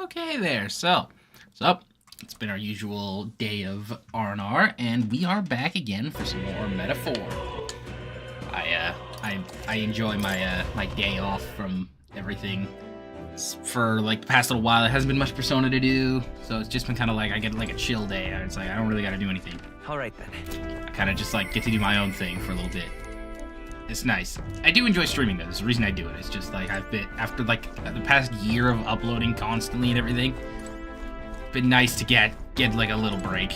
Okay there, so it's been our usual day of R&R, and we are back again for some more Metaphor. I enjoy my my day off from everything. For like the past little while, there hasn't been much Persona to do, so it's just been kind of like I get like a chill day, and it's like I don't really got to do anything. All right then. I kind of just like get to do my own thing for a little bit. It's nice. I do enjoy streaming though. There's the reason I do it. It's just like I've been after like the past year of uploading constantly and everything. It's been nice to get like a little break,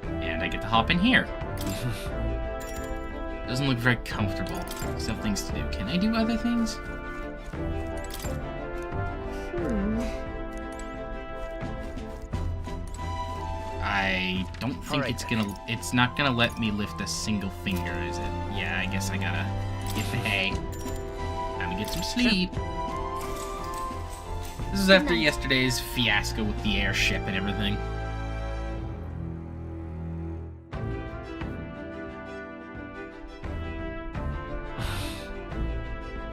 and I get to hop in here. Doesn't look very comfortable. Still have things to do. Can I do other things? I don't think it's not gonna let me lift a single finger, is it? Yeah, I guess I gotta get the hay. Time to get some sleep. This is after yesterday's fiasco with the airship and everything.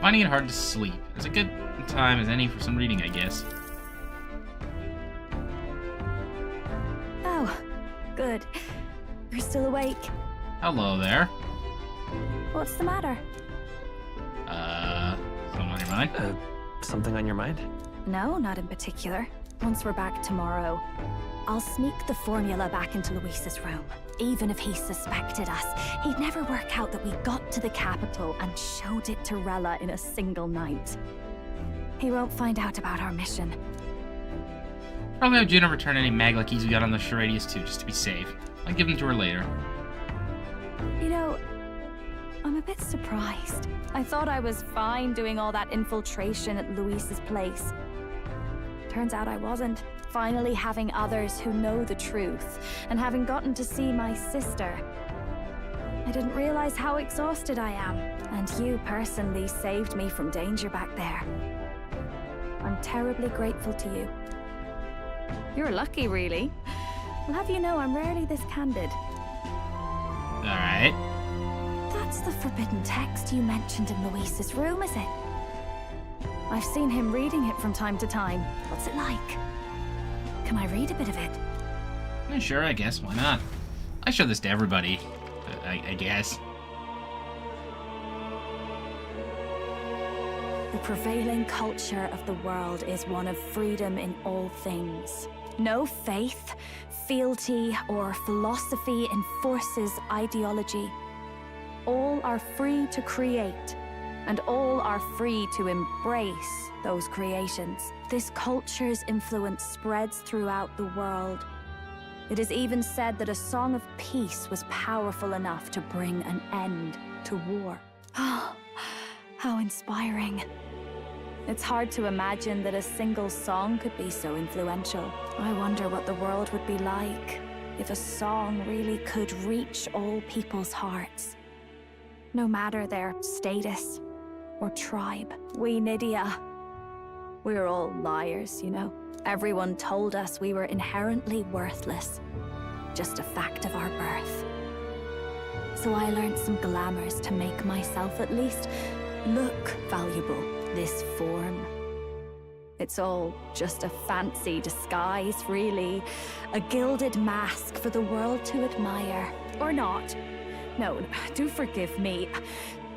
Finding it hard to sleep. It's a good time as any for some reading, I guess. Oh, good. You're still awake. Hello there. What's the matter? Something on your mind? Something on your mind? No, not in particular. Once we're back tomorrow, I'll sneak the formula back into Luis's room. Even if he suspected us, he'd never work out that we got to the capital and showed it to Rella in a single night. He won't find out about our mission. Probably have Juno return any magla keys we got on the Charadius too, just to be safe. I'll give them to her later. You know, I'm a bit surprised. I thought I was fine doing all that infiltration at Luis's place. Turns out I wasn't. Finally having others who know the truth, and having gotten to see my sister. I didn't realize how exhausted I am, and you personally saved me from danger back there. I'm terribly grateful to you. You're lucky, really. I'll have you know I'm rarely this candid. Alright. That's the forbidden text you mentioned in Luis's room, is it? I've seen him reading it from time to time. What's it like? Can I read a bit of it? Sure, I guess. Why not? I show this to everybody, I guess. The prevailing culture of the world is one of freedom in all things. No faith, fealty, or philosophy enforces ideology. All are free to create, and all are free to embrace those creations. This culture's influence spreads throughout the world. It is even said that a song of peace was powerful enough to bring an end to war. Oh, how inspiring. It's hard to imagine that a single song could be so influential. I wonder what the world would be like if a song really could reach all people's hearts. No matter their status or tribe. We Nydia, we're all liars, you know. Everyone told us we were inherently worthless. Just a fact of our birth. So I learned some glamours to make myself at least look valuable. This form. It's all just a fancy disguise, really. A gilded mask for the world to admire. Or not. No, do forgive me.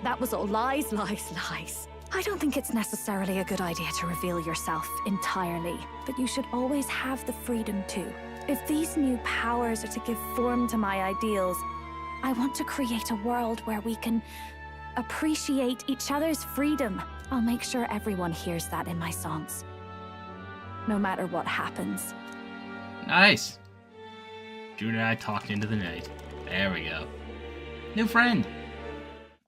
That was all lies, lies, lies. I don't think it's necessarily a good idea to reveal yourself entirely, but you should always have the freedom to. If these new powers are to give form to my ideals, I want to create a world where we can appreciate each other's freedom. I'll make sure everyone hears that in my songs. No matter what happens. Nice. Juno and I talked into the night. There we go. New friend.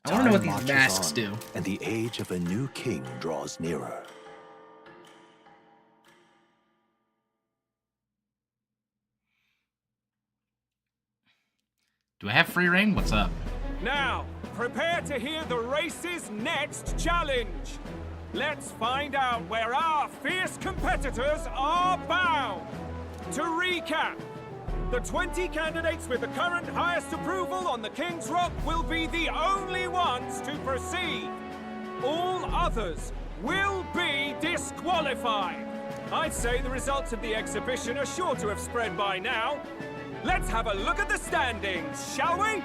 I want to know what these masks do. And the age of a new king draws nearer. Do I have free reign? What's up? Now, prepare to hear the race's next challenge. Let's find out where our fierce competitors are bound. To recap, the 20 candidates with the current highest approval on the King's Rock will be the only ones to proceed. All others will be disqualified. I'd say the results of the exhibition are sure to have spread by now. Let's have a look at the standings, shall we?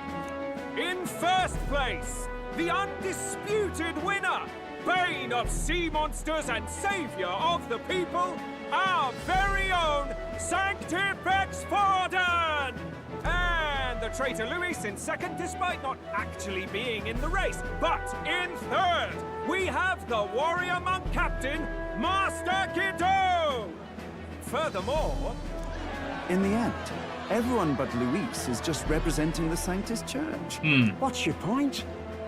In first place, the undisputed winner, bane of sea monsters and savior of the people, our very own Sanctifex Forden! And the traitor Luis in second, despite not actually being in the race. But in third, we have the warrior monk captain, Master Kiddo! Furthermore... In the end, everyone but Luis is just representing the Sanctus Church. What's your point?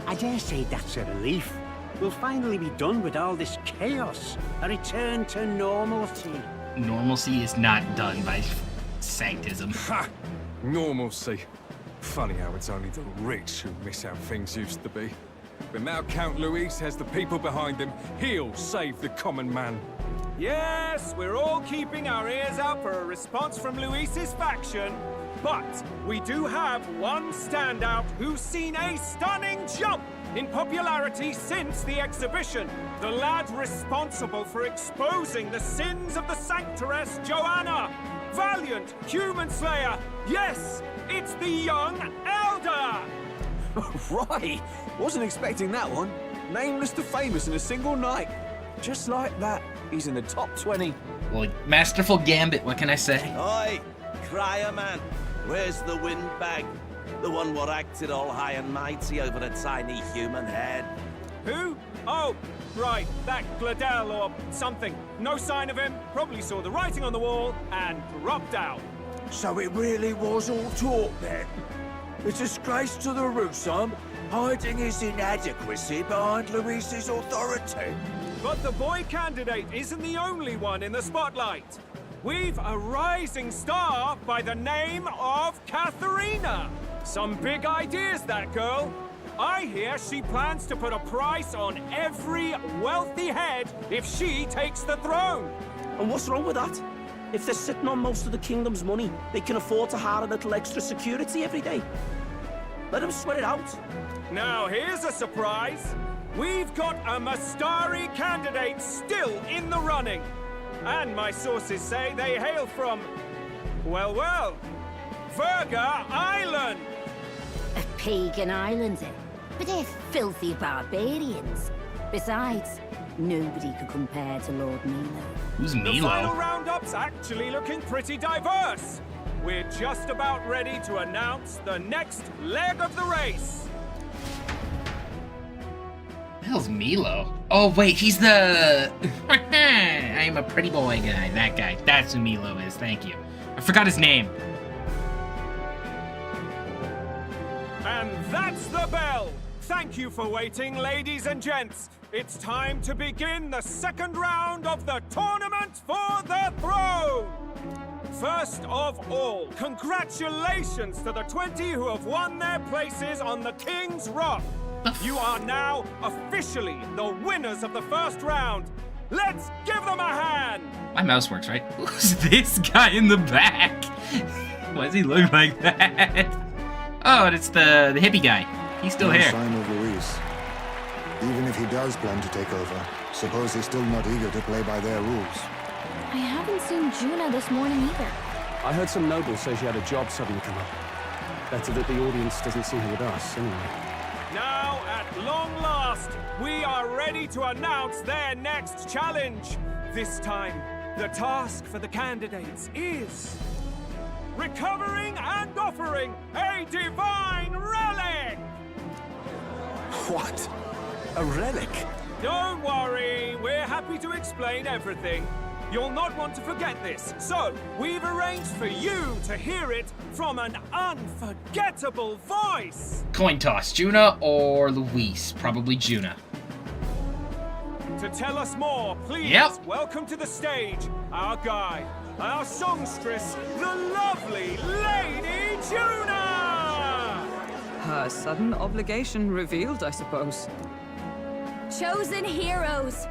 I dare say that's a relief. We'll finally be done with all this chaos. A return to normalcy. Normalcy is not done by sanctism. Ha! Normalcy. Funny how it's only the rich who miss how things used to be. But now Count Luis has the people behind him. He'll save the common man. Yes, we're all keeping our ears out for a response from Luis's faction, but we do have one standout who's seen a stunning jump in popularity since the exhibition. The lad responsible for exposing the sins of the Sanctoress Joanna. Valiant human slayer. Yes, it's the young elder. Right! Wasn't expecting that one. Nameless to famous in a single night. Just like that, he's in the top 20. Well, masterful gambit, what can I say? Oi, crier man, where's the windbag? The one what acted all high and mighty over a tiny human head. Who? Oh, right, that Gladell or something. No sign of him, probably saw the writing on the wall and dropped out. So it really was all talk then? A disgrace to the Rusum, hiding his inadequacy behind Luis's authority. But the boy candidate isn't the only one in the spotlight. We've a rising star by the name of Katharina. Some big ideas, that girl. I hear she plans to put a price on every wealthy head if she takes the throne. And what's wrong with that? If they're sitting on most of the kingdom's money, they can afford to hire a little extra security every day. Let them sweat it out. Now here's a surprise. We've got a Mastari candidate still in the running. And my sources say they hail from, well, Verga Island. A pagan island, eh? But they're filthy barbarians. Besides, nobody could compare to Lord Milo. Who's The final Milo? roundup's actually looking pretty diverse. We're just about ready to announce the next leg of the race. The hell's Milo? Oh, wait, he's the... I'm a pretty boy guy. That guy. That's who Milo is. Thank you. I forgot his name. And that's the bell. Thank you for waiting, ladies and gents. It's time to begin the second round of the tournament for the throne. First of all, congratulations to the 20 who have won their places on the King's Rock. You are now officially the winners of the first round. Let's give them a hand. My mouse works, right? Who's this guy in the back? Why does he look like that? Oh, and it's the hippie guy. He's still No here. sign of Luis. Even if he does plan to take over, suppose he's still not eager to play by their rules. I haven't seen Juna this morning either. I heard some nobles say she had a job suddenly come up. Better that the audience doesn't see her with us, anyway. Now, at long last, we are ready to announce their next challenge. This time, the task for the candidates is recovering and offering a divine relic! What? A relic? Don't worry, we're happy to explain everything. You'll not want to forget this, so we've arranged for you to hear it from an unforgettable voice. Coin toss, Juna or Luis? Probably Juna. To tell us more, please welcome to the stage our guide, our songstress, the lovely Lady Juna! Her sudden obligation revealed, I suppose. Chosen heroes,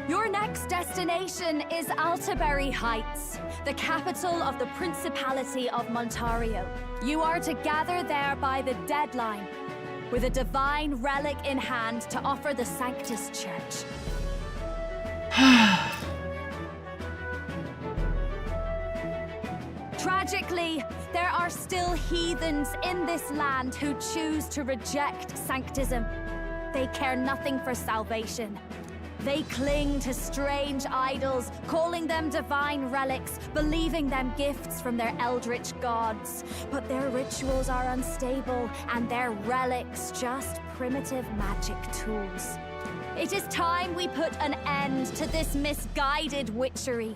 your next destination is Altaberry Heights, the capital of the Principality of Montario. You are to gather there by the deadline, with a divine relic in hand to offer the Sanctus Church. Tragically, there are still heathens in this land who choose to reject sanctism. They care nothing for salvation. They cling to strange idols, calling them divine relics, believing them gifts from their eldritch gods. But their rituals are unstable, and their relics just primitive magic tools. It is time we put an end to this misguided witchery.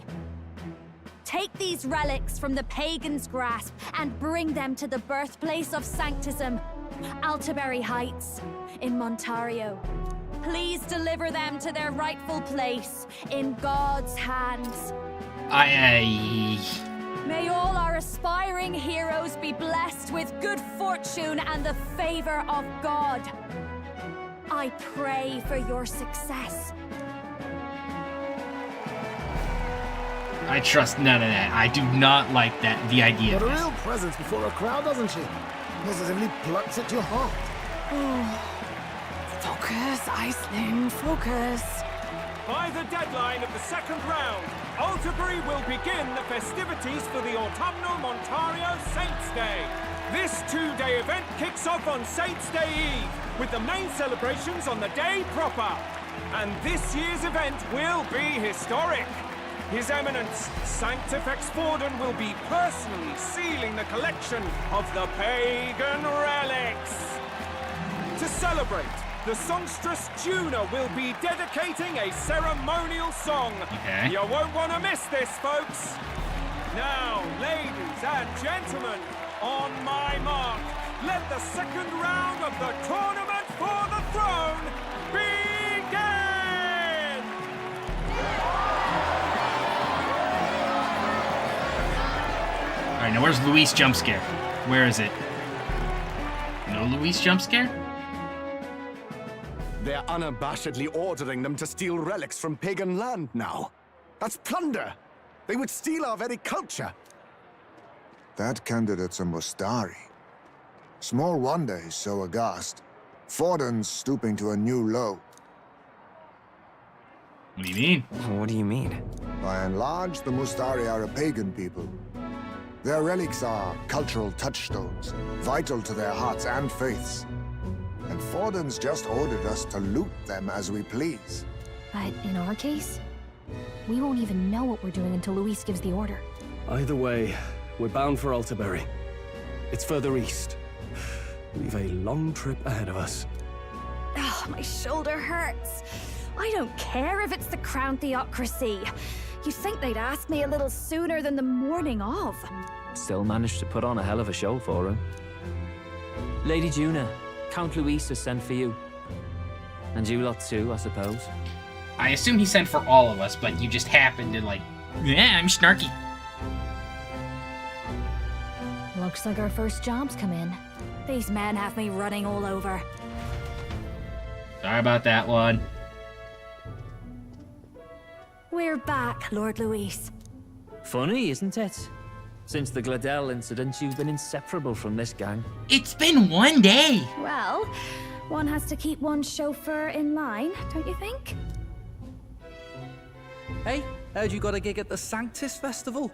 Take these relics from the pagan's grasp and bring them to the birthplace of sanctism, Altaberry Heights, in Montario. Please deliver them to their rightful place in God's hands. May all our aspiring heroes be blessed with good fortune and the favor of God. I pray for your success. I trust none of that. I do not like that. The idea of Got a this. real presence before a crowd, doesn't she? Positively plucks at your heart. Focus, Aisling, focus. By the deadline of the second round, Alterbury will begin the festivities for the autumnal Montario Saints' Day. This two-day event kicks off on Saints' Day Eve, with the main celebrations on the day proper. And this year's event will be historic. His Eminence, Sanctifex Forden, will be personally sealing the collection of the pagan relics. To celebrate, the songstress Juna will be dedicating a ceremonial song. Okay. You won't want to miss this, folks. Now, ladies and gentlemen, on my mark, let the second round of the tournament for the throne begin! Alright, now where's Luis jump scare? Where is it? No Luis jump scare? They're unabashedly ordering them to steal relics from pagan land now. That's plunder. They would steal our very culture. That candidate's a Mustari. Small wonder he's so aghast. Forden's stooping to a new low. What do you mean? What do you mean? By and large, the Mustari are a pagan people. Their relics are cultural touchstones, vital to their hearts and faiths. And Forden's just ordered us to loot them as we please. But in our case, we won't even know what we're doing until Luis gives the order. Either way, we're bound for Alterbury. It's further east. We've a long trip ahead of us. Oh, my shoulder hurts. I don't care if it's the Crown Theocracy. You'd think they'd ask me a little sooner than the morning of. Still managed to put on a hell of a show for him. Lady Juna, Count Luis has sent for you. And you lot too, I suppose. I assume he sent for all of us, but you just happened to like, yeah, I'm snarky. Looks like our first job's come in. These men have me running all over. Sorry about that one. We're back, Lord Luis. Funny, isn't it? Since the Gladell incident, you've been inseparable from this gang. It's been one day. Well, one has to keep one's chauffeur in line, don't you think? Hey, heard you got a gig at the Sanctus Festival?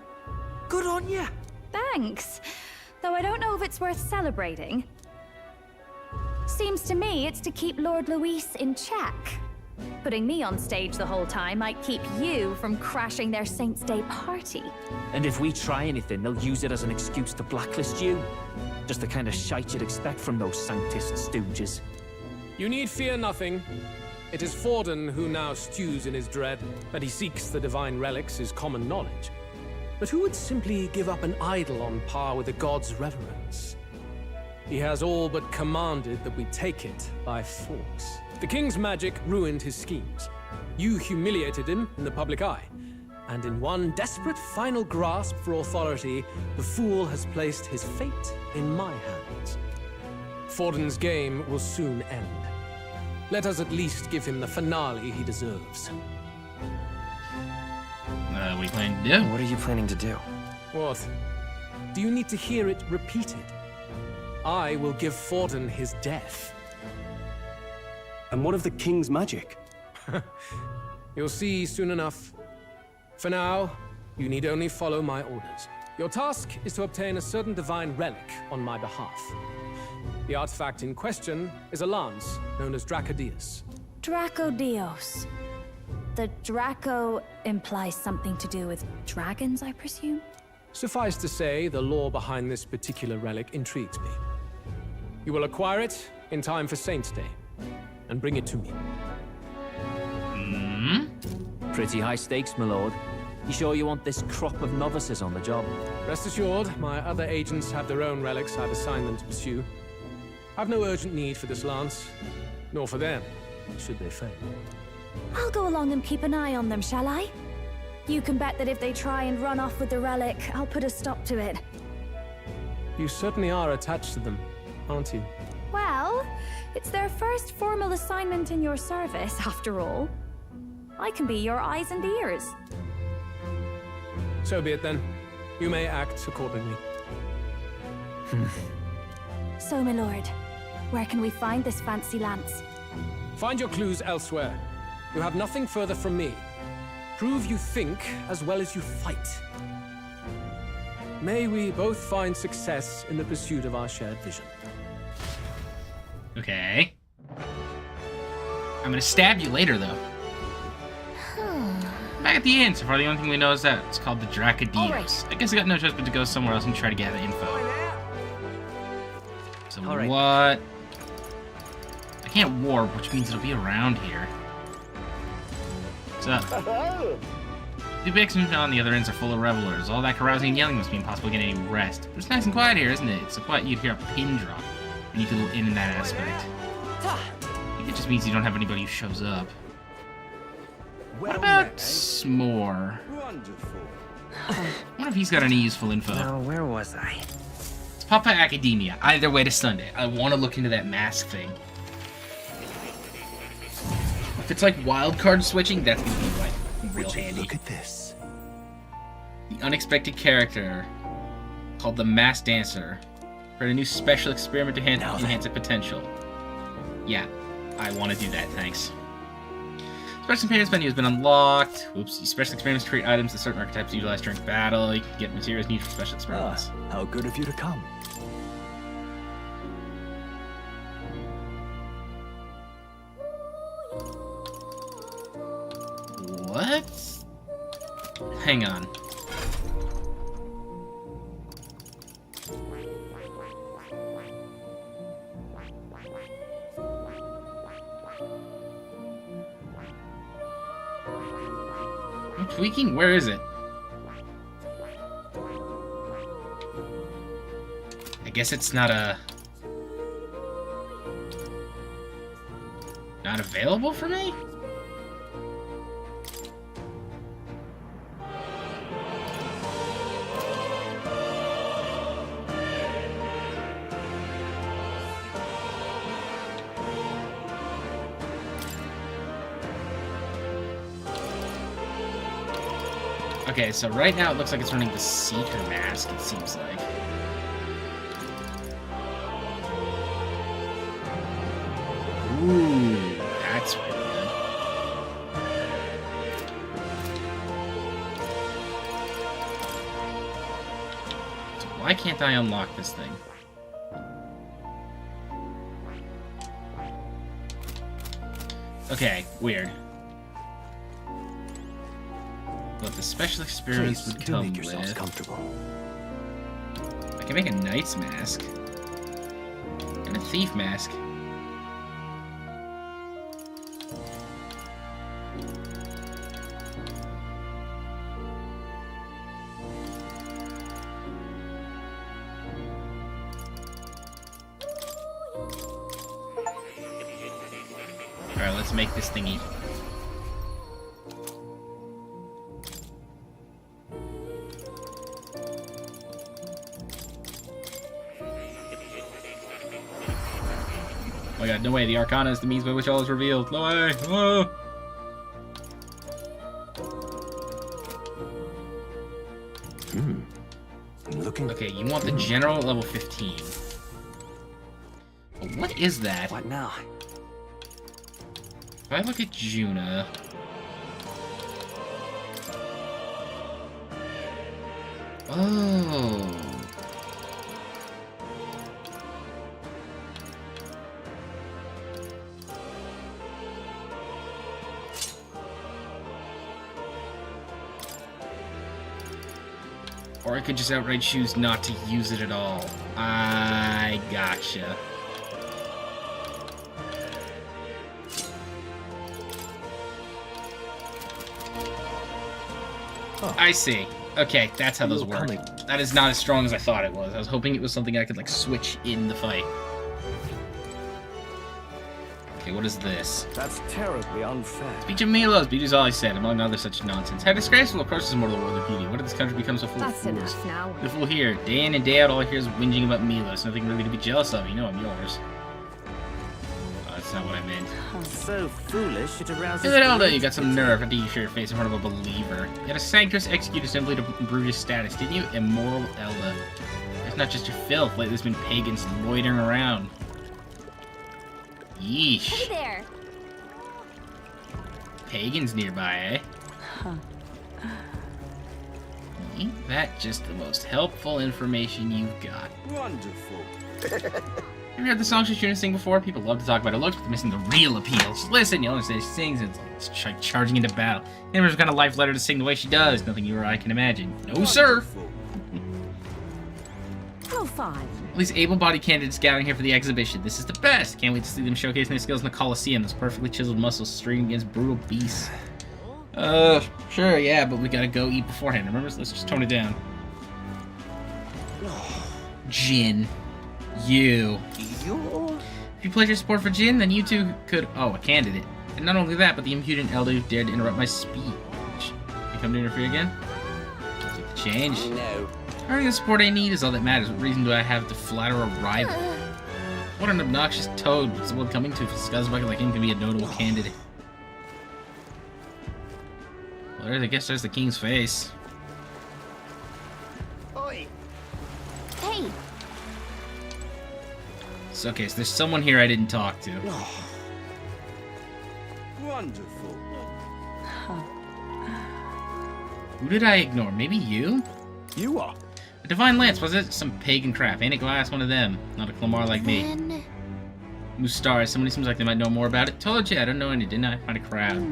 Good on ya! Thanks. Though I don't know if it's worth celebrating. Seems to me it's to keep Lord Luis in check. Putting me on stage the whole time might keep you from crashing their Saints' Day party. And if we try anything, they'll use it as an excuse to blacklist you. Just the kind of shite you'd expect from those Sanctist stooges. You need fear nothing. It is Forden who now stews in his dread. That he seeks the divine relics is common knowledge. But who would simply give up an idol on par with the god's reverence? He has all but commanded that we take it by force. The king's magic ruined his schemes. You humiliated him in the public eye. And in one desperate final grasp for authority, the fool has placed his fate in my hands. Forden's game will soon end. Let us at least give him the finale he deserves. What are you planning to do? What are you planning to do? What? Do you need to hear it repeated? I will give Forden his death. And what of the king's magic? You'll see soon enough. For now, you need only follow my orders. Your task is to obtain a certain divine relic on my behalf. The artifact in question is a lance known as Dracodius. Dracodios. The Draco implies something to do with dragons, I presume? Suffice to say, the lore behind this particular relic intrigues me. You will acquire it in time for Saints' Day, and bring it to me. Pretty high stakes, my lord. You sure you want this crop of novices on the job? Rest assured, my other agents have their own relics I've assigned them to pursue. I've no urgent need for this lance, nor for them, should they fail. I'll go along and keep an eye on them, shall I? You can bet that if they try and run off with the relic, I'll put a stop to it. You certainly are attached to them, aren't you? Well, it's their first formal assignment in your service, after all. I can be your eyes and ears. So be it then. You may act accordingly. So, my lord, where can we find this fancy lance? Find your clues elsewhere. You have nothing further from me. Prove you think as well as you fight. May we both find success in the pursuit of our shared vision. Okay. I'm gonna stab you later, though. Back at the end, so far the only thing we know is that it's called the Dracadios. I guess I got no choice but to go somewhere else and try to gather info. So what? I can't warp, which means it'll be around here. What's up? The big on the other ends are full of revelers. All that carousing and yelling must be impossible to get any rest. But it's nice and quiet here, isn't it? It's so quiet you'd hear a pin drop. And you feel in that aspect. I think it just means you don't have anybody who shows up. What about S'more? Wonderful. I wonder if he's got any useful info. Now, where was I? It's Papa Academia. Either way to Sunday. I want to look into that mask thing. If it's like wildcard switching, that's gonna be like real handy. Look at this. The unexpected character called the Masked Dancer. Create a new special experiment to enhance its potential. Yeah, I want to do that, thanks. Special experiments menu has been unlocked. Oops, special experiments create items that certain archetypes utilize during battle. You can get materials needed for special experiments. How good of you to come. What? Hang on. I'm tweaking? Where is it? I guess it's not available for me? Okay, so right now it looks like it's running the Seeker mask, it seems like. Ooh, that's really good. So why can't I unlock this thing? Okay, weird. What the special experiments would come with. Comfortable. I can make a knight's mask. And a thief mask. Alright, let's make this thingy. Oh my god, no way, the Arcana is the means by which all is revealed. No way! Oh. Okay, you want the general at level 15. But what is that? What now? If I look at Juna... Oh... Or I could just outright choose not to use it at all. I gotcha. Oh. I see. Okay, that's how those work. That is not as strong as I thought it was. I was hoping it was something I could, like, switch in the fight. Okay, what is this? That's terribly unfair. Speech of Milos, beauty is all I said, among other such nonsense. How disgraceful approaches more to the world of beauty. What did this country become so full of fools? That's enough now. The fool here, day in and day out, all I hear is whinging about Milos. Nothing really to be jealous of. You know I'm yours. That's not what I meant. So foolish, it arouses... Hey, Elder, you got some nerve after you show your face in front of a believer. You had a sanctus executed simply to improve your status, didn't you? Immoral Elder. It's not just your filth. Lately there's been pagans loitering around. Yeesh. Hey there. Pagans nearby, eh? Huh. Ain't that just the most helpful information you've got? Wonderful. Have you heard the songs she's trying to sing before? People love to talk about her looks, but they're missing the real appeal. Just listen, you'll understand. She sings, and it's like charging into battle. Never kind of life let her to sing the way she does. Nothing you or I can imagine. No, sir. Profile. All these able-bodied candidates gathering here for the exhibition. This is the best. Can't wait to see them showcasing their skills in the Colosseum. Those perfectly chiseled muscles stringing against brutal beasts. Sure, yeah, but we gotta go eat beforehand. Remember? Let's just tone it down. Jin. You. If you pledge your support for Jin, then you too could... Oh, a candidate. And not only that, but the impudent elder who dared to interrupt my speech. You come to interfere again? Take the change. No. Having the support I need is all that matters. What reason do I have to flatter a rival? What an obnoxious toad. What's the world coming to if a scuzzbucket like him can be a notable candidate? Well, I guess there's the king's face. Oi. Hey. So, okay, so there's someone here I didn't talk to. Wonderful. Who did I ignore? Maybe you? You are? A divine lance, was it? Some pagan crap. Ain't it glass one of them? Not a Clamar like me. Mustar, somebody seems like they might know more about it. Told you, I don't know any, didn't I? Find a crowd.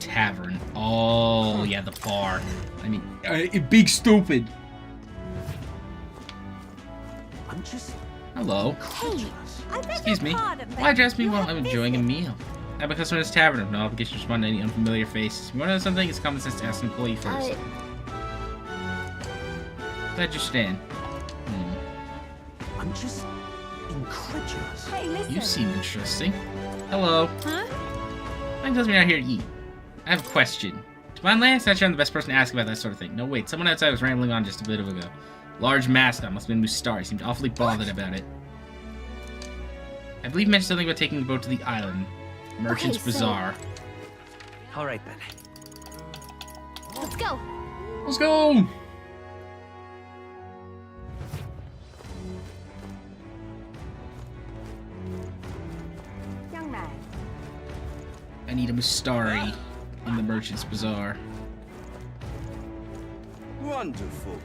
Tavern. Oh, yeah, the bar. I mean, big stupid. I'm just... Hello. Hey, I beg Excuse me. your pardon, but Why address me you while have I'm enjoying a meal? I'm a customer at this tavern. No obligation to respond to any unfamiliar faces. You want to know something? It's common sense to ask an employee first. Glad you stand. I'm just incredulous. Hey, listen. You seem interesting. Hello. Huh? Mine tells me you're not here to eat. I have a question. Divine Lance, not sure I'm the best person to ask about that sort of thing. No, wait, someone outside was rambling on just a bit ago. Large mascot, must have been Mustar. He seemed awfully bothered about it. I believe he mentioned something about taking the boat to the island. Merchant's Bazaar. Alright then. Let's go. Let's go! Young man. I need a Mustari in the Merchant's Bazaar. Wonderful.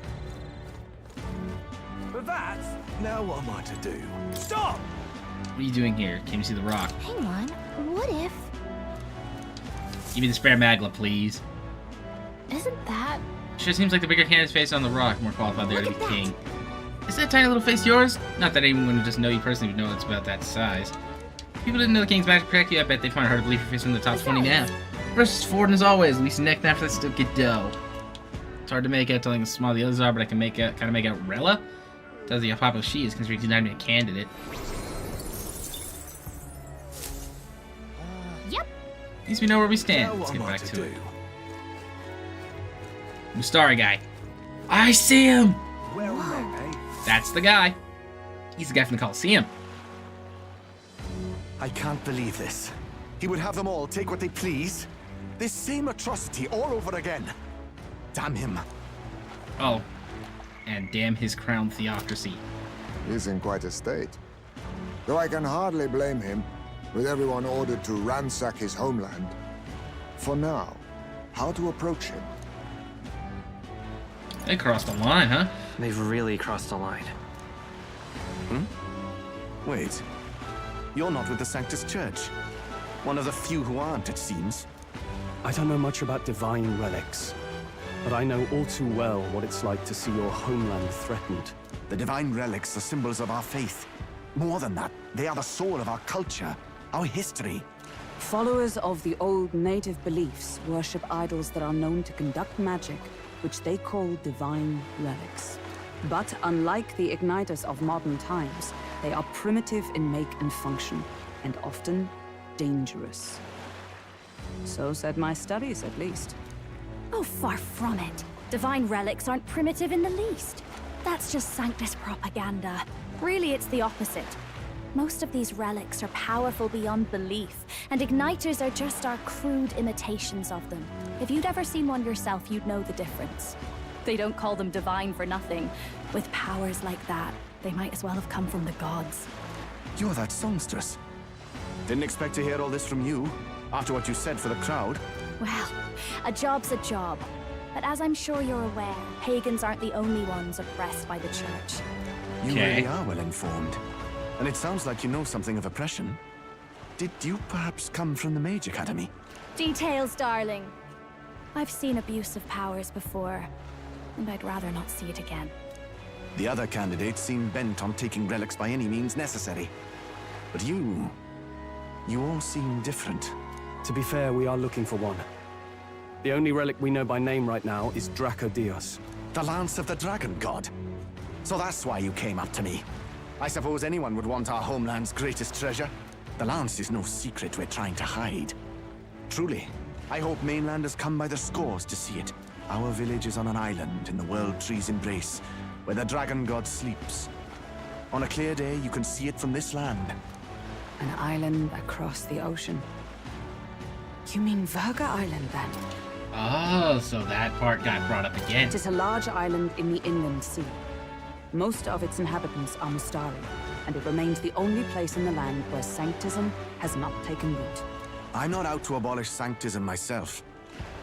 But that... Now what am I to do? Stop! What are you doing here? Came to see the rock. Hang on. What if... Give me the spare magla, please. Isn't that... Sure seems like the bigger candidate face on the rock, more qualified there to be king. Is that tiny little face yours? Not that anyone who doesn't know you personally would know it's about that size. If people didn't know the king's magic correctly, I bet they'd find it hard to believe your face in the top 20 now. Versus Ford as always, at least neck after that still get dough. It's hard to make out telling how small the others are, but I can make out, kind of make out Rella. Tells you how popular she is, considering she's not even a candidate. Yep. At least we know where we stand. Let's get back to it. Mustari guy. I see him! Well then, eh? That's the guy. He's the guy from the Colosseum. I can't believe this. He would have them all take what they please. This same atrocity all over again. Damn him. Oh. And damn his crown theocracy. He's in quite a state. Though I can hardly blame him, with everyone ordered to ransack his homeland. For now, how to approach him? They crossed the line, huh? They've really crossed the line. Wait. You're not with the Sanctus Church. One of the few who aren't, it seems. I don't know much about divine relics, but I know all too well what it's like to see your homeland threatened. The divine relics are symbols of our faith. More than that, they are the soul of our culture, our history. Followers of the old native beliefs worship idols that are known to conduct magic, which they call divine relics. But unlike the igniters of modern times, they are primitive in make and function, and often dangerous. So said my studies, at least. Oh, far from it. Divine relics aren't primitive in the least. That's just Sanctus propaganda. Really, it's the opposite. Most of these relics are powerful beyond belief, and igniters are just our crude imitations of them. If you'd ever seen one yourself, you'd know the difference. They don't call them divine for nothing. With powers like that, they might as well have come from the gods. You're that songstress. Didn't expect to hear all this from you, after what you said for the crowd. Well, a job's a job. But as I'm sure you're aware, pagans aren't the only ones oppressed by the church. You really are well informed. And it sounds like you know something of oppression. Did you perhaps come from the Mage Academy? Details, darling. I've seen abuse of powers before, and I'd rather not see it again. The other candidates seem bent on taking relics by any means necessary. But you all seem different. To be fair, we are looking for one. The only relic we know by name right now is Dracodios. The Lance of the Dragon God. So that's why you came up to me. I suppose anyone would want our homeland's greatest treasure. The Lance is no secret we're trying to hide. Truly, I hope mainlanders come by the scores to see it. Our village is on an island in the World Tree's embrace, where the Dragon God sleeps. On a clear day, you can see it from this land. An island across the ocean. You mean Verga Island, then? Oh, so that part got brought up again. It is a large island in the inland sea. Most of its inhabitants are Mustari, and it remains the only place in the land where sanctism has not taken root. I'm not out to abolish sanctism myself.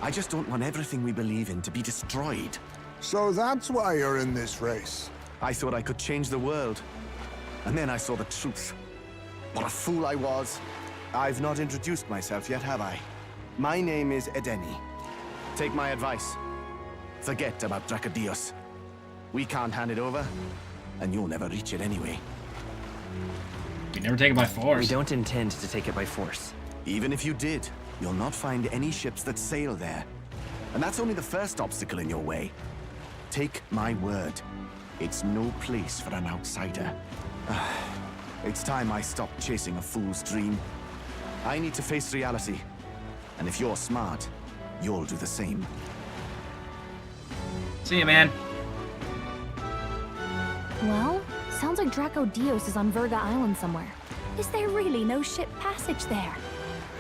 I just don't want everything we believe in to be destroyed. So that's why you're in this race. I thought I could change the world. And then I saw the truth. What a fool I was. I've not introduced myself yet, have I? My name is Edeni. Take my advice. Forget about Dracodios. We can't hand it over, and you'll never reach it anyway. We never take it by force. We don't intend to take it by force. Even if you did, you'll not find any ships that sail there. And that's only the first obstacle in your way. Take my word. It's no place for an outsider. It's time I stopped chasing a fool's dream. I need to face reality. And if you're smart, you'll do the same. See ya, man. Well, sounds like Dracodios is on Verga Island somewhere. Is there really no ship passage there?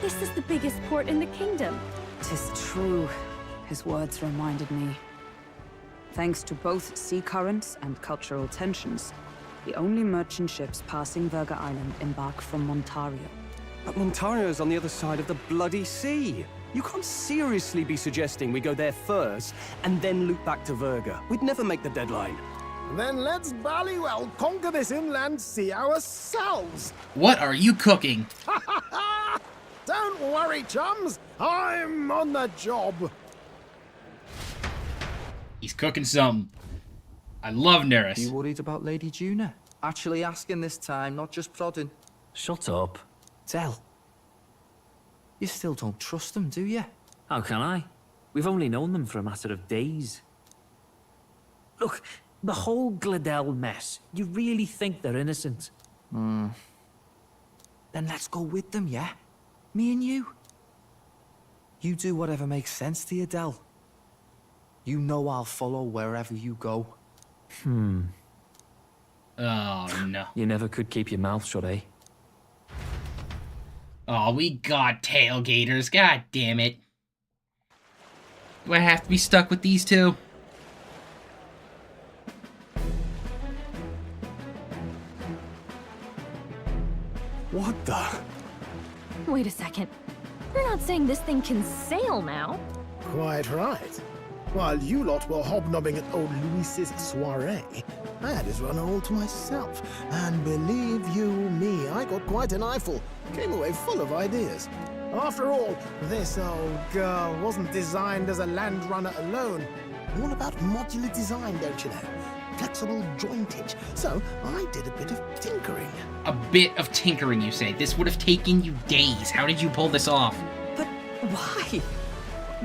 This is the biggest port in the kingdom. 'Tis true. His words reminded me. Thanks to both sea currents and cultural tensions, the only merchant ships passing Verga Island embark from Montario. But Montario's on the other side of the bloody sea. You can't seriously be suggesting we go there first and then loop back to Verga. We'd never make the deadline. Then let's ballywell conquer this inland sea ourselves. What are you cooking? Don't worry, chums. I'm on the job. He's cooking something. I love Neris. You worried about Lady Juna? Actually asking this time, not just prodding. Shut up. Tell. You still don't trust them, do you? How can I? We've only known them for a matter of days. Look, the whole Gladell mess, you really think they're innocent? Then let's go with them, yeah? Me and you. You do whatever makes sense to you, Del. You know I'll follow wherever you go. Oh, no. You never could keep your mouth shut, eh? Oh, we got tailgaters. God damn it. Do I have to be stuck with these two? What the? Wait a second. You're not saying this thing can sail now? Quite right. While you lot were hobnobbing at old Luis's soiree, I had his run all to myself. And believe you me, I got quite an eyeful. Came away full of ideas. After all, this old girl wasn't designed as a land runner alone. All about modular design, don't you know? Flexible jointage. So I did a bit of tinkering. A bit of tinkering, you say? This would have taken you days. How did you pull this off? But why?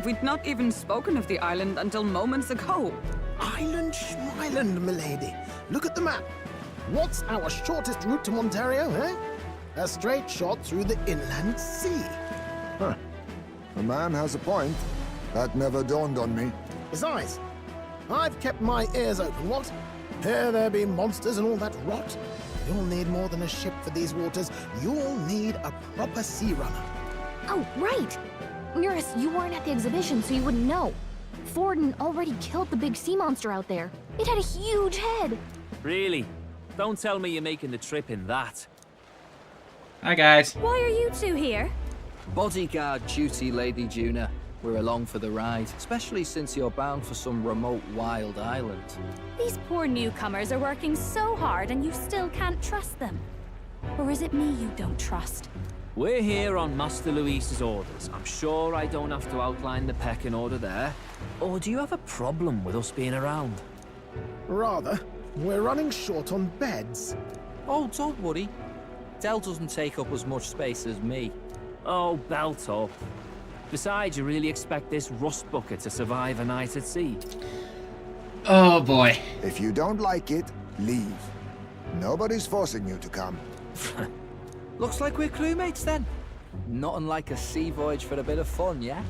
We'd not even spoken of the island until moments ago. Island schmeiland, milady. Look at the map. What's our shortest route to Montario, eh? A straight shot through the inland sea. Huh. The man has a point. That never dawned on me. Besides, I've kept my ears open, what? Here there be monsters and all that rot. You'll need more than a ship for these waters. You'll need a proper sea runner. Oh, right! Nurse, you weren't at the exhibition, so you wouldn't know. Forden already killed the big sea monster out there. It had a huge head. Really? Don't tell me you're making the trip in that. Hi, guys. Why are you two here? Bodyguard duty, Lady Juna. We're along for the ride, especially since you're bound for some remote wild island. These poor newcomers are working so hard and you still can't trust them. Or is it me you don't trust? We're here on Master Luis's orders. I'm sure I don't have to outline the pecking order there. Or do you have a problem with us being around? Rather. We're running short on beds. Oh, don't worry. Del doesn't take up as much space as me. Oh, belt up. Besides, you really expect this rust bucket to survive a night at sea? Oh, boy. If you don't like it, leave. Nobody's forcing you to come. Looks like we're crewmates then. Not unlike a sea voyage for a bit of fun, yeah?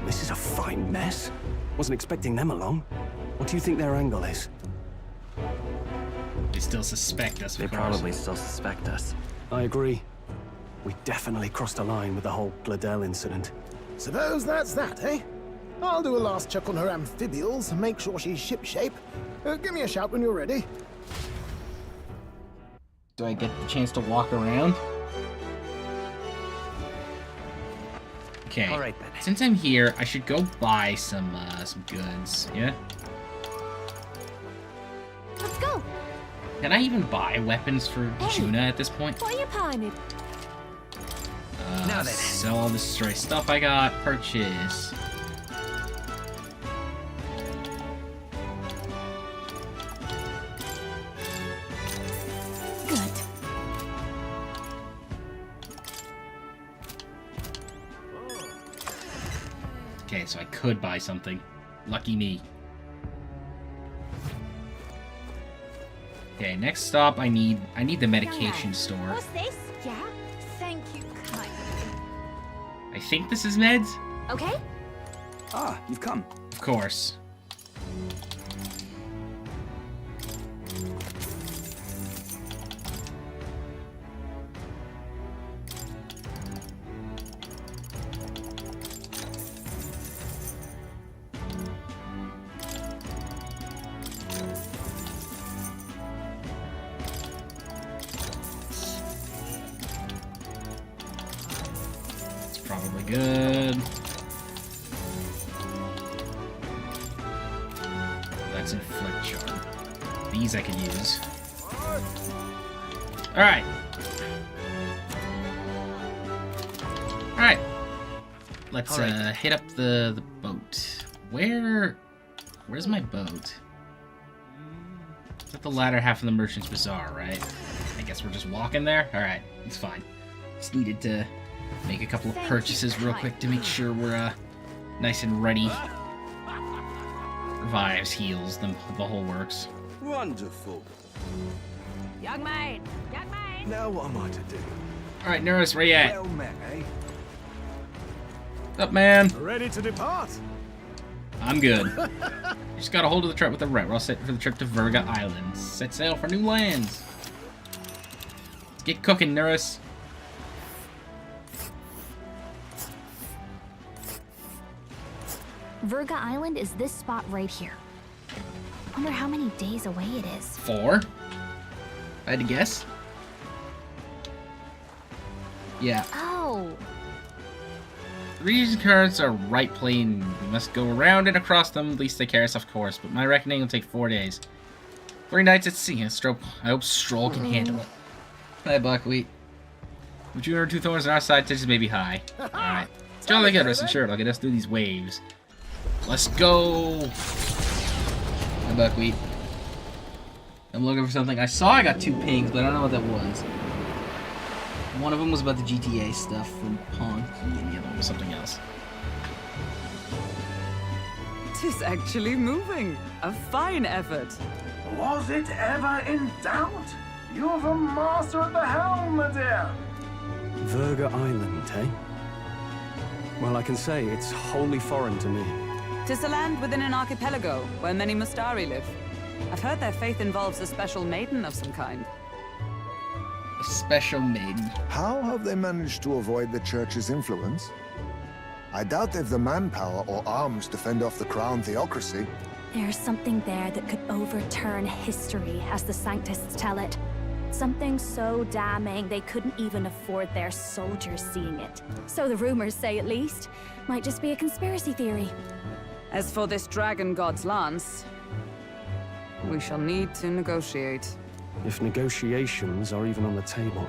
This is a fine mess. Wasn't expecting them along. What do you think their angle is? They still suspect us, They probably still suspect us. I agree. We definitely crossed a line with the whole Gladel incident. Suppose that's that, eh? I'll do a last check on her amphibials and make sure she's shipshape. Give me a shout when you're ready. Do I get the chance to walk around? Okay. All right, then. Since I'm here, I should go buy some goods. Yeah. Let's go. Can I even buy weapons for Juna at this point? Why are you pining? Now then. Sell all the stray stuff I got. Purchase. Good. Okay, so I could buy something. Lucky me. Okay, next stop I need the medication store. What's this? Yeah? Thank you kindly. I think this is meds? Okay? Ah, you've come. Of course. Probably good. That's inflict charm. These I could use. Alright. Alright. Let's hit up the boat. Where's my boat? It's at the latter half of the Merchant's Bazaar, right? I guess we're just walking there? Alright, it's fine. Just needed to make a couple of purchases real quick to make sure we're nice and ready. Revives, heals, the whole works. Wonderful. Young man! Young man! Now what am I to do? Alright, Nurse, where you at? Well met, eh? What's up, man? Ready to depart? I'm good. Just got a hold of the truck with the right. We're all set for the trip to Verga Island. Set sail for new lands. Let's get cooking, Nurse. Verga Island is this spot right here. Wonder how many days away it is. 4? If I had to guess. Yeah. Oh. These currents are right plane. We must go around and across them. At least they carry us, of course. But my reckoning will take 4 days. 3 nights at sea. I hope Stroll can handle it. Hi, Buckwheat. With you and 2 thorns on our side, touches may be high. Alright. Jolly good, rest assured. I'll get us through these waves. Let's go! Hi, Buckwheat. I'm looking for something. I saw I got 2 pings, but I don't know what that was. One of them was about the GTA stuff from Honky, and the other one was something else. Tis actually moving. A fine effort. Was it ever in doubt? You're the master at the helm, my dear. Verga Island, eh? Well, I can say it's wholly foreign to me. 'Tis a land within an archipelago where many Mustari live. I've heard their faith involves a special maiden of some kind. A special maiden. How have they managed to avoid the church's influence? I doubt they've the manpower or arms to fend off the crown theocracy. There's something there that could overturn history, as the Sanctists tell it. Something so damning they couldn't even afford their soldiers seeing it. So the rumors say, at least. Might just be a conspiracy theory. As for this dragon god's lance, we shall need to negotiate. If negotiations are even on the table.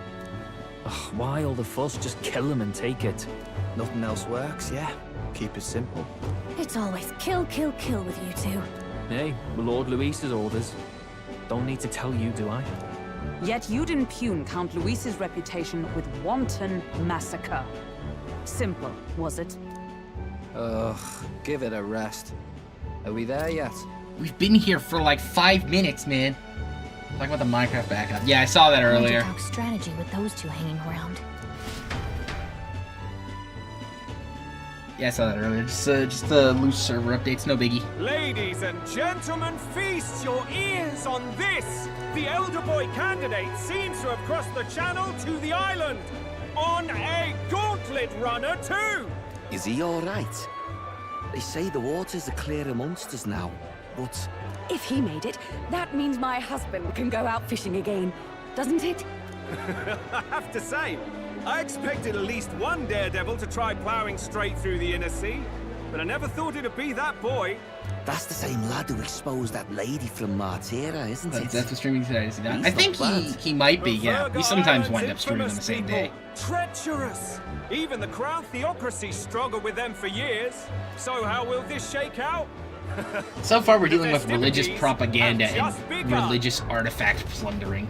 Ugh, why all the fuss? Just kill him and take it. Nothing else works, yeah? Keep it simple. It's always kill, kill, kill with you two. Hey, Lord Luis's orders. Don't need to tell you, do I? Yet you'd impugn Count Luis's reputation with wanton massacre. Simple, was it? Ugh, give it a rest. Are we there yet? We've been here for like 5 minutes, man. Talk about the Minecraft backup. Yeah, I saw that earlier. Talk strategy with those two hanging around. Yeah, I saw that earlier. Just the loose server updates, no biggie. Ladies and gentlemen, feast your ears on this! The elder boy candidate seems to have crossed the channel to the island! On a gauntlet runner too! Is he alright? They say the waters are clear amongst us now, but... If he made it, that means my husband can go out fishing again, doesn't it? I have to say, I expected at least one daredevil to try ploughing straight through the inner sea, but I never thought it'd be that boy. That's the same lad who exposed that lady from Martira, isn't it? That's for streaming today. I He's think not he might be, yeah. We Virgo sometimes Island's wind up streaming on the infamous same people. day. Treacherous! Even the crown theocracy struggled with them for years. So how will this shake out? So far, we're dealing with festivities religious propaganda have just and begun. religious artifact plundering.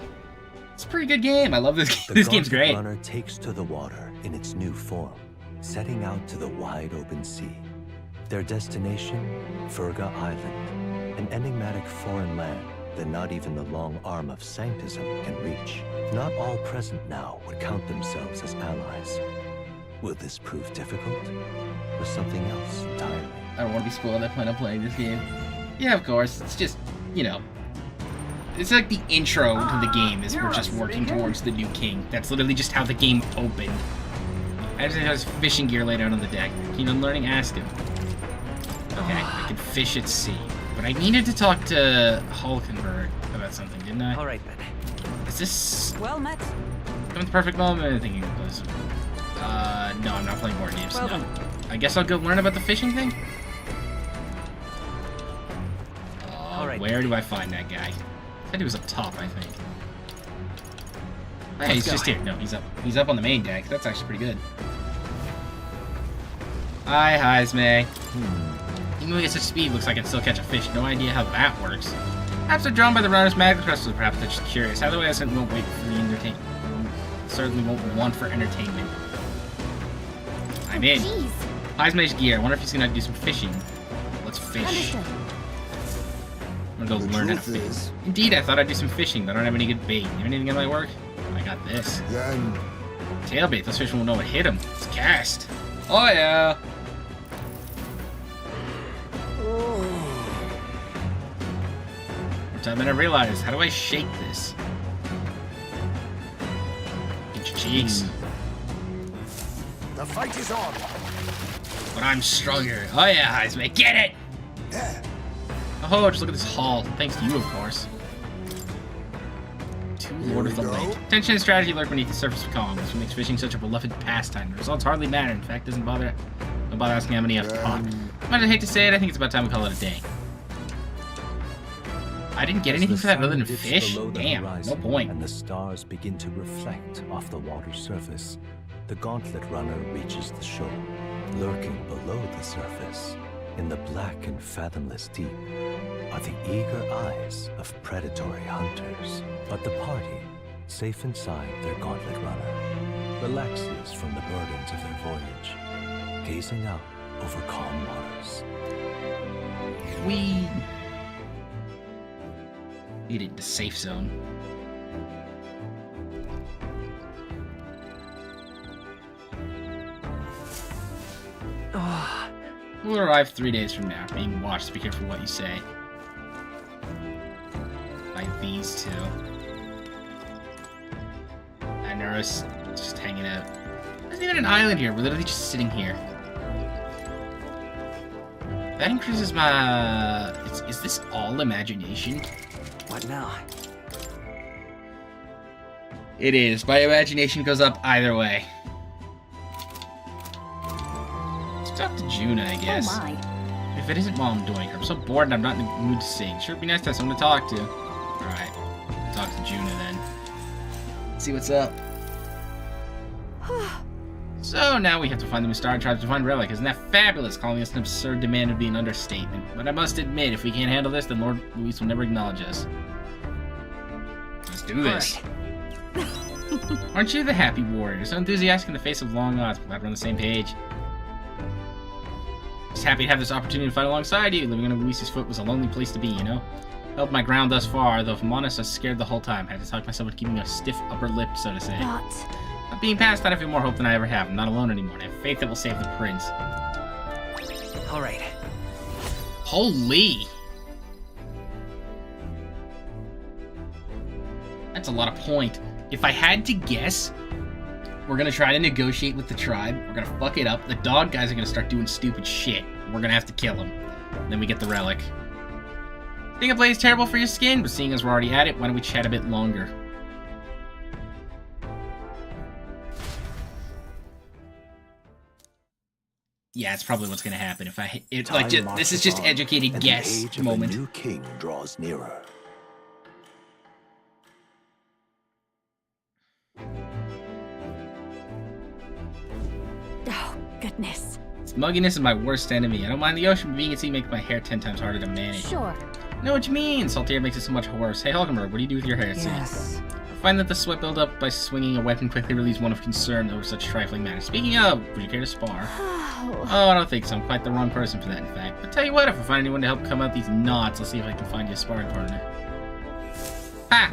It's a pretty good game. I love this game. The This game's gauntlet great. runner takes to the water in its new form, setting out to the wide open sea. Their destination, Verga Island, an enigmatic foreign land that not even the long arm of Sanctism can reach. Not all present now would count themselves as allies. Will this prove difficult, or something else entirely? I don't want to be spoiled. I plan on playing this game. Yeah, of course. It's just, you know, it's like the intro to the game is we're just working towards the new king. That's literally just how the game opened. I just have fishing gear laid out on the deck. Keen on learning? Ask him. Okay, I can fish at sea. But I needed to talk to Hulkenberg about something, didn't I? Alright then. Is this Well met. come at the perfect moment? I think it was. No, I'm not playing board games. Well no. done. I guess I'll go learn about the fishing thing. Where do I find that guy? I said he was up top, I think. Hey, he's just here. No, he's up. He's up on the main deck. That's actually pretty good. Hi, Heismay. Even moving at such speed, looks like I can still catch a fish. No idea how that works. Perhaps they're drawn by the runner's magic crystals. Perhaps they're just curious. Either way, I certainly won't wait for the entertainment. Certainly won't want for entertainment. I'm in. Jeez. Heismay's gear. I wonder if he's gonna do some fishing. Let's fish. Understood. I'm gonna go learn how to fish. Indeed, I thought I'd do some fishing, but I don't have any good bait. You have anything that might work? I got this. Then Tailbait. Those fish won't know what hit them. It's cast. Oh yeah. More time than I realized. How do I shake this? Get your cheeks. the fight is on. But I'm stronger. Oh yeah, Heisman. Get it! Oh, just look at this haul. Thanks to you, of course. Lord of the Lake. Tension and strategy lurk beneath the surface of calm. This makes fishing such a beloved pastime. The results hardly matter. In fact, don't bother asking how many you have to caught. I hate to say it, I think it's about time we call it a day. I didn't get anything for that other than fish? Damn, no point. And the stars begin to reflect off the water's surface. The gauntlet runner reaches the shore. Lurking below the surface, in the black and fathomless deep, are the eager eyes of predatory hunters. But the party, safe inside their gauntlet runner, relaxes from the burdens of their voyage, gazing out over calm waters. We need it in the safe zone. We'll arrive 3 days from now. Being watched. Be careful what you say. By these two. And Nurse just hanging out. There's even an island here. We're literally just sitting here. That increases my... Is this all imagination? What now? It is. My imagination goes up either way. Let's talk to Juna, I guess. Oh my. If it isn't while I'm doing her. I'm so bored and I'm not in the mood to sing. Sure, it'd be nice to have someone to talk to. Alright. Talk to Juna then. See what's up. So now we have to find the Mustari tribe's divine relic. Isn't that fabulous? Calling us an absurd demand would be an understatement. But I must admit, if we can't handle this, then Lord Luis will never acknowledge us. Let's do this. Aren't you the happy warrior? So enthusiastic in the face of long odds. Glad we're on the same page. Just happy to have this opportunity to fight alongside you. Living under Luis's foot was a lonely place to be, you know? Held my ground thus far, though if I'm honest, I was scared the whole time. Had to talk myself into keeping a stiff upper lip, so to say. But being past that, I feel more hope than I ever have. I'm not alone anymore, and I have faith that will save the prince. Alright. Holy! That's a lot of point. If I had to guess, we're gonna try to negotiate with the tribe. We're gonna fuck it up. The dog guys are gonna start doing stupid shit. We're gonna have to kill them. Then we get the relic. Think a blaze terrible for your skin, but seeing as we're already at it, why don't we chat a bit longer? Yeah, it's probably what's gonna happen if I this is just educated guess moment. The new king draws nearer. Oh, goodness. Mugginess is my worst enemy. I don't mind the ocean, but being at sea makes my hair 10 times harder to manage. Sure. Know what you mean. Salty air makes it so much worse. Hey, Hulkenberg, what do you do with your hair at sea? Yes. I find that the sweat buildup by swinging a weapon quickly relieves one of concern over such trifling matters. Speaking of, would you care to spar? Oh, I don't think so. I'm quite the wrong person for that, in fact. But tell you what, if I find anyone to help come out these knots, I'll see if I can find you a sparring partner. Ha!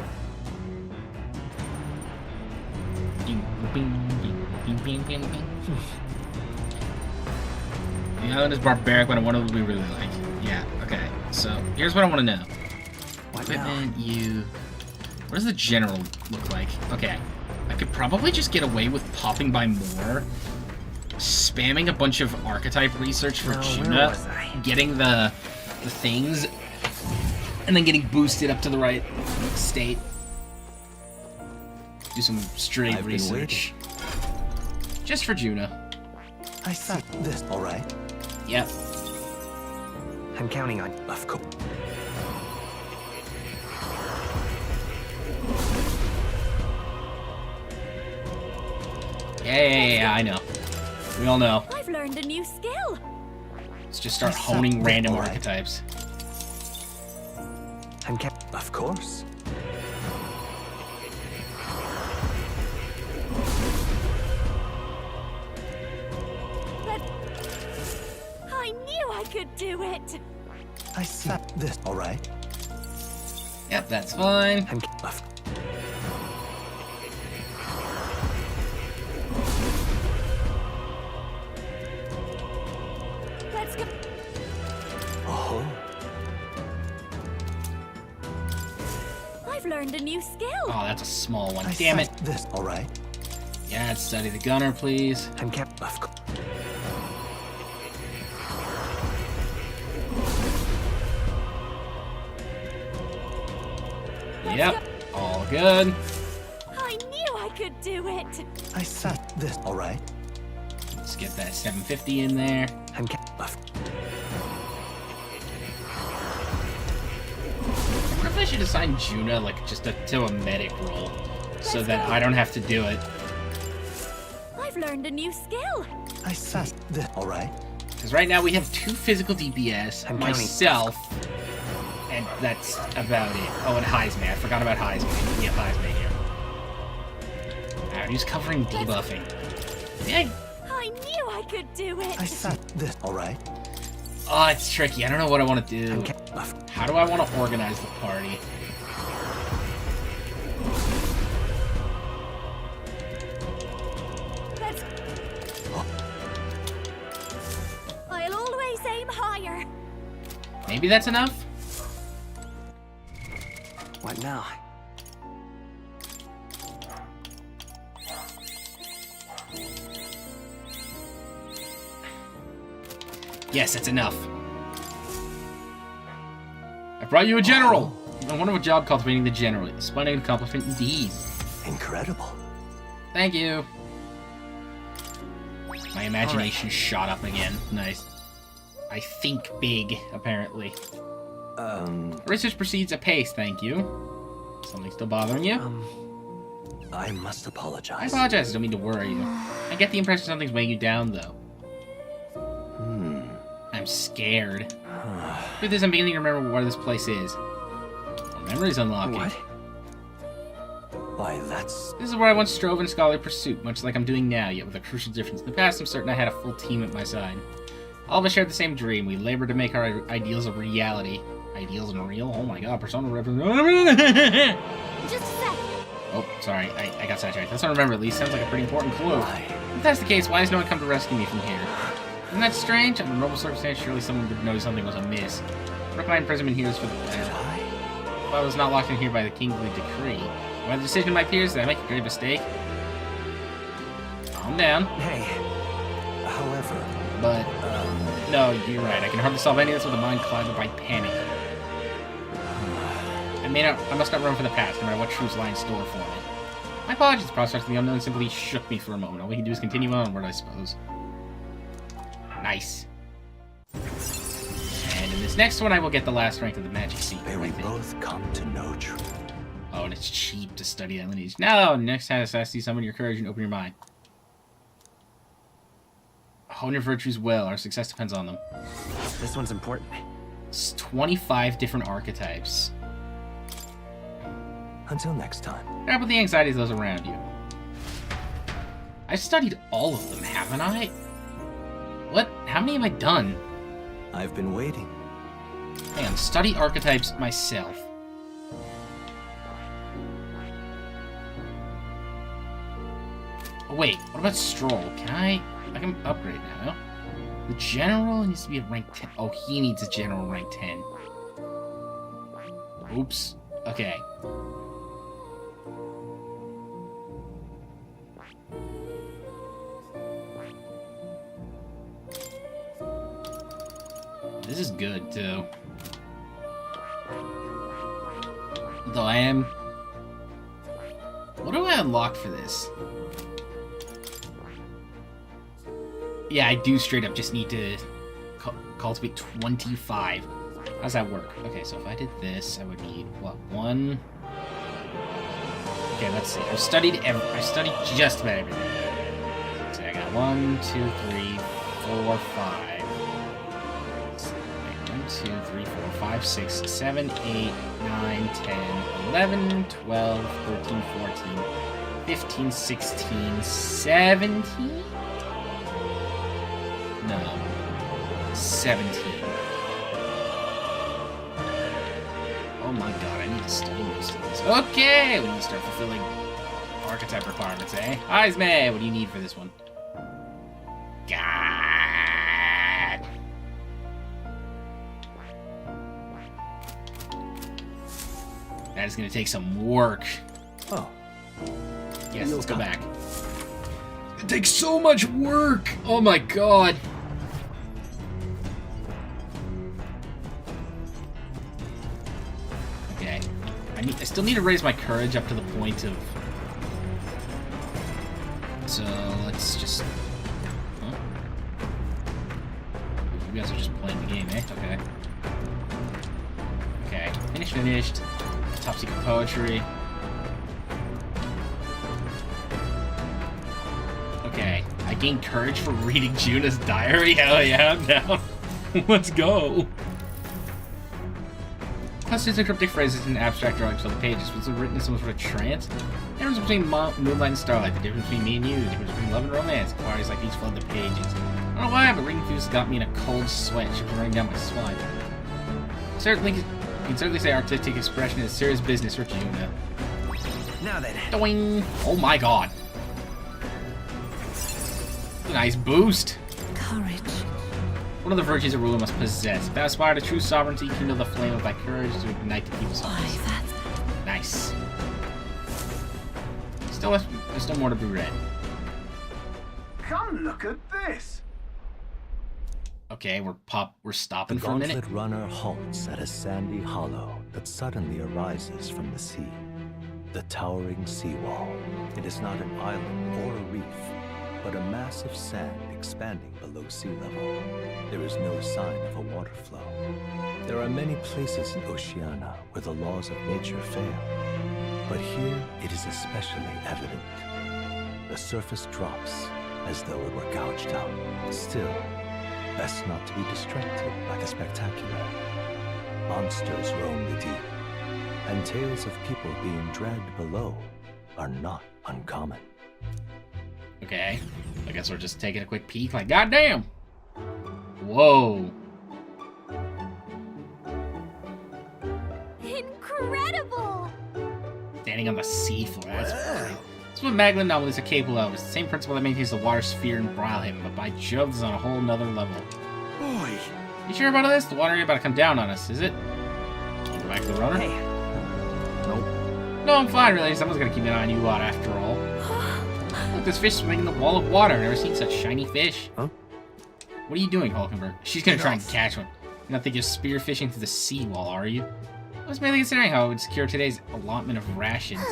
The island is barbaric, but I wonder what we really like. Yeah, okay. So, here's what I want to know. Equipment, you... What does the general look like? Okay. I could probably just get away with popping by more. Spamming a bunch of archetype research for Juna. Getting the things. And then getting boosted up to the right state. Do some straight research. Just for Juna. I thought this. Alright. Yep. I'm counting on. Of course. Yeah, I know. We all know. I've learned a new skill. Let's just start honing random archetypes. I'm of course. I knew I could do it. I see this. Alright. Yep, that's fine. I'm Let's go. Oh. I've learned a new skill. Oh, that's a small one. Damn it. This. Alright. Yeah, let's study the gunner, please. I'm of course. Yep, all good. I knew I could do it. I set this. Alright. Let's get that 750 in there. I'm I wonder if I should assign Juna like just to a medic role, so that I don't have to do it. I've learned a new skill. I set this. Alright. Because right now we have 2 physical DPS, myself, and that's about it. Oh, and Heisman. I forgot about Heisman. We have Heisman here. Alright, who's covering debuffing? Yeah. I knew I could do it. I set this. Alright. Oh, it's tricky. I don't know what I want to do. How do I want to organize the party? I'll always Maybe that's enough? What now? Yes, that's enough. I brought you a general! A wonderful job cultivating the general. A splendid accomplishment indeed. Incredible. Thank you. My imagination shot up again. Nice. I think big, apparently. Research proceeds apace, thank you. Something still bothering you? I must apologize. I apologize, don't mean to worry you. I get the impression something's weighing you down, though. I'm scared. Truth is, I'm beginning to remember where this place is. Memories unlocking. What? Why, that's... This is where I once strove in scholarly pursuit, much like I'm doing now, yet with a crucial difference. In the past, I'm certain I had a full team at my side. All of us shared the same dream. We labored to make our ideals a reality. Ideals and real? Oh my god, Persona reference. Just a sec. Oh, sorry, I got sidetracked. That's what I remember, at least. Sounds like a pretty important clue. If that's the case, why has no one come to rescue me from here? Isn't that strange? Under normal circumstances, surely someone would notice something was amiss. Broke my imprisonment here is for the best. If I was not locked in here by the kingly decree. By the decision of my peers, did I make a grave mistake? Calm down. Hey, however... But, no, you're right. I can hardly solve any of this with a mind clouded by panic. I must not run for the past, no matter what truths lie in store for me. My apologies, prospects of the unknown simply shook me for a moment. All we can do is continue onward, I suppose. Nice. And in this next one, I will get the last rank of the magic secret. May we both come to know truth. Oh, and it's cheap to study that lineage. No, next time I see summon your courage and open your mind. Hone your virtues well. Our success depends on them. This one's important. It's 25 different archetypes. Until next time. Grab with the anxiety of those around you. I've studied all of them, haven't I? What? How many have I done? I've been waiting. Hang on, study archetypes myself. Oh, wait, what about Stroll? I can upgrade now. The general needs to be a rank 10. Oh, he needs a general rank 10. Oops. Okay. This is good, too. Though I am... What do I unlock for this? Yeah, I do straight up just need to cultivate 25. How's that work? Okay, so if I did this, I would need, what, 1? Okay, let's see. I studied just about everything. So I got 1, 2, 3, 4, 5. 1, 2, 3, 4, 5, 6, 7, 8, 9, 10, 11, 12, 13, 14, 15, 16, 17? No. 17. Oh my god, I need to study most of this. Okay, we need to start fulfilling archetype requirements, eh? Izme, what do you need for this one? God. That is going to take some work. Oh. Yes, let's go back. It takes so much work! Oh my god. Okay. I still need to raise my courage up to the point of... So, let's just... Huh? You guys are just playing the game, eh? Okay. Okay. Finished. Top secret poetry. Okay. I gained courage for reading Juna's diary? Hell yeah, I'm down. Let's go. Constitutes a cryptic phrases in abstract drawings on the pages. Was it written in some sort of trance? The difference between moonlight and starlight, the difference between me and you, the difference between love and romance. Inquiries like these flood the pages. I don't know why, but reading fuse got me in a cold sweat. She was running down my spine. You can certainly say artistic expression is serious business for Juna. Now then. Doing. Oh my god. Nice boost. Courage. One of the virtues a ruler must possess. If thou aspire to true sovereignty, kindle the flame of thy courage to ignite the people's hearts. Nice. There's still more to be read. Come look at this. Okay, we're stopping The for a minute. gauntlet runner halts at a sandy hollow that suddenly arises from the sea. The towering seawall. It is not an island or a reef, but a mass of sand expanding below sea level. There is no sign of a water flow. There are many places in Oceania where the laws of nature fail, but here it is especially evident. The surface drops as though it were gouged out. Still, best not to be distracted by the spectacular. Monsters roam the deep, and tales of people being dragged below are not uncommon. Okay, I guess we're just taking a quick peek. Like, goddamn! Whoa! Incredible! Standing on the seafloor. That's what magma anomalies are capable of. It's the same principle that maintains the water sphere in Bralheim, but by Jove, it's on a whole nother level. Boy, you sure about this? The water ain't about to come down on us, is it? I'll go back to the runner. Hey. Nope. No, I'm fine, really. Someone's gonna keep an eye on you lot after all. Look, this fish swimming in the wall of water. I've never seen such shiny fish. Huh? What are you doing, Hulkenberg? She's gonna try and catch one. You're not thinking of spear fishing through the seawall, are you? I was merely considering how it would secure today's allotment of rations.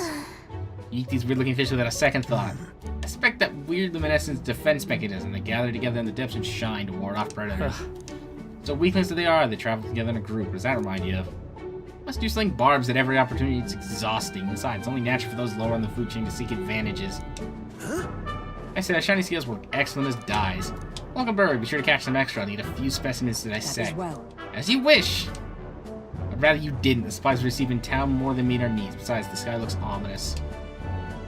You eat these weird-looking fish without a second thought. I suspect that weird luminescence defense mechanism. They gather together in the depths and shine to ward off predators. So weaklings that they are, they travel together in a group. What does that remind you of? Must do sling barbs at every opportunity. It's exhausting. Besides, it's only natural for those lower on the food chain to seek advantages. I said, our shiny scales work excellent as dyes. Welcome, Bird. Be sure to catch some extra. I'll need a few specimens to dissect. As you wish. I'd rather you didn't. The supplies we receive in town more than meet our needs. Besides, the sky looks ominous.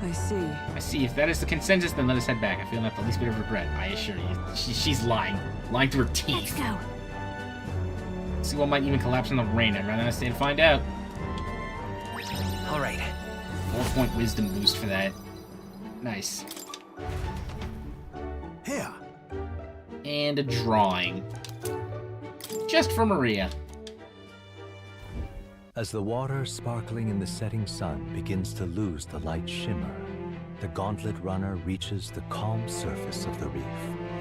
I see. I see. If that is the consensus, then let us head back. I feel not the least bit of regret. I assure you. She's lying. Lying through her teeth. Let's go. See what might even collapse in the rain. I'd rather not stay to find out. Alright. 4-point wisdom boost for that. Nice. Here. And a drawing. Just for Maria. As the water sparkling in the setting sun begins to lose the light shimmer, the gauntlet runner reaches the calm surface of the reef.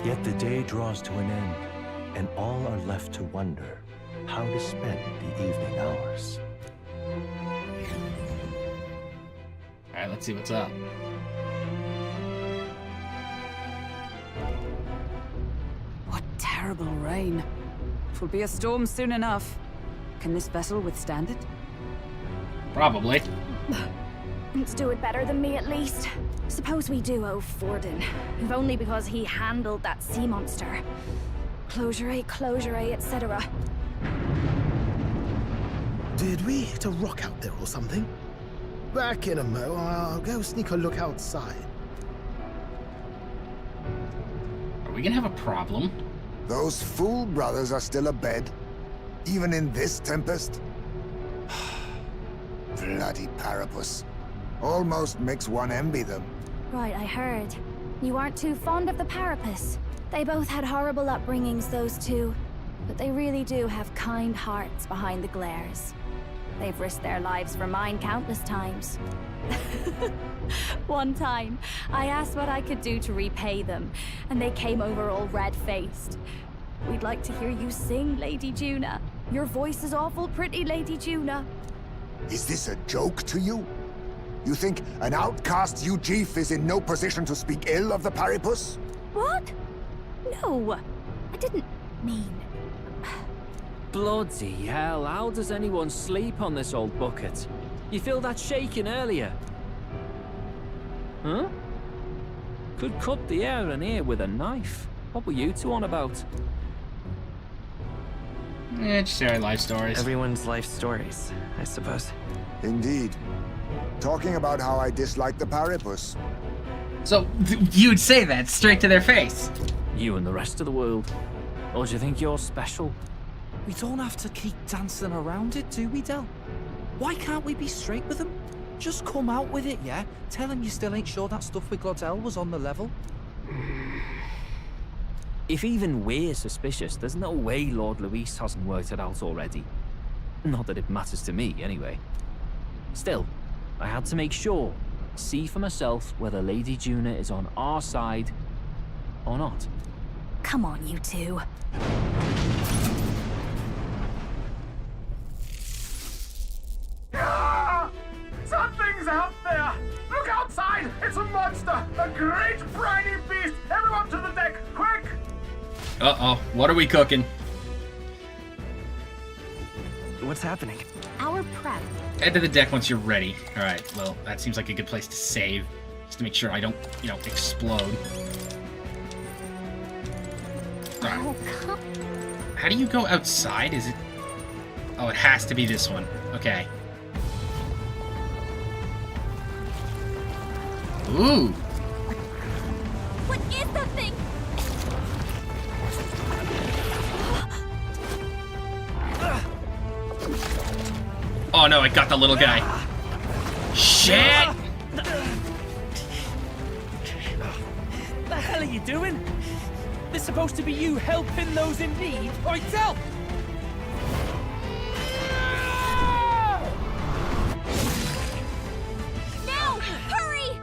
Yet the day draws to an end, and all are left to wonder how to spend the evening hours. Alright, let's see what's up. What terrible rain. It'll be a storm soon enough. Can this vessel withstand it? Probably. Let's do it better than me, at least. Suppose we do owe Forden, if only because he handled that sea monster. Closure, etc. Did we hit a rock out there or something? Back in a mo, I'll go sneak a look outside. Are we gonna have a problem? Those fool brothers are still abed, even in this tempest. Bloody Parapus. Almost makes one envy them. Right, I heard. You aren't too fond of the Parapus. They both had horrible upbringings, those two. But they really do have kind hearts behind the glares. They've risked their lives for mine countless times. One time, I asked what I could do to repay them, and they came over all red-faced. We'd like to hear you sing, Lady Juna. Your voice is awful pretty, Lady Juna. Is this a joke to you? You think an outcast Ujeef is in no position to speak ill of the Parapus? What? No, I didn't mean... Bloody hell, how does anyone sleep on this old bucket? You feel that shaking earlier? Huh? Could cut the air in here with a knife. What were you two on about? Just sharing life stories. Everyone's life stories, I suppose. Indeed. Talking about how I dislike the Parapus. So, you'd say that straight to their face? You and the rest of the world. Or do you think you're special? We don't have to keep dancing around it, do we, Del? Why can't we be straight with him? Just come out with it, yeah? Tell him you still ain't sure that stuff with Glodell was on the level. Tell him you still ain't sure that stuff with Glodell was on the level. Tell him you still ain't sure that stuff with Glodell was on the level. Tell him you still ain't sure that stuff with Glodell was on the level. Tell him you still ain't sure that stuff with Glodell was on the level. If even we're suspicious, there's no way Lord Luis hasn't worked it out already. Not that it matters to me, anyway. Still, I had to make sure, see for myself whether Lady Juna is on our side or not. Come on, you two. Ah! Something's out there! Look outside! It's a monster! A great briny beast! Everyone to the deck, quick! Uh-oh, what are we cooking? What's happening? Our prep. Head to the deck once you're ready. Alright, well, that seems like a good place to save. Just to make sure I don't, you know, explode. Oh, come. How do you go outside? Is it... Oh, it has to be this one. Okay. Ooh! What is that thing? Oh no, I got the little guy. Shit! The hell are you doing? This is supposed to be you helping those in need. Oi, tell! Now! Hurry!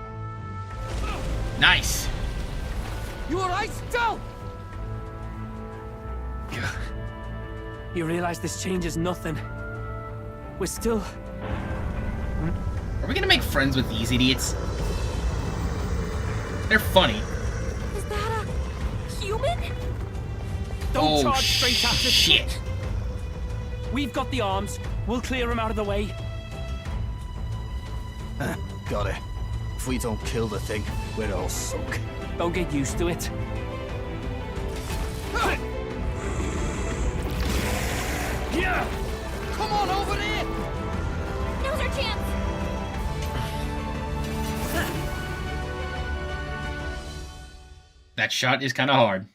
Nice. You alright, Del? You realize this changes nothing. We're still... Are we gonna make friends with these idiots? They're funny. Is that a human? Don't charge straight at us. Shit. We've got the arms. We'll clear them out of the way. Got it. If we don't kill the thing, we're all sunk. Don't get used to it. Yeah! Come on over there! Now's our chance! That shot is kind of hard.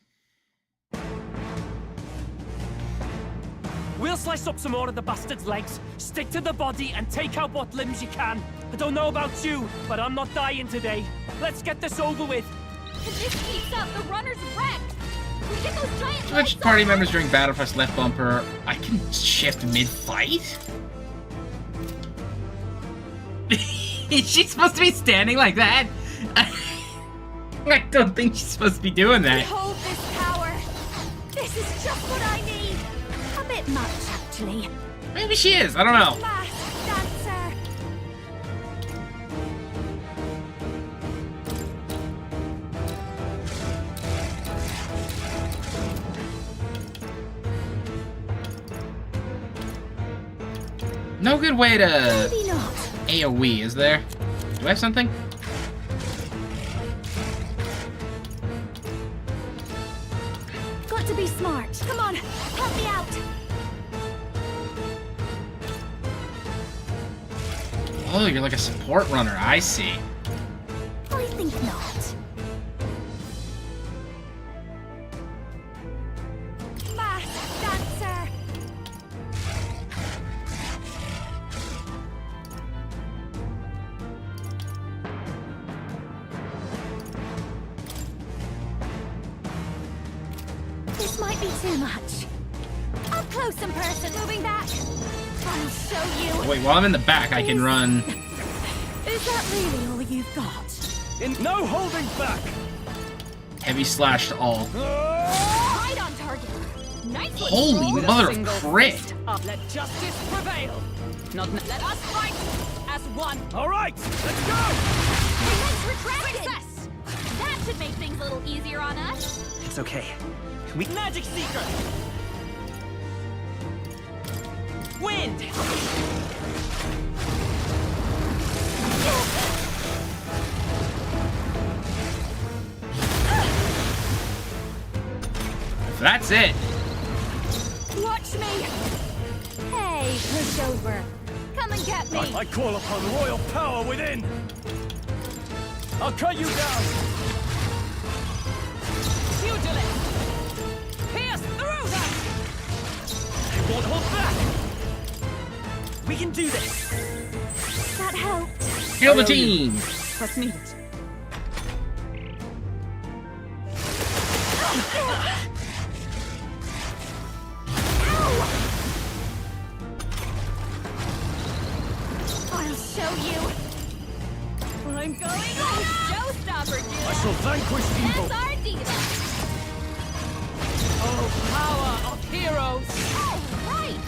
We'll slice up some more of the bastard's legs, stick to the body, and take out what limbs you can. I don't know about you, but I'm not dying today. Let's get this over with. If this keeps up, the runner's wrecked! We get those giant Switch party members during battle, press left bumper. I can shift mid-fight? Is she supposed to be standing like that? I don't think she's supposed to be doing that. Behold this power! This is just what I need! A bit much, actually. Maybe she is, I don't know. Last dancer! No good way to Maybe not. AoE, is there? Do I have something? Got to be smart. Come on, help me out. Oh, you're like a support runner, I see. I think not. Last dancer! This might be too much. Up close and person, moving back. I'll show you. Wait, while I'm in the back, I can run. Is that really all you've got? No holding back! Heavy slash to all. Right on target. Nice one. Holy With a mother single of crit! fist up. Let justice prevail. Not let us fight as one. All right, let's go! Defense retracted. Success. That should make things a little easier on us. It's okay. Magic Seeker! Wind! That's it. Watch me. Hey, pushover. Come and get me. I call upon royal power within! I'll cut you down! Pugilist. Pierce through them. I won't hold back! We can do this! That helped. Kill the team. What's needed? I'll show you. I'm going on showstopper, dude. I shall vanquish evil. That's our diva. Oh, power of heroes! All right.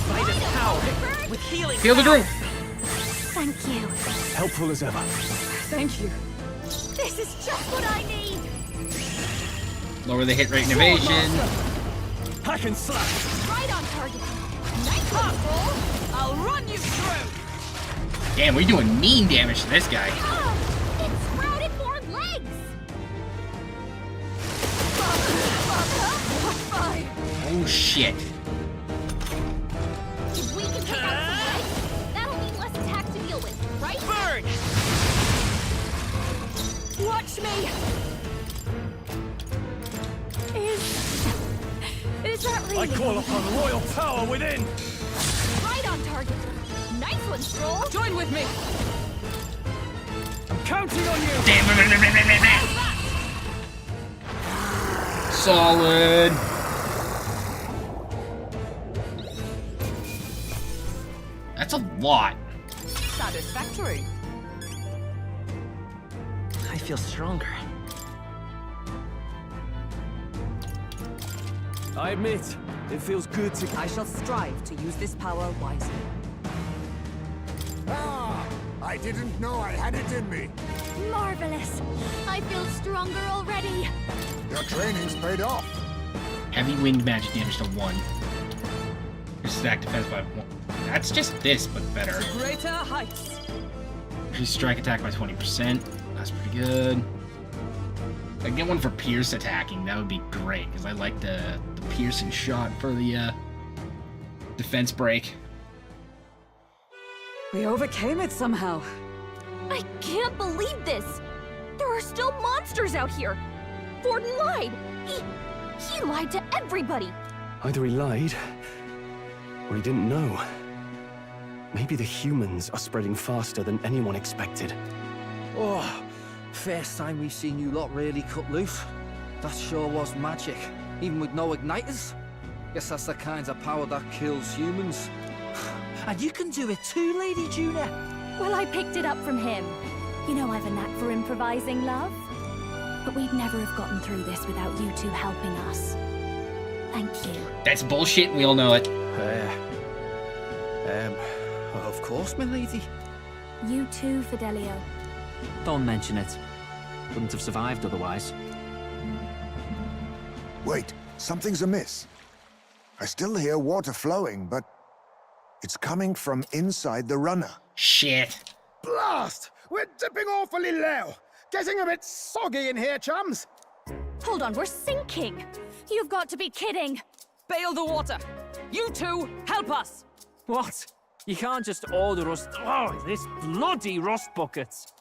Fight us power with healing. Feel the groove. Thank you. Helpful as ever. Thank you. This is just what I need. Lower the hit rate and evasion. Hack and slash. Right on target. Nice control. I'll run you through. Damn, we're doing mean damage to this guy. It sprouted more legs. Fine. Oh shit. If we can take out some legs, that'll mean less attacks to deal with, right? Burn! Watch me. Is that really? I call upon royal power within. Right on target. Nice one, Stroll. Join with me. I'm counting on you. Damn. Solid. That's a lot. Satisfactory. I feel stronger. I admit, it feels good to... I shall strive to use this power wisely. Ah! I didn't know I had it in me. Marvelous. I feel stronger already. Your training's paid off. Heavy wind magic damage to 1. Your stack defense by 1. That's just this, but better. Greater heights. Increase strike attack by 20%. That's pretty good. I get one for pierce attacking. That would be great, because I like the piercing shot for the defense break. We overcame it somehow. I can't believe this! There are still monsters out here! Forden lied! He lied to everybody! Either he lied, or he didn't know. Maybe the humans are spreading faster than anyone expected. Oh, first time we've seen you lot really cut loose. That sure was magic, even with no igniters. Guess that's the kind of power that kills humans. And you can do it too, Lady Juna. Well, I picked it up from him. You know I've a knack for improvising, love. But we'd never have gotten through this without you two helping us. Thank you. That's bullshit, and we all know it. Of course, my lady. You too, Fidelio. Don't mention it. Wouldn't have survived otherwise. Wait, something's amiss. I still hear water flowing, but it's coming from inside the runner. Shit. Blast! We're dipping awfully low. Getting a bit soggy in here, chums. Hold on, we're sinking. You've got to be kidding. Bail the water. You two, help us. What? You can't just order us... Oh, this bloody rust buckets.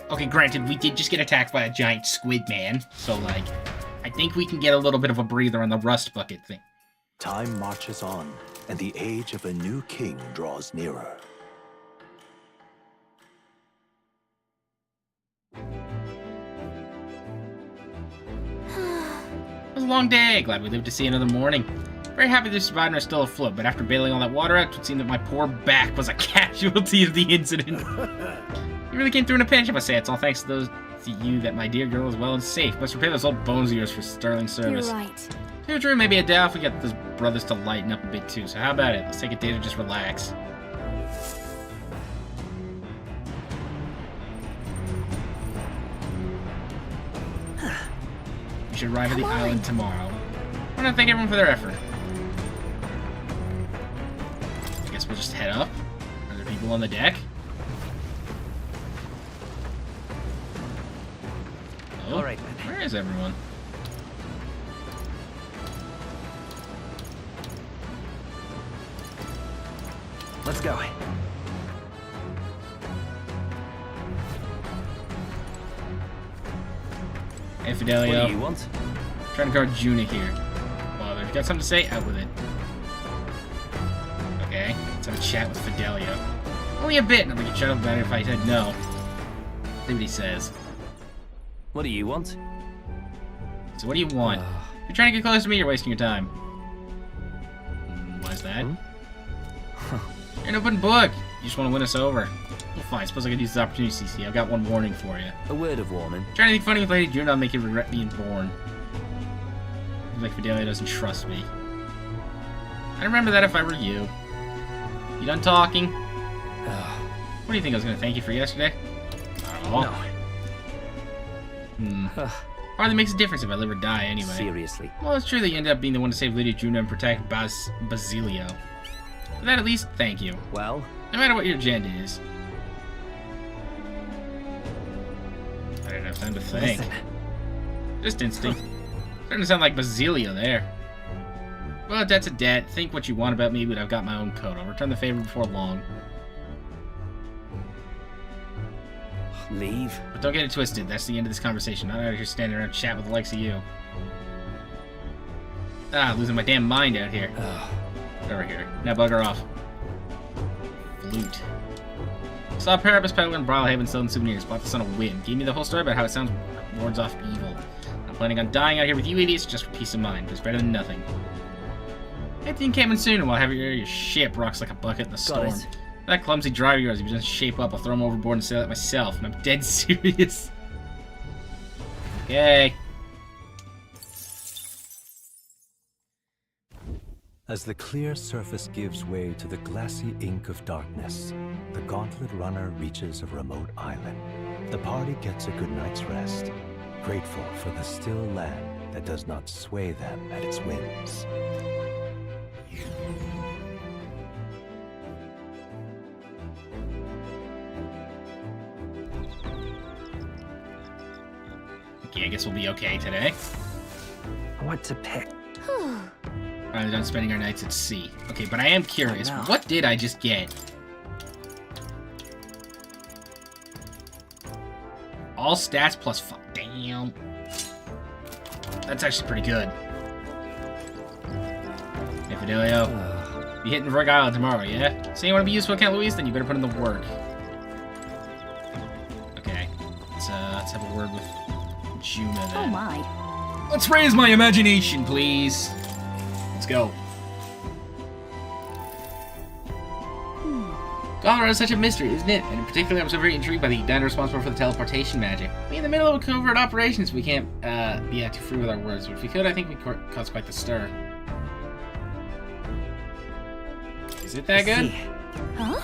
Okay, granted, we did just get attacked by a giant squid man, so, like, I think we can get a little bit of a breather on the rust bucket thing. Time marches on, and the age of a new king draws nearer. It was a long day. Glad we lived to see another morning. Very happy the survivors are still afloat, but after bailing all that water out, it would seem that my poor back was a casualty of the incident. You really came through in a pinch, I must say. It's all thanks to you that my dear girl is well and safe. Must repay those old bones of yours for sterling service. You're right. Too true, maybe a doubt if we get those brothers to lighten up a bit too. So how about it? Let's take a day to just relax. We should arrive at the island tomorrow. I want to thank everyone for their effort. I guess we'll just head up. Are there people on the deck? Oh, all right, where is everyone? Let's go. Hey, Fidelio. What do you want? Trying to guard Juna here. Well, if you got something to say, out with it. Okay, let's have a chat with Fidelio. Only a bit, and we could shut up about it if I said no. See what he says. What do you want? So what do you want? If you're trying to get close to me, you're wasting your time. Why's that? You're an open book. You just want to win us over. Well, fine. Suppose I could use this opportunity, CC. I've got one warning for you. A word of warning. Try anything funny with Lady Juno, I'll make you regret being born. Seems like Fidelia doesn't trust me. I'd remember that if I were you. You done talking? What do you think I was going to thank you for yesterday? No. Hardly makes a difference if I live or die anyway. Seriously. Well, it's true that you ended up being the one to save Lady Juno and protect Basilio. For that, at least, thank you. Well? No matter what your agenda is. I didn't have time to think. Listen. Just instinct. Starting to sound like Basilio there. Well, debt's a debt. Think what you want about me, but I've got my own code. I'll return the favor before long. Leave? But don't get it twisted. That's the end of this conversation. Not out here standing around chat with the likes of you. Losing my damn mind out here. Over here. Now bugger off. Flute. Saw Parapus peddling Brawlhaven selling souvenirs. Bought this on a whim. Gave me the whole story about how it sounds wards off evil. I'm planning on dying out here with you idiots just for peace of mind. It's better than nothing. Anything came in soon, and while I have your ship rocks like a bucket in the storm. That clumsy driver of yours, if he doesn't shape up, I'll throw him overboard and sail it myself. And I'm dead serious. Okay. As the clear surface gives way to the glassy ink of darkness, the Gauntlet Runner reaches a remote island. The party gets a good night's rest, grateful for the still land that does not sway them at its whims. Okay, I guess we'll be okay today. What to pick? Rather than spending our nights at sea. Okay, but I am curious. What did I just get? All stats plus 5. Damn. That's actually pretty good. Hey, Fidelio. Be hitting Rogue Island tomorrow, yeah? So you want to be useful, Count Luis? Then you better put in the work. Okay. Let's have a word with Juno then. Oh my. Let's raise my imagination, please. Let's go. Colorado is such a mystery, isn't it? And in particular, I'm so very intrigued by the igniter responsible for the teleportation magic. We're in the middle of a covert operations. We can't be too free with our words. But if we could, I think we'd cause quite the stir. Is it that good? Huh?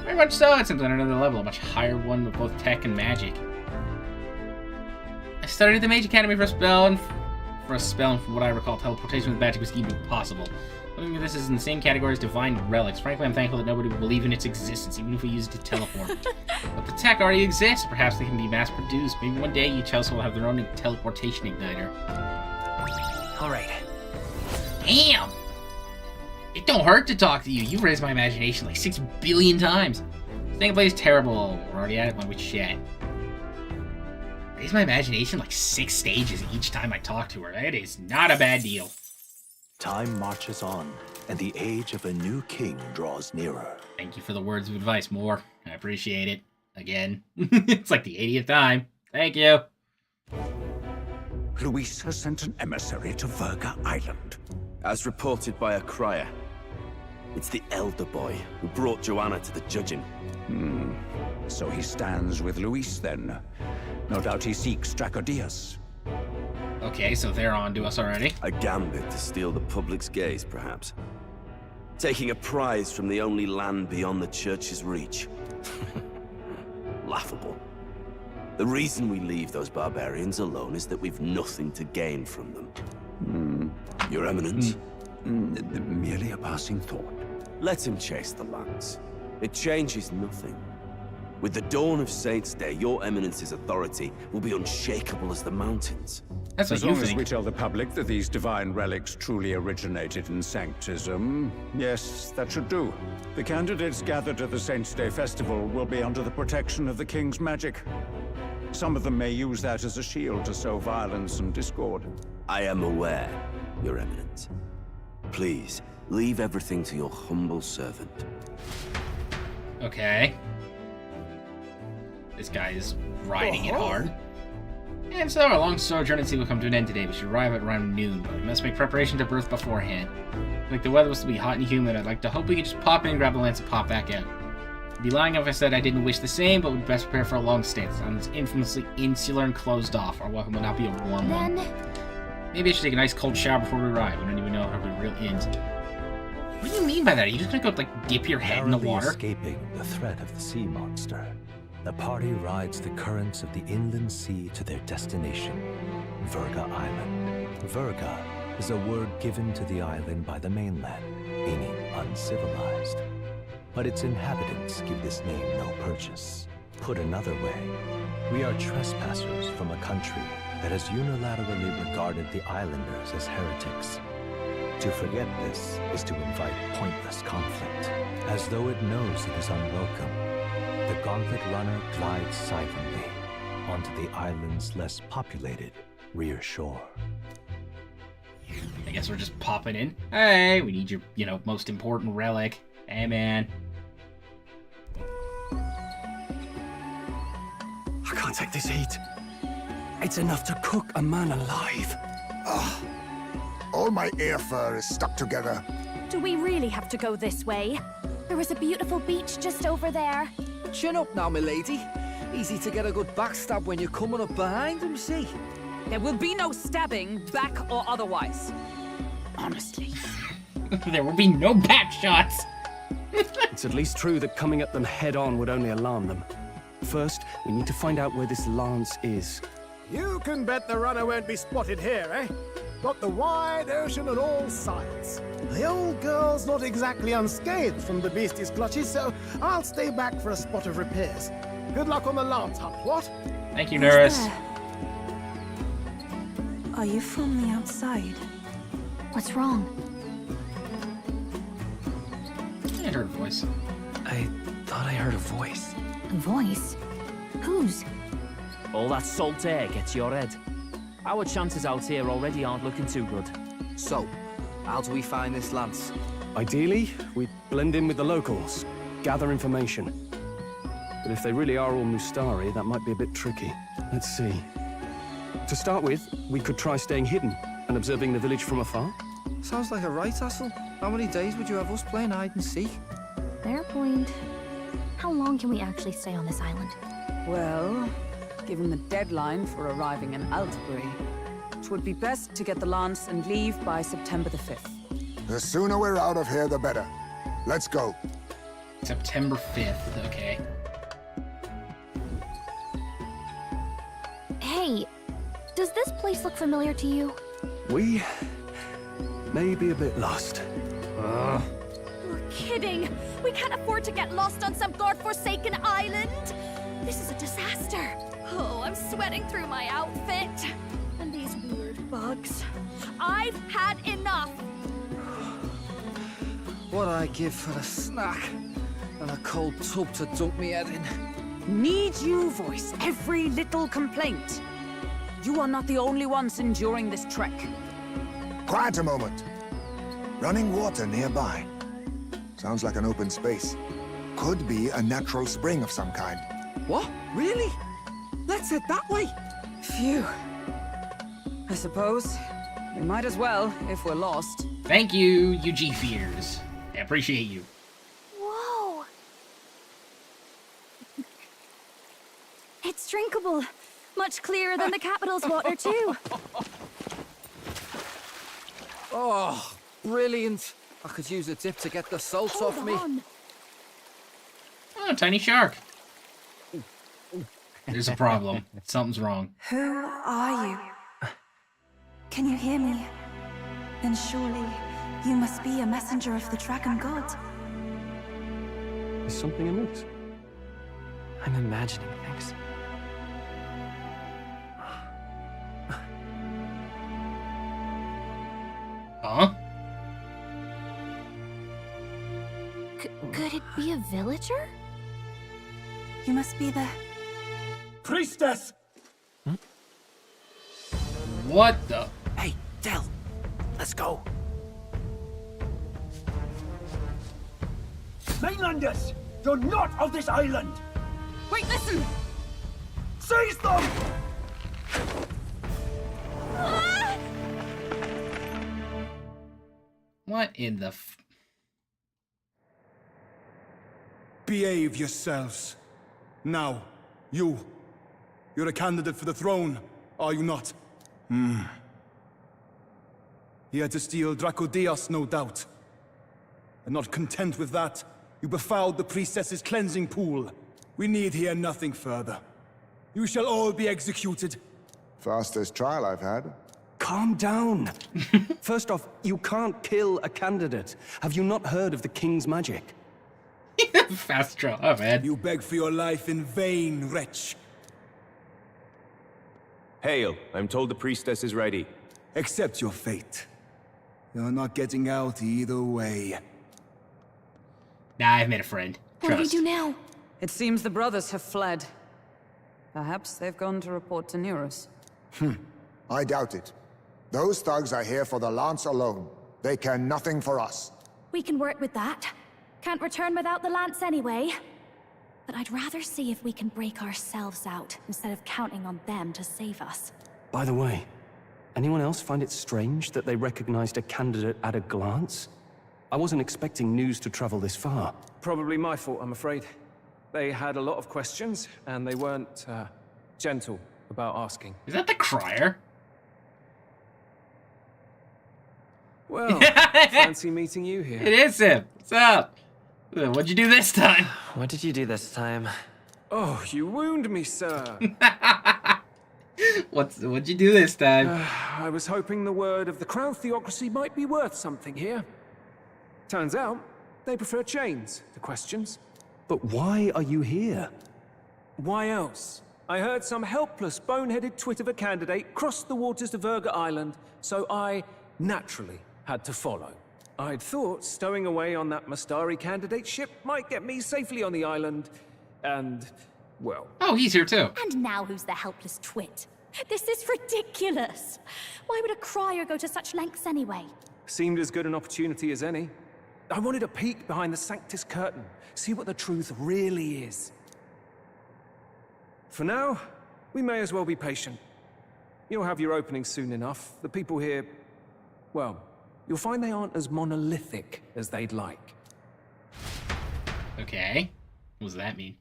Very much so. It seems on another level, a much higher one with both tech and magic. I studied at the Mage Academy for a spell, and from what I recall, teleportation with magic was even possible. Looking at this is in the same category as divine relics. Frankly, I'm thankful that nobody will believe in its existence, even if we use it to teleport. But the tech already exists. Perhaps they can be mass-produced. Maybe one day each house will have their own teleportation igniter. Alright. Damn! It don't hurt to talk to you. You've raised my imagination like 6 billion times. Staying plays terrible. We're already at it when we chat. Raise my imagination like 6 stages each time I talk to her. That is not a bad deal. Time marches on, and the age of a new king draws nearer. Thank you for the words of advice, Moore. I appreciate it. Again. It's like the 80th time. Thank you. Luis has sent an emissary to Verga Island. As reported by a crier. It's the elder boy who brought Joanna to the judging. So he stands with Luis then. No doubt he seeks Dracodius. Okay, so they're on to us already. A gambit to steal the public's gaze, perhaps. Taking a prize from the only land beyond the church's reach. Laughable. The reason we leave those barbarians alone is that we've nothing to gain from them. Your Eminence? Merely a passing thought. Let him chase the lands. It changes nothing. With the dawn of Saints' Day, your Eminence's authority will be unshakable as the mountains. That's as what you long as think. we tell the public that these divine relics truly originated in Sanctism, yes, that should do. The candidates gathered at the Saints' Day festival will be under the protection of the King's magic. Some of them may use that as a shield to sow violence and discord. I am aware, Your Eminence. Please, leave everything to your humble servant. Okay. This guy is riding it hard. And so, our long sojourn at sea will come to an end today. We should arrive at around noon, but we must make preparation to berth beforehand. Like the weather was to be hot and humid, I'd like to hope we could just pop in, grab the lance, and pop back out. I'd be lying if I said I didn't wish the same, but we'd best prepare for a long stay. This island is infamously insular and closed off. Our welcome will not be a warm one. Maybe I should take a nice cold shower before we arrive. We don't even know how the real ends. What do you mean by that? Are you just gonna go, like, dip your head in the water? Escaping the threat of the sea monster, the party rides the currents of the inland sea to their destination, Verga Island. Verga is a word given to the island by the mainland, meaning uncivilized. But its inhabitants give this name no purchase. Put another way, we are trespassers from a country that has unilaterally regarded the islanders as heretics. To forget this is to invite pointless conflict. As though it knows it is unwelcome, the Gauntlet Runner glides silently onto the island's less populated rear shore. I guess we're just popping in. Hey, we need your, most important relic. Hey, man. I can't take this heat. It's enough to cook a man alive. Ugh. All my air fur is stuck together. Do we really have to go this way? There was a beautiful beach just over there. Chin up now, milady. Easy to get a good backstab when you're coming up behind him, see? There will be no stabbing, back or otherwise. Honestly. There will be no back shots. It's at least true that coming at them head-on would only alarm them. First, we need to find out where this lance is. You can bet the runner won't be spotted here, eh? Got the wide ocean on all sides. The old girl's not exactly unscathed from the beastie's clutches, so I'll stay back for a spot of repairs. Good luck on the lance hunt, what? Thank you, Norris. Are you from the outside? What's wrong? I heard a voice. I thought I heard a voice. A voice? Whose? All that salt air gets your head. Our chances out here already aren't looking too good. So, how do we find this lance? Ideally, we blend in with the locals, gather information. But if they really are all Mustari, that might be a bit tricky. Let's see. To start with, we could try staying hidden and observing the village from afar. Sounds like a right hustle. How many days would you have us playing hide and seek? Fair point. How long can we actually stay on this island? Well, given the deadline for arriving in Altbury, it would be best to get the lance and leave by September the 5th. The sooner we're out of here, the better. Let's go. September 5th, okay. Hey, does this place look familiar to you? We may be a bit lost. You're kidding! We can't afford to get lost on some godforsaken island! This is a disaster! Oh, I'm sweating through my outfit. And these weird bugs. I've had enough! What I give for a snack and a cold tub to dunk me head in. Need you voice every little complaint? You are not the only ones enduring this trek. Quiet a moment. Running water nearby. Sounds like an open space. Could be a natural spring of some kind. What? Really? Let's head that way. Phew. I suppose we might as well if we're lost. Thank you, UG Fears. I appreciate you. Whoa! It's drinkable. Much clearer than the capital's water, too. Oh, brilliant. I could use a dip to get the salt off me. Oh, tiny shark. There's a problem. Something's wrong. Who are you? Can you hear me? Then surely you must be a messenger of the dragon god. Is something amiss? I'm imagining things. Huh? Could it be a villager? You must be the... Priestess! What the? Hey, Del, let's go. Mainlanders! You're not of this island! Wait, listen! Seize them! What in the Behave yourselves. Now, you're a candidate for the throne, are you not? Here to steal Dracodios, no doubt. And not content with that, you befouled the priestess's cleansing pool. We need hear nothing further. You shall all be executed. Fastest trial I've had. Calm down. First off, you can't kill a candidate. Have you not heard of the king's magic? Fast trial, oh man. You beg for your life in vain, wretch. Hail, I'm told the priestess is ready. Accept your fate. You're not getting out either way. Nah, I've made a friend. What do we do now? It seems the brothers have fled. Perhaps they've gone to report to Neurus. I doubt it. Those thugs are here for the lance alone. They care nothing for us. We can work with that. Can't return without the lance anyway. But I'd rather see if we can break ourselves out, instead of counting on them to save us. By the way, anyone else find it strange that they recognized a candidate at a glance? I wasn't expecting news to travel this far. Probably my fault, I'm afraid. They had a lot of questions, and they weren't gentle about asking. Is that the crier? Well, fancy meeting you here. It is him. What's up? What'd you do this time? What did you do this time? Oh, you wound me, sir. What'd you do this time? I was hoping the word of the Crown Theocracy might be worth something here. Turns out, they prefer chains to questions. But why are you here? Why else? I heard some helpless, boneheaded twit of a candidate crossed the waters of Virga Island, so I naturally had to follow. I'd thought stowing away on that Mustari candidate ship might get me safely on the island, and, well... Oh, he's here too. And now who's the helpless twit? This is ridiculous. Why would a crier go to such lengths anyway? Seemed as good an opportunity as any. I wanted a peek behind the Sanctus curtain, see what the truth really is. For now, we may as well be patient. You'll have your opening soon enough. The people here, well, you'll find they aren't as monolithic as they'd like. Okay. What does that mean?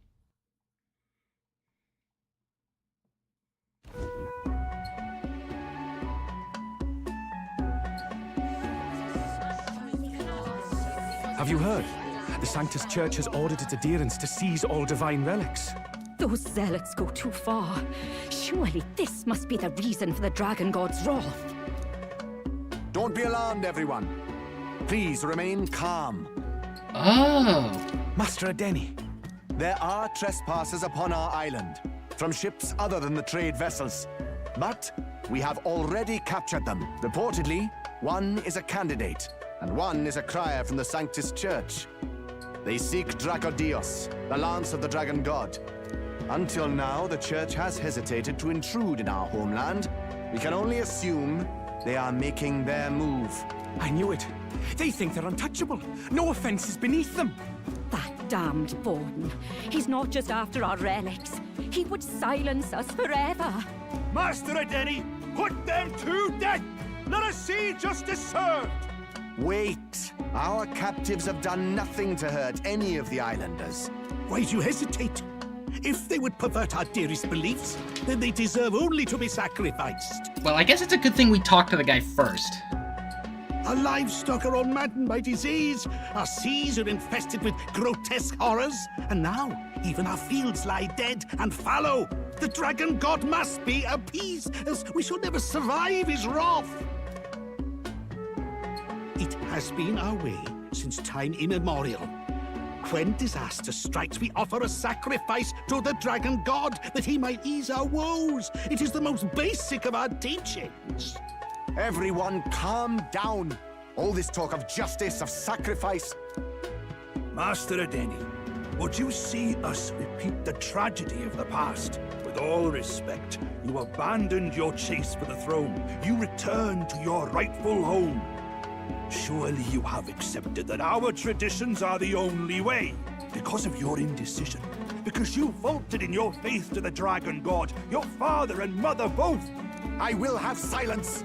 Have you heard? The Sanctus Church has ordered its adherents to seize all divine relics. Those zealots go too far. Surely this must be the reason for the Dragon God's wrath. Don't be alarmed, everyone. Please remain calm. Oh. Master Adeni, there are trespassers upon our island, from ships other than the trade vessels. But we have already captured them. Reportedly, one is a candidate, and one is a crier from the Sanctus Church. They seek Dracodios, the lance of the Dragon God. Until now, the Church has hesitated to intrude in our homeland. We can only assume they are making their move. I knew it. They think they're untouchable. No offense is beneath them. That damned Borden. He's not just after our relics. He would silence us forever. Master Adeni, put them to death! Let us see justice served! Wait! Our captives have done nothing to hurt any of the islanders. Why do you hesitate? If they would pervert our dearest beliefs, then they deserve only to be sacrificed. Well, I guess it's a good thing we talked to the guy first. Our livestock are all maddened by disease, our seas are infested with grotesque horrors, and now even our fields lie dead and fallow. The Dragon God must be appeased, as we shall never survive his wrath. It has been our way since time immemorial. When disaster strikes, we offer a sacrifice to the Dragon God that he might ease our woes. It is the most basic of our teachings. Everyone calm down. All this talk of justice, of sacrifice. Master Adeni, would you see us repeat the tragedy of the past? With all respect, you abandoned your chase for the throne. You returned to your rightful home. Surely you have accepted that our traditions are the only way. Because of your indecision. Because you faltered in your faith to the Dragon God. Your father and mother both. I will have silence.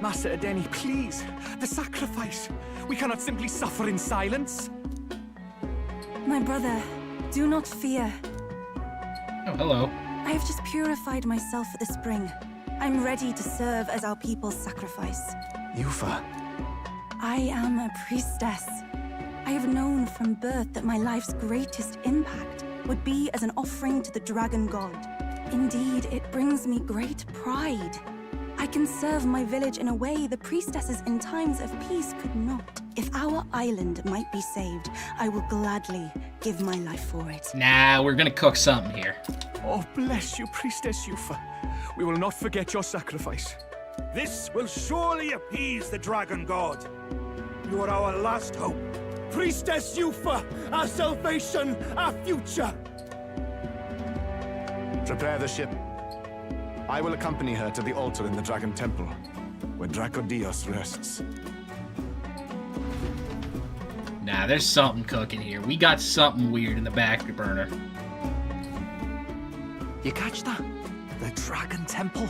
Master Edeni, please. The sacrifice. We cannot simply suffer in silence. My brother, do not fear. Oh, hello. I have just purified myself for the spring. I'm ready to serve as our people's sacrifice. Yufa. I am a priestess. I have known from birth that my life's greatest impact would be as an offering to the dragon god. Indeed, it brings me great pride. I can serve my village in a way the priestesses in times of peace could not. If our island might be saved, I will gladly give my life for it. Nah, we're gonna cook something here. Oh, bless you, Priestess Yufa. We will not forget your sacrifice. This will surely appease the dragon god. You are our last hope. Priestess Yufa, our salvation, our future. Prepare the ship. I will accompany her to the altar in the Dragon Temple, where Dracodios rests. Nah, there's something cooking here. We got something weird in the back burner. You catch that? The Dragon Temple.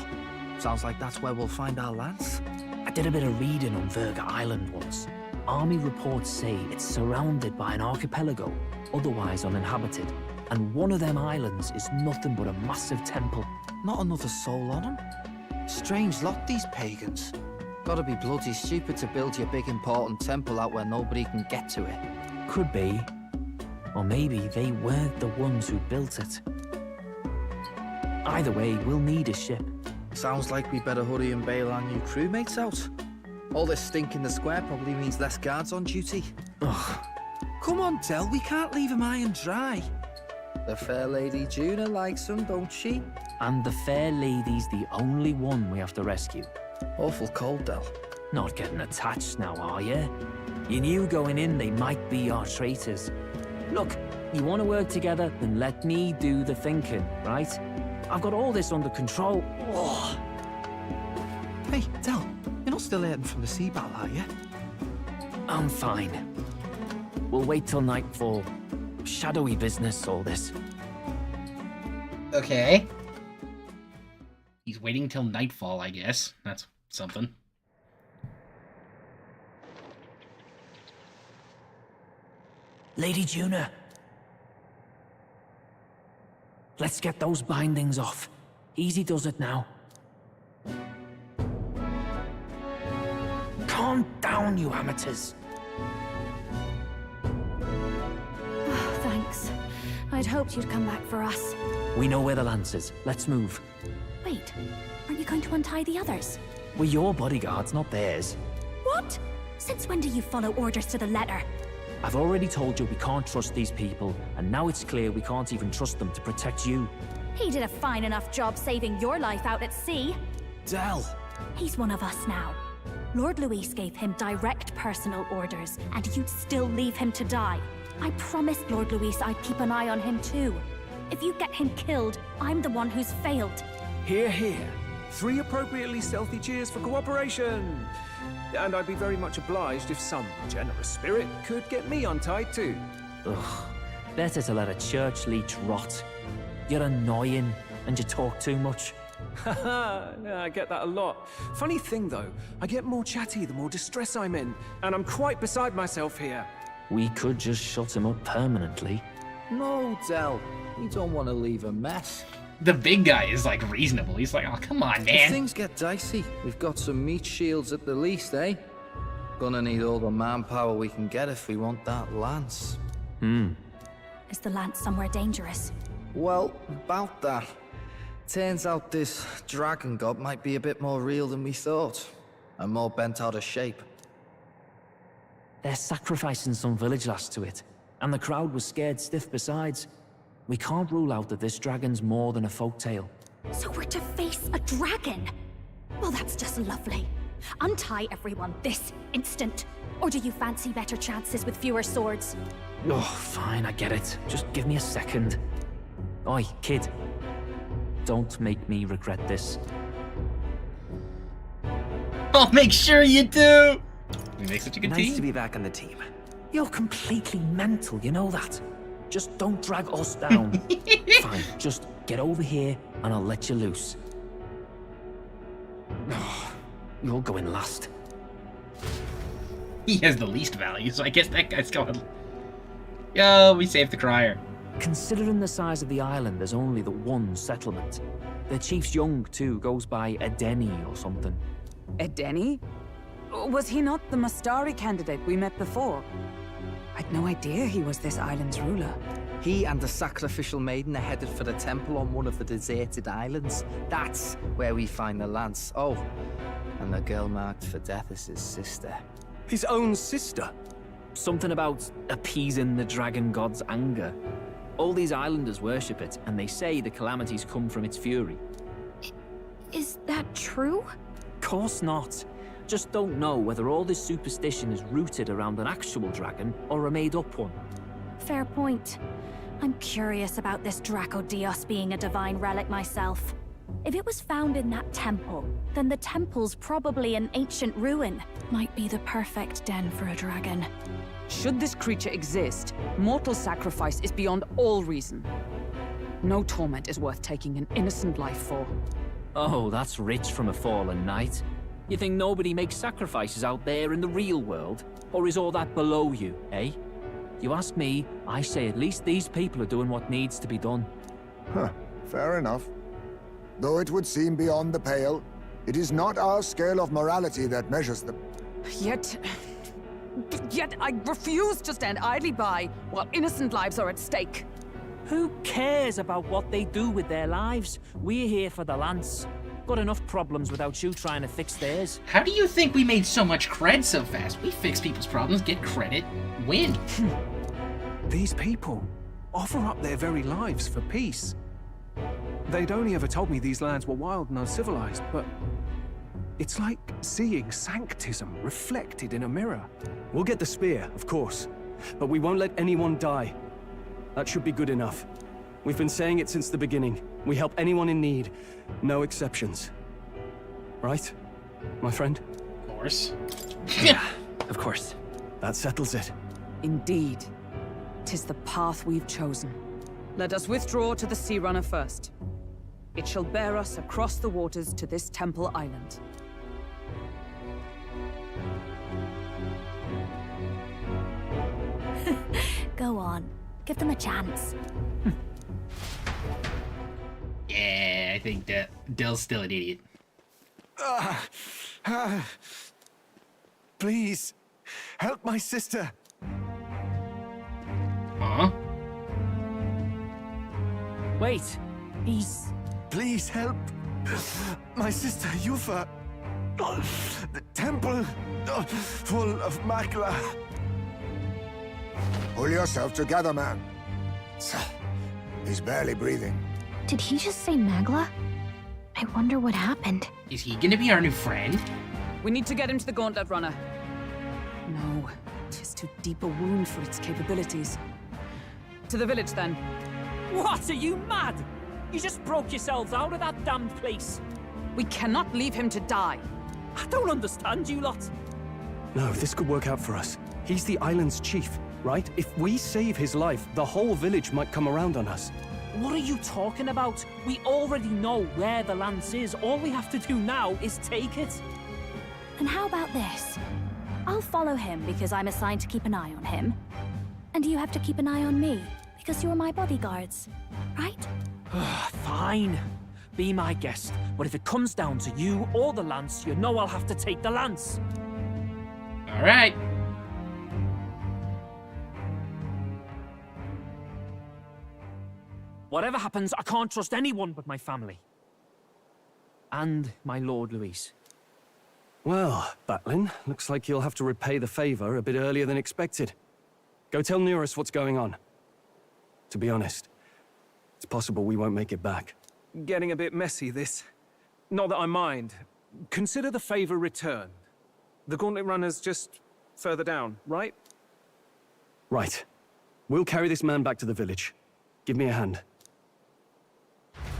Sounds like that's where we'll find our lance. I did a bit of reading on Verga Island once. Army reports say it's surrounded by an archipelago, otherwise uninhabited. And one of them islands is nothing but a massive temple. Not another soul on them. Strange lot, these pagans. Gotta be bloody stupid to build your big important temple out where nobody can get to it. Could be. Or maybe they weren't the ones who built it. Either way, we'll need a ship. Sounds like we better hurry and bail our new crewmates out. All this stink in the square probably means less guards on duty. Ugh. Come on, Del, we can't leave him high and dry. The fair lady Juna likes him, don't she? And the fair lady's the only one we have to rescue. Awful cold, Del. Not getting attached now, are you? You knew going in they might be our traitors. Look, you want to work together, then let me do the thinking, right? I've got all this under control. Oh. Hey, Del, you're not still hurting from the sea battle, are you? I'm fine. We'll wait till nightfall. Shadowy business, all this. Okay. He's waiting till nightfall, I guess. That's something. Lady Juna. Let's get those bindings off. Easy does it now. Calm down, you amateurs. Oh, thanks. I'd hoped you'd come back for us. We know where the lance is. Let's move. Wait, aren't you going to untie the others? We're your bodyguards, not theirs. What? Since when do you follow orders to the letter? I've already told you we can't trust these people, and now it's clear we can't even trust them to protect you. He did a fine enough job saving your life out at sea. Del! He's one of us now. Lord Luis gave him direct personal orders, and you'd still leave him to die. I promised Lord Luis I'd keep an eye on him too. If you get him killed, I'm the one who's failed. Hear, hear. 3 appropriately stealthy cheers for cooperation. And I'd be very much obliged if some generous spirit could get me untied too. Ugh. Better to let a church leech rot. You're annoying, and you talk too much. Haha, yeah, I get that a lot. Funny thing though, I get more chatty the more distress I'm in, and I'm quite beside myself here. We could just shut him up permanently. No, Del. We don't want to leave a mess. The big guy is, like, reasonable. He's like, oh, come on, If man. things get dicey, we've got some meat shields at the least, eh? Gonna need all the manpower we can get if we want that lance. Is the lance somewhere dangerous? Well, about that. Turns out this dragon god might be a bit more real than we thought. And more bent out of shape. They're sacrificing some village lass to it, and the crowd was scared stiff besides. We can't rule out that this dragon's more than a folktale. So we're to face a dragon? Well, that's just lovely. Untie everyone this instant. Or do you fancy better chances with fewer swords? Oh, fine, I get it. Just give me a second. Oi, kid. Don't make me regret this. I'll make sure you do! We make such a good Nice team. to be back on the team. You're completely mental, you know that? Just don't drag us down. Fine, just get over here and I'll let you loose. You're going last. He has the least value, so I guess that guy's going... Yo, we saved the crier. Considering the size of the island, there's only the one settlement. The chief's young, too, goes by Edeni or something. Edeni? Was he not the Mustari candidate we met before? I'd no idea he was this island's ruler. He and the sacrificial maiden are headed for the temple on one of the deserted islands. That's where we find the lance. Oh, and the girl marked for death is his sister. His own sister? Something about appeasing the dragon god's anger. All these islanders worship it, and they say the calamities come from its fury. Is that true? Course not. Just don't know whether all this superstition is rooted around an actual dragon or a made-up one. Fair point. I'm curious about this Draco Dios being a divine relic myself. If it was found in that temple, then the temple's probably an ancient ruin. Might be the perfect den for a dragon. Should this creature exist, mortal sacrifice is beyond all reason. No torment is worth taking an innocent life for. Oh, that's rich from a fallen knight. You think nobody makes sacrifices out there in the real world? Or is all that below you, eh? You ask me, I say at least these people are doing what needs to be done. Huh, fair enough. Though it would seem beyond the pale, it is not our scale of morality that measures them. Yet I refuse to stand idly by while innocent lives are at stake. Who cares about what they do with their lives? We're here for the lance. Got enough problems without you trying to fix theirs. How do you think we made so much cred so fast? We fix people's problems, get credit, win. These people offer up their very lives for peace. They'd only ever told me these lands were wild and uncivilized, but it's like seeing sanctism reflected in a mirror. We'll get the spear, of course, but we won't let anyone die. That should be good enough. We've been saying it since the beginning. We help anyone in need, no exceptions. Right, my friend? Of course. Yeah, of course. That settles it. Indeed. 'Tis the path we've chosen. Let us withdraw to the Sea Runner first. It shall bear us across the waters to this temple island. Go on. Give them a chance. Yeah, I think that Dell's still an idiot. Please, help my sister. Huh? Wait, he's... Please help. My sister, Yufa. The temple, full of Makla. Pull yourself together, man. He's barely breathing. Did he just say Magla? I wonder what happened. Is he gonna be our new friend? We need to get him to the Gauntlet Runner. No, 'tis too deep a wound for its capabilities. To the village, then. What, are you mad? You just broke yourselves out of that damned place. We cannot leave him to die. I don't understand you lot. No, this could work out for us. He's the island's chief, right? If we save his life, the whole village might come around on us. What are you talking about? We already know where the lance is. All we have to do now is take it. And how about this? I'll follow him because I'm assigned to keep an eye on him. And you have to keep an eye on me because you're my bodyguards, right? Fine. Be my guest. But if it comes down to you or the lance, you know I'll have to take the lance. All right. Whatever happens, I can't trust anyone but my family. And my Lord Luis. Well, Batlin, looks like you'll have to repay the favor a bit earlier than expected. Go tell Nearest what's going on. To be honest, it's possible we won't make it back. Getting a bit messy, this. Not that I mind. Consider the favor returned. The Gauntlet Runner's just further down, right? Right. We'll carry this man back to the village. Give me a hand.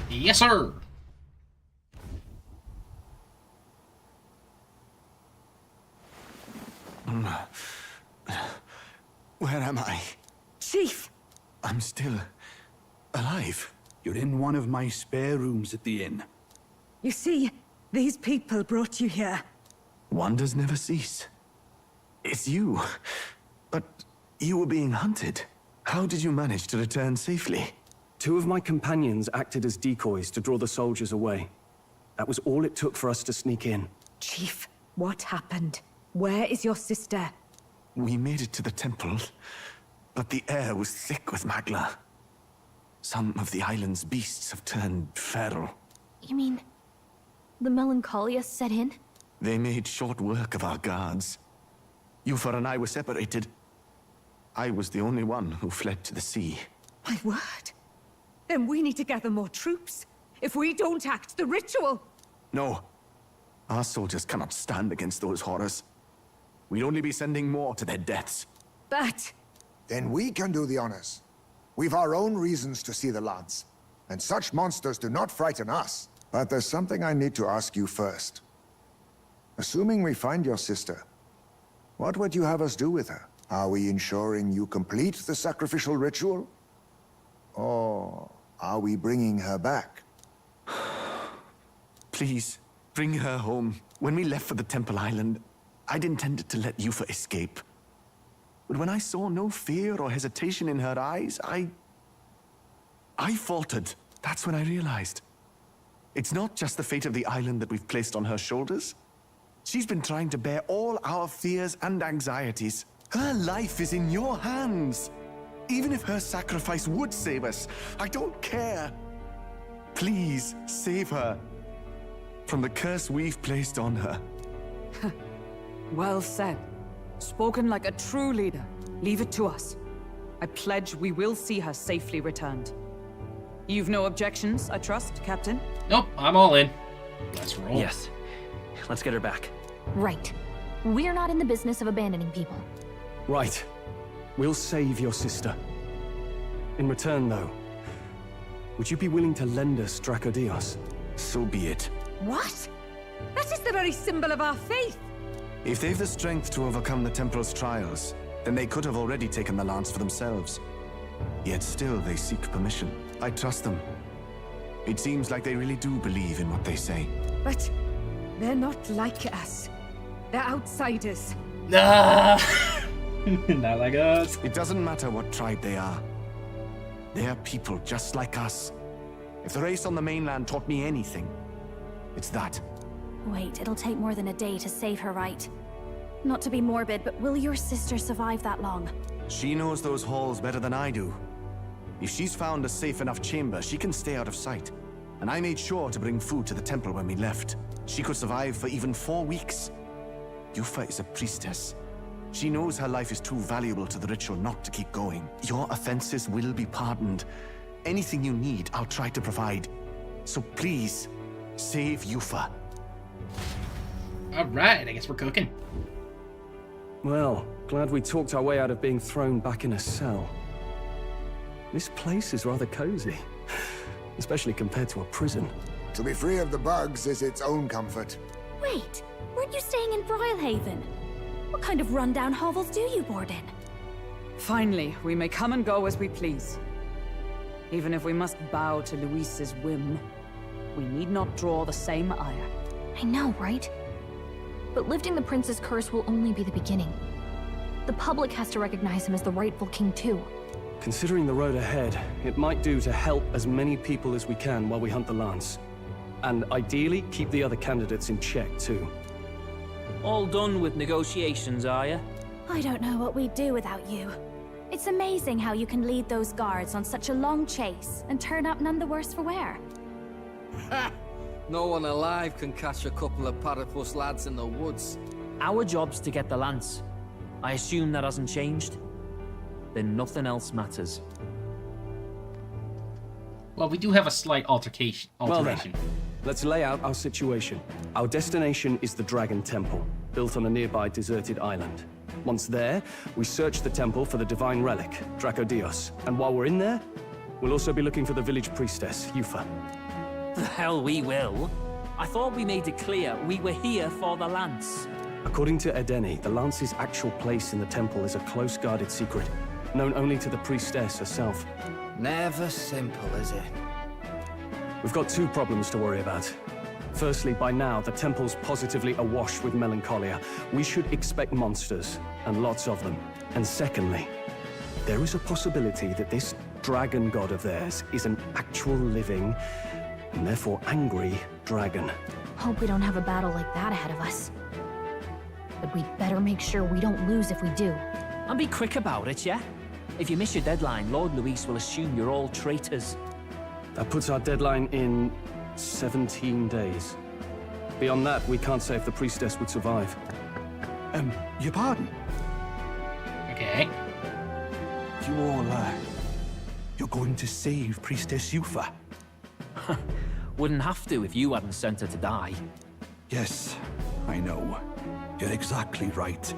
Yes, sir. Where am I? Chief! I'm still alive. You're in one of my spare rooms at the inn. You see, these people brought you here. Wonders never cease. It's you. But you were being hunted. How did you manage to return safely? 2 of my companions acted as decoys to draw the soldiers away. That was all it took for us to sneak in. Chief, what happened? Where is your sister? We made it to the temple, but the air was thick with magla. Some of the island's beasts have turned feral. You mean the melancholia set in? They made short work of our guards. Yufa and I were separated. I was the only one who fled to the sea. My word. Then we need to gather more troops. If we don't act, the ritual... No. Our soldiers cannot stand against those horrors. We'd only be sending more to their deaths. But... Then we can do the honors. We've our own reasons to see the lance. And such monsters do not frighten us. But there's something I need to ask you first. Assuming we find your sister, what would you have us do with her? Are we ensuring you complete the sacrificial ritual? Or are we bringing her back? Please, bring her home. When we left for the Temple Island, I'd intended to let Yufa escape. But when I saw no fear or hesitation in her eyes, I faltered. That's when I realized. It's not just the fate of the island that we've placed on her shoulders. She's been trying to bear all our fears and anxieties. Her life is in your hands. Even if her sacrifice would save us, I don't care. Please, save her from the curse we've placed on her. Well said. Spoken like a true leader. Leave it to us. I pledge we will see her safely returned. You've no objections, I trust, Captain? Nope, I'm all in. Let's roll. Yes. Let's get her back. Right. We're not in the business of abandoning people. Right. We'll save your sister. In return, though, would you be willing to lend us Dracodios? So be it. What? That is the very symbol of our faith! If they've the strength to overcome the Templars' trials, then they could have already taken the lance for themselves. Yet still they seek permission. I trust them. It seems like they really do believe in what they say. But they're not like us. They're outsiders. Nah! Not like us. It doesn't matter what tribe they are. They're people just like us. If the race on the mainland taught me anything, it's that. Wait, it'll take more than a day to save her, right? Not to be morbid, but will your sister survive that long? She knows those halls better than I do. If she's found a safe enough chamber, she can stay out of sight. And I made sure to bring food to the temple when we left. She could survive for even 4 weeks. Yufa is a priestess. She knows her life is too valuable to the ritual not to keep going. Your offenses will be pardoned. Anything you need, I'll try to provide. So please, save Yufa. Alright, I guess we're cooking. Well, glad we talked our way out of being thrown back in a cell. This place is rather cozy, especially compared to a prison. To be free of the bugs is its own comfort. Wait, weren't you staying in Brylehaven? What kind of rundown hovels do you board in? Finally, we may come and go as we please. Even if we must bow to Luis's whim, we need not draw the same ire. I know, right? But lifting the prince's curse will only be the beginning. The public has to recognize him as the rightful king too. Considering the road ahead, it might do to help as many people as we can while we hunt the lance. And ideally, keep the other candidates in check too. All done with negotiations, are you? I don't know what we'd do without you. It's amazing how you can lead those guards on such a long chase and turn up none the worse for wear. Ha! No one alive can catch a couple of platypus lads in the woods. Our job's to get the lance. I assume that hasn't changed? Then nothing else matters. Well, we do have a slight alteration. Well then, let's lay out our situation. Our destination is the Dragon Temple, built on a nearby deserted island. Once there, we search the temple for the divine relic, Dracodios. And while we're in there, we'll also be looking for the village priestess, Yufa. The hell we will. I thought we made it clear we were here for the lance. According to Edeni, the lance's actual place in the temple is a close-guarded secret, known only to the priestess herself. Never simple, is it? We've got 2 problems to worry about. Firstly, by now, the temple's positively awash with melancholia. We should expect monsters, and lots of them. And secondly, there is a possibility that this dragon god of theirs is an actual living, and therefore angry, dragon. Hope we don't have a battle like that ahead of us. But we'd better make sure we don't lose if we do. And be quick about it, yeah? If you miss your deadline, Lord Luis will assume you're all traitors. That puts our deadline in 17 days. Beyond that, we can't say if the priestess would survive. Your pardon? Okay. You all, you're going to save Priestess Yufa? Wouldn't have to if you hadn't sent her to die. Yes, I know. You're exactly right.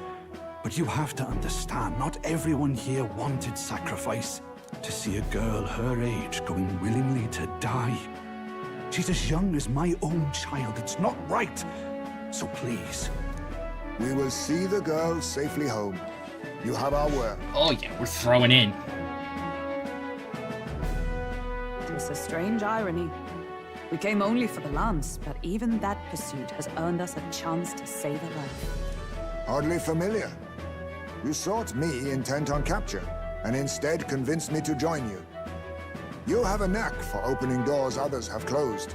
But you have to understand, not everyone here wanted sacrifice. To see a girl her age going willingly to die. She's as young as my own child. It's not right. So please. We will see the girl safely home. You have our word. Oh yeah, we're throwing in. It's a strange irony. We came only for the lance, but even that pursuit has earned us a chance to save a life. Hardly familiar. You sought me intent on capture, and instead convinced me to join you. You have a knack for opening doors others have closed.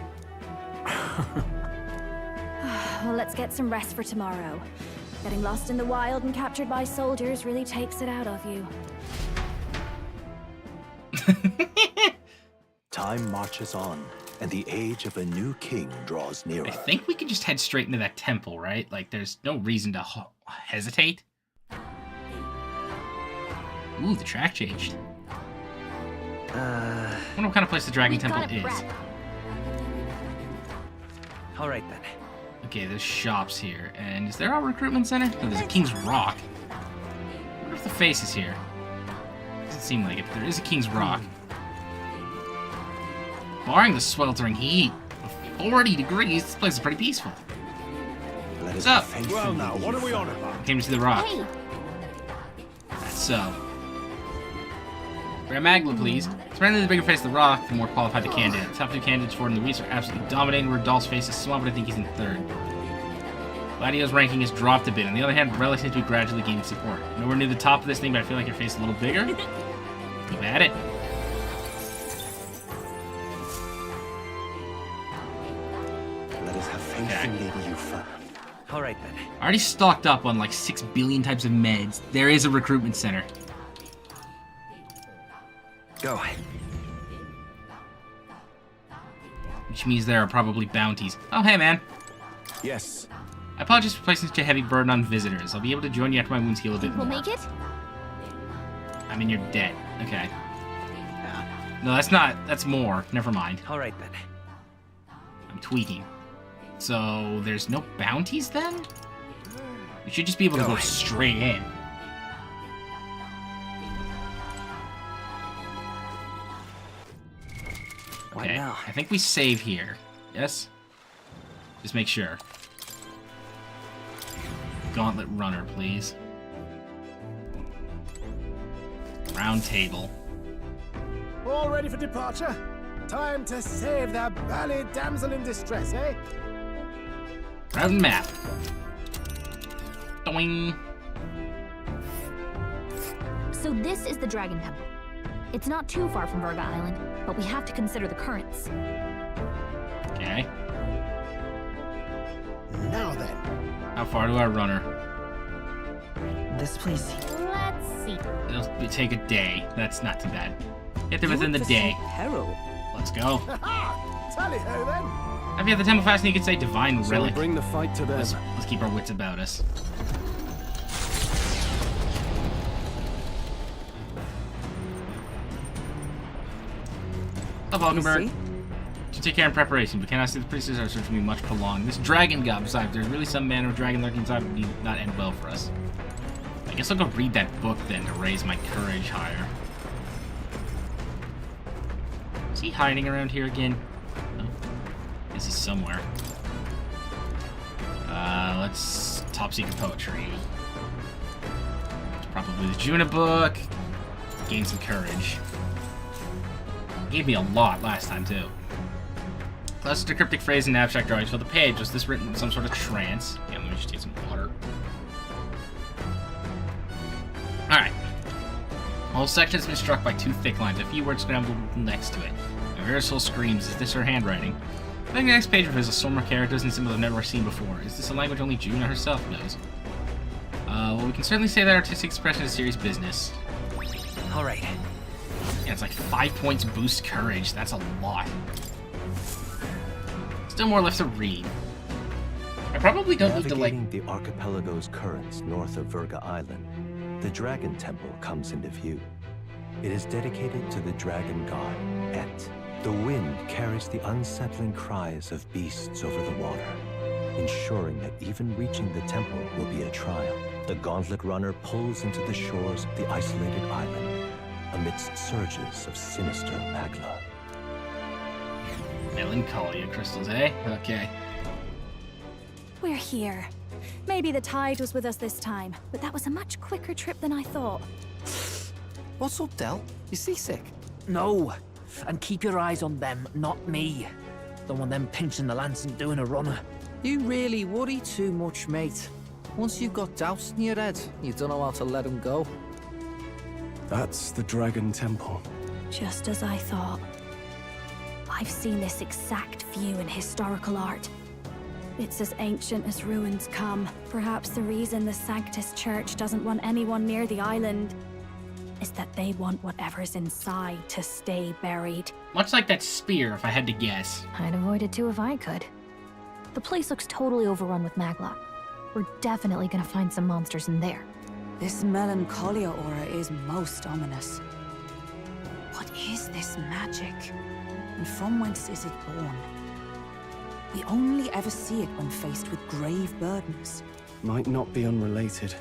Well, let's get some rest for tomorrow. Getting lost in the wild and captured by soldiers really takes it out of you. Time marches on, and the age of a new king draws nearer. I think we could just head straight into that temple, right? Like, there's no reason to hesitate. Ooh, the track changed. I wonder what kind of place the Dragon Temple is. Alright then. Okay, there's shops here. And is there a recruitment center? No, there's a King's Rock. I wonder if the face is here. Doesn't seem like it. There is a King's Rock. Barring the sweltering heat of 40 degrees, this place is pretty peaceful. What's up? Well now, what are we on about? Came to see the rock. That's so. Grab Magla, please. Surrounding the bigger face of the rock, the more qualified the candidate. The top two candidates for the Luis are absolutely dominating where Dolph's face is small, but I think he's in third. Gladio's ranking has dropped a bit. On the other hand, Relic seems to be gradually gaining support. Nowhere near the top of this thing, but I feel like your face is a little bigger. Keep at it. Let us have faith in Lady Yufa. Alright then. I already stocked up on like 6 billion types of meds. There is a recruitment center. Go. Which means there are probably bounties. Oh, hey, man. Yes. I apologize for placing such a heavy burden on visitors. I'll be able to join you after my wounds heal a bit more. We'll make it? I mean, you're dead. Okay. No, that's not. That's more. Never mind. Alright then. I'm tweaking. So, there's no bounties then? We should just be able to go straight in. Okay, I think we save here. Yes? Just make sure. Gauntlet runner, please. Round table. All ready for departure? Time to save that bally damsel in distress, eh? Round map. Doing. So this is the Dragon Temple. It's not too far from Virga Island, but we have to consider the currents. Okay. Now then. How far to our runner? This place. Let's see. It'll take a day. That's not too bad. Get there within the day. Peril. Let's go. Tally-ho then. If you have the temple fast, and you could say Divine So Relic. bring the fight to them. Let's keep our wits about us. Oh, Valkenberg. To take care in preparation, but cannot see the priestess are search to be much prolonged. This dragon god, besides, there's really some manner of dragon lurking inside would not end well for us. I guess I'll go read that book then to raise my courage higher. Is he hiding around here again? Oh. Guess he's somewhere. Let's top secret poetry. It's probably the Juna book. Gain some courage. Gave me a lot last time too. Plus the cryptic phrase and abstract drawings for the page. Was this written in some sort of trance? Yeah, let me just take some water. Alright. The whole section has been struck by 2 thick lines, a few words scrambled next to it. A Versal screams, is this her handwriting? I think the next page reveals a storm of characters and symbols I've never seen before. Is this a language only Juna herself knows? Well, we can certainly say that artistic expression is serious business. Alright. Yeah, it's like 5 points boost courage. That's a lot. Still more left to read. I probably don't need to, like... Navigating the archipelago's currents north of Virga Island, the Dragon Temple comes into view. It is dedicated to the dragon god, Et. The wind carries the unsettling cries of beasts over the water, ensuring that even reaching the temple will be a trial. The gauntlet runner pulls into the shores of the isolated island, amidst surges of sinister magla. Melancholia crystals, eh? Okay. We're here. Maybe the tide was with us this time, but that was a much quicker trip than I thought. What's up, Del? You seasick? No. And keep your eyes on them, not me. Don't want them pinching the lance and doing a runner. You really worry too much, mate. Once you've got doubts in your head, you don't know how to let them go. That's the Dragon Temple. Just as I thought. I've seen this exact view in historical art. It's as ancient as ruins come. Perhaps the reason the Sanctus Church doesn't want anyone near the island is that they want whatever's inside to stay buried. Much like that spear, if I had to guess. I'd avoid it too if I could. The place looks totally overrun with magla. We're definitely gonna find some monsters in there. This melancholia aura is most ominous. What is this magic? And from whence is it born? We only ever see it when faced with grave burdens. Might not be unrelated.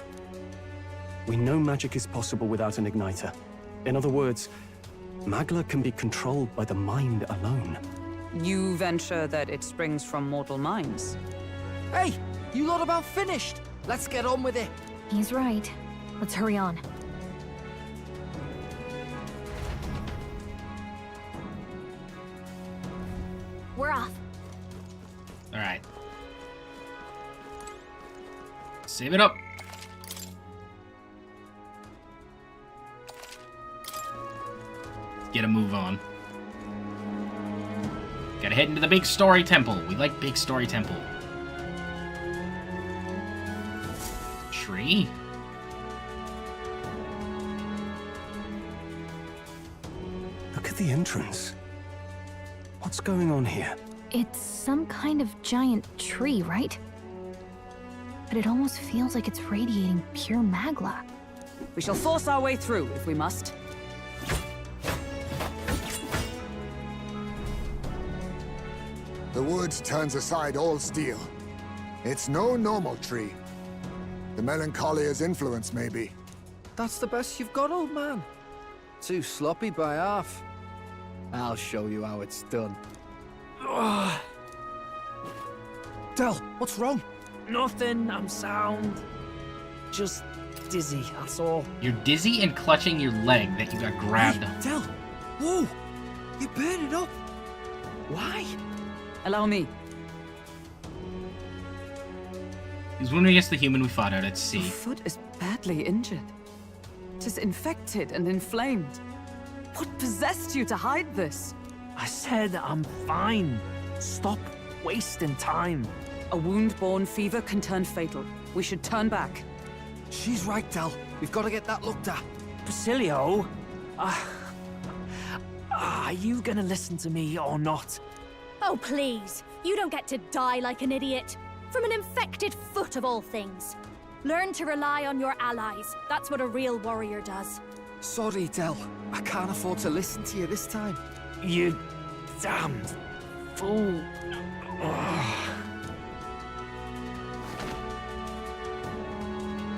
We know magic is possible without an igniter. In other words, magla can be controlled by the mind alone. You venture that it springs from mortal minds? Hey, you lot about finished. Let's get on with it. He's right. Let's hurry on. We're off. Alright. Save it up. Get a move on. Gotta head into the big story temple. We like big story temple. Tree? Look at the entrance. What's going on here? It's some kind of giant tree, right? But it almost feels like it's radiating pure magla. We shall force our way through if we must. The wood turns aside all steel. It's no normal tree. The Melancholia's influence, maybe. That's the best you've got, old man. Too sloppy by half. I'll show you how it's done. Del, what's wrong? Nothing, I'm sound. Just dizzy, that's all. You're dizzy and clutching your leg that you got grabbed. Hey, Del! Whoa! You're burning up! Why? Allow me. He's wounded against the human we fought out at sea. Your foot is badly injured. It is infected and inflamed. What possessed you to hide this? I said I'm fine. Stop wasting time. A wound-borne fever can turn fatal. We should turn back. She's right, Del. We've got to get that looked at. Basilio? Are you gonna listen to me or not? Oh, please. You don't get to die like an idiot. From an infected foot of all things. Learn to rely on your allies. That's what a real warrior does. Sorry, Del. I can't afford to listen to you this time. You damned fool.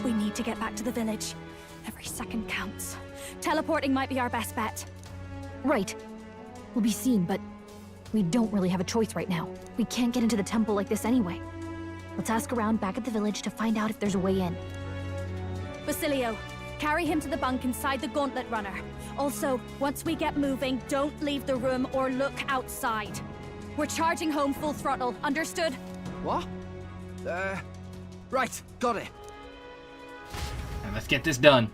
We need to get back to the village. Every second counts. Teleporting might be our best bet. Right. We'll be seen, but we don't really have a choice right now. We can't get into the temple like this anyway. Let's ask around back at the village to find out if there's a way in. Basilio, carry him to the bunk inside the gauntlet runner. Also, once we get moving, don't leave the room or look outside. We're charging home full throttle, understood? What? Right, got it. And let's get this done.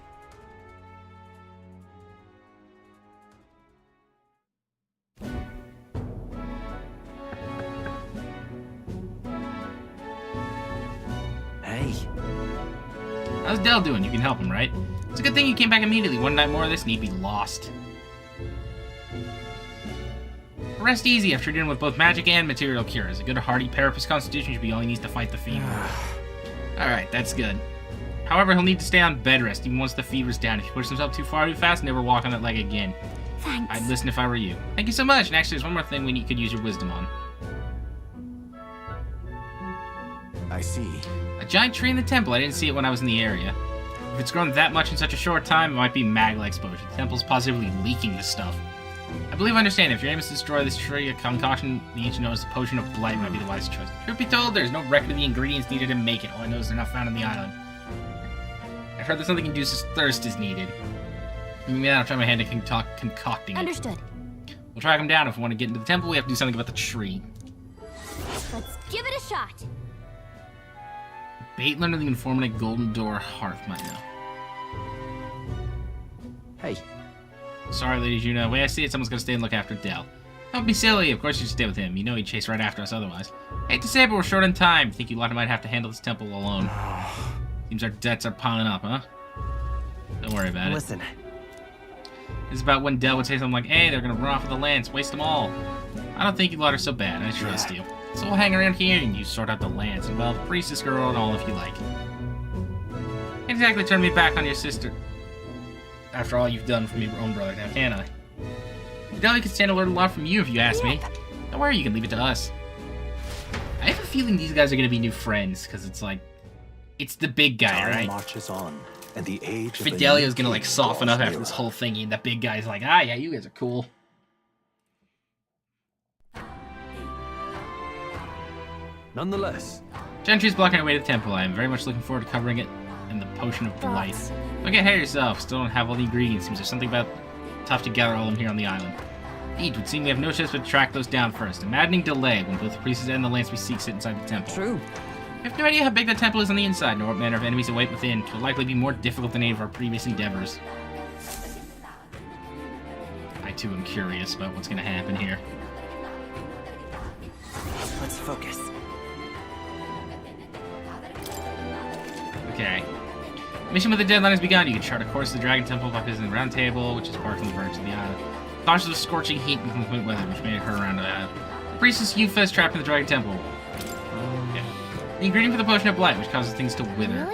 Hey. How's Del doing? You can help him, right? It's a good thing you came back immediately. One night more of this and he'd be lost. Rest easy after dealing with both magic and material cures. A good hardy Parapus constitution should be all he needs to fight the fever. Alright, that's good. However, he'll need to stay on bed rest even once the fever's down. If he pushes himself too far too fast, never walk on that leg again. Thanks. I'd listen if I were you. Thank you so much. And actually, there's one more thing we could use your wisdom on. I see. A giant tree in the temple. I didn't see it when I was in the area. If it's grown that much in such a short time, it might be magma exposure. The temple's positively leaking this stuff. I believe I understand. If your aim is to destroy this tree, a concoction the ancient known as the potion of blight might be the wise choice. Truth be told, there's no record of the ingredients needed to make it. All I know is they're not found on the island. I've heard that something induces thirst is needed. Maybe I'll try my hand at concocting it. Understood. We'll track him down. If we want to get into the temple, we have to do something about the tree. Let's give it a shot. Bait learned the informant at Golden Door Hearth might know. Hey. Sorry, Lady Juno. The way I see it, someone's gonna stay and look after Del. Don't be silly. Of course you should stay with him. You know he'd chase right after us otherwise. Hate to say it, but we're short on time. Think you lot might have to handle this temple alone. Seems our debts are piling up, huh? Don't worry about it. Listen. It's about when Del would say something like, hey, they're gonna run off with the lands, waste them all. I don't think you lot are so bad. I trust you. So we'll hang around here and you sort out the lands. And well, priestess girl and all if you like. Can't exactly turn me back on your sister. After all you've done for me, your own brother, now can I? Del could stand to learn a lot from you if you ask me. Don't worry, you can leave it to us. I have a feeling these guys are gonna be new friends, because it's like, it's the big guy, right? Marches on, and the age Fidelia's gonna like soften up after this whole thingy, and the big guy's like, ah, yeah, you guys are cool. Nonetheless, Gentry's blocking our way to the temple. I am very much looking forward to covering it in the potion of blight. Don't get ahead of yourself. Still don't have all the ingredients. Seems there's something about tough to gather all of them here on the island. It would seem we have no choice but to track those down first. A maddening delay when both the priests and the lance we seek sit inside the temple. True. I have no idea how big the temple is on the inside, nor what manner of enemies await within. It will likely be more difficult than any of our previous endeavors. I too am curious about what's going to happen here. Let's focus. Okay. Mission with the deadline has begun. You can chart a course to the Dragon Temple by visiting the Round Table, which is parked on the verge of the island. Cautious of scorching heat and inclement weather, which made it hurt around the island. The priestess Yufa is trapped in the Dragon Temple. Okay. The ingredient for the potion of blight, which causes things to wither.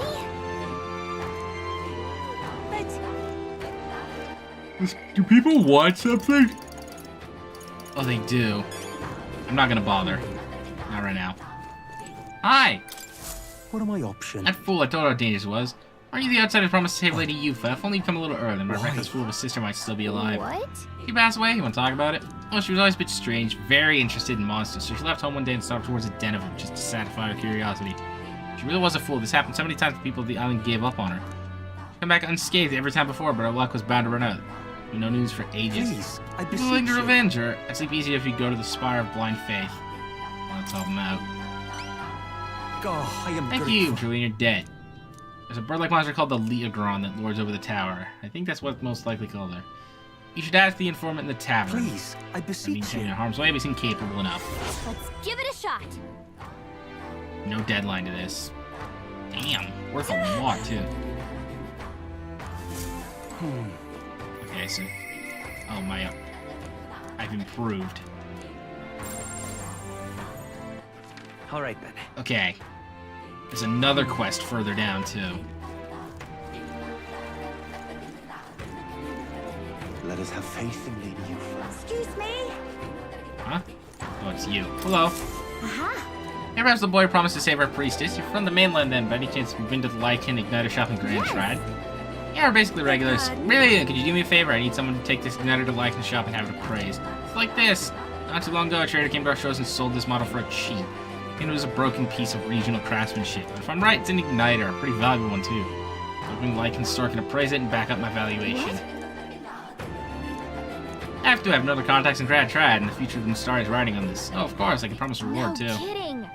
Do people want something? Oh, they do. I'm not gonna bother. Not right now. Hi! What are my options? That fool, I told her how dangerous it was. Aren't you the outsider who promised to save Lady Yufa? If only you'd come a little earlier, my reckless fool of a sister might still be alive. What? She passed away? You want to talk about it? Well, she was always a bit strange, very interested in monsters, so she left home one day and stopped towards a den of them just to satisfy her curiosity. She really was a fool. This happened so many times that people of the island gave up on her. She came back unscathed every time before, but her luck was bound to run out. No news for ages. Please, I People beseech willing to you. revenge her. I'd sleep easier if you go to the Spire of Blind Faith. Let's help him out. Oh, I am Thank grateful. you, Julian, you're dead. There's a bird-like monster called the Leogron that lords over the tower. I think that's what's most likely called her. You should ask the informant in the tavern. Please, I I beseech mean, you. in harm's way, we seem capable enough. Let's give it a shot. No deadline to this. Damn, worth a lot, too. Okay, so... Oh, my... I've improved. Alright then. Okay. There's another quest further down, too. Let us have faith in Lady Yufa. Excuse me? Huh? Oh, it's you. Hello. Aha. Hey, perhaps the boy promised to save our priestess. You're from the mainland, then. By any chance, you've been to the Lycan Igniter shop in Grand Shrine? Yeah, we're basically regulars. Really? Could you do me a favor? I need someone to take this Igniter to Lycan shop and have it appraised. It's like this. Not too long ago, a trader came to our shows and sold this model for a cheap. And it was a broken piece of regional craftsmanship. But if I'm right, it's an Igniter. A pretty valuable one, too. Hoping Lycan's store can appraise it and back up my valuation. I have to have no other contacts in Trad in the future than Star is riding on this. Oh, of course, I can promise a reward too. No kidding.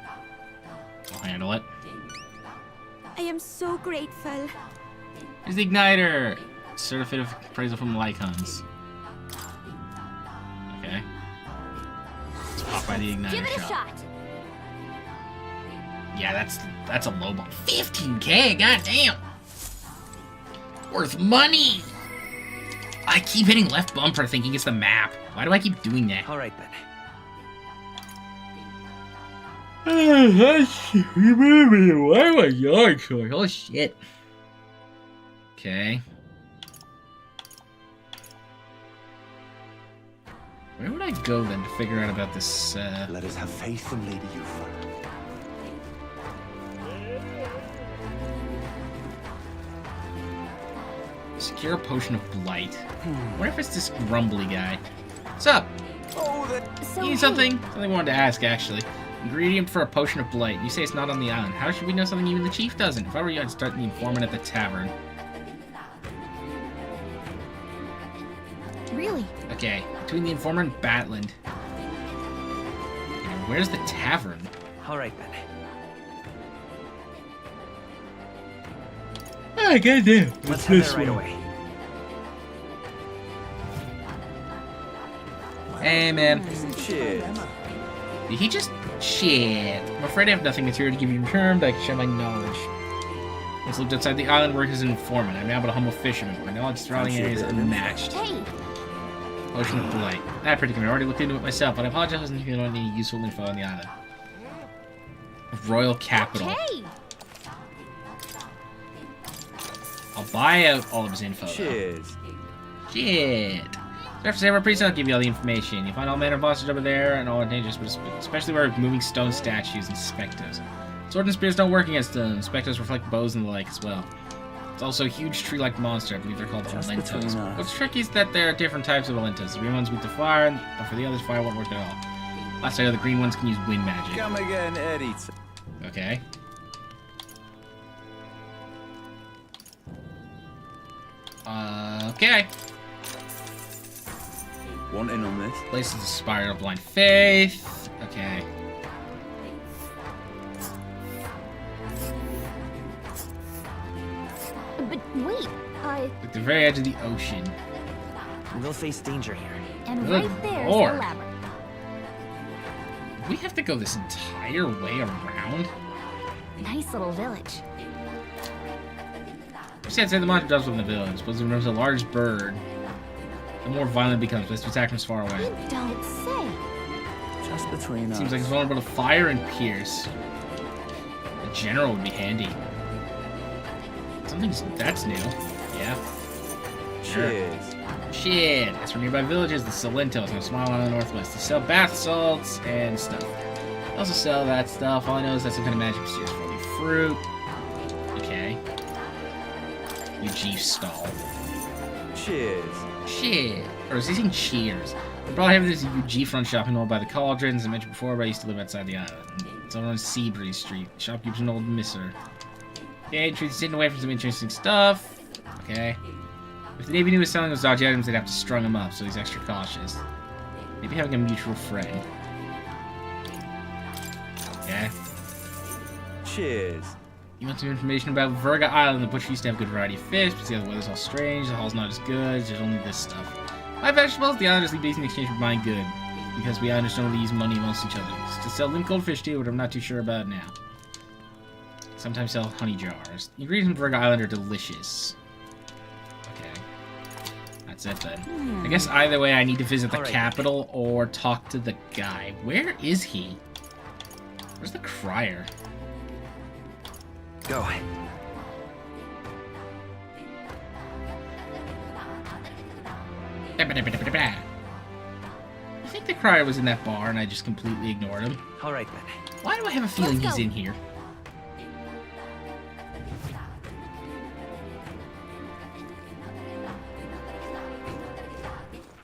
I'll handle it. I am so grateful. Here's the Igniter! Certificate of appraisal from Lycons. Okay. Let's pop by the Igniter Give it a shot. Yeah, that's a low ball. 15K, goddamn! Worth money! I keep hitting left bumper thinking it's the map. Why do I keep doing that? Alright then. Why am I yard short? Oh shit. Okay. Where would I go then to figure out about this, Let us have faith in Lady Euphra. Secure a potion of blight. What if it's this grumbly guy? What's up? So You need something? Something I wanted to ask, actually. Ingredient for a potion of blight. You say it's not on the island. How should we know something even the chief doesn't? If I were you, I'd start the informant at the tavern. Really? Okay, between the informant and Batland. And where's the tavern? Alright then. Ah, goddamn. Let's head there right away. Hey, man. Cheers. Did he just... Shit. I'm afraid I have nothing material to give you in return, but I can share my knowledge. Once lived outside the island, worked as an informant. I'm now but a humble fisherman. My knowledge surrounding areas is unmatched. Hey. Potion of blight. That predicament. I already looked into it myself, but I apologize if you don't need any useful info on the island. Royal capital. Okay. I'll buy out all of his info. Cheers. Shit. After save our priest, I'll give you all the information. You'll find all manner of monsters over there and all dangerous, but especially where moving stone statues and specters. Sword and spears don't work against them. Specters reflect bows and the like as well. It's also a huge tree-like monster. I believe they're called Alentos. What's tricky is that there are different types of Alentos. The green ones weak to fire, but for the others, fire won't work at all. Last I know, the green ones can use wind magic. Come again, Eddie. Okay. Okay. Want in on this? Places the Spire of Blind Faith. Okay. But wait, At the very edge of the ocean. We'll face danger here. and Good right there's Lord. the labyrinth. We have to go this entire way around? Nice little village. You said the monster does live in the village. Suppose when there's a large bird, the more violent it becomes. Best to attack from far away. Don't say. Just between us. Seems like it's vulnerable to fire and pierce. A general would be handy. That's new. Yeah. Sure. Cheers. Shit. As for nearby villages, the Salentos on a small island in the northwest. They sell bath salts and stuff. They also sell that stuff. All I know is that's some kind of magic mysterious fruity fruit. Okay. Eugene stall. Cheers. Shit. Or is he saying cheers? We probably have this UG front shop in all by the cauldrons. I mentioned before, but I used to live outside the island. It's over on Seabreeze Street. The shop keeps an old misser. Okay, truth sitting away from some interesting stuff. Okay. If the Navy knew he was selling those dodgy items, they'd have to strung him up, so he's extra cautious. Maybe having a mutual friend. Okay. Cheers. You want some information about Virga Island? The butcher used to have a good variety of fish, but see how the weather's all strange, the hall's not as good, there's only this stuff. Buy vegetables, the islanders leave base in exchange for buying good. Because we islanders don't really use money amongst each other. To sell limp goldfish too, but I'm not too sure about now. Sometimes sell honey jars. The ingredients from Virga Island are delicious. Okay. That's it then. I guess either way I need to visit the capital or talk to the guy. Where is he? Where's the crier? Go. I think the crier was in that bar and I just completely ignored him. Alright then. Why do I have a feeling he's in here?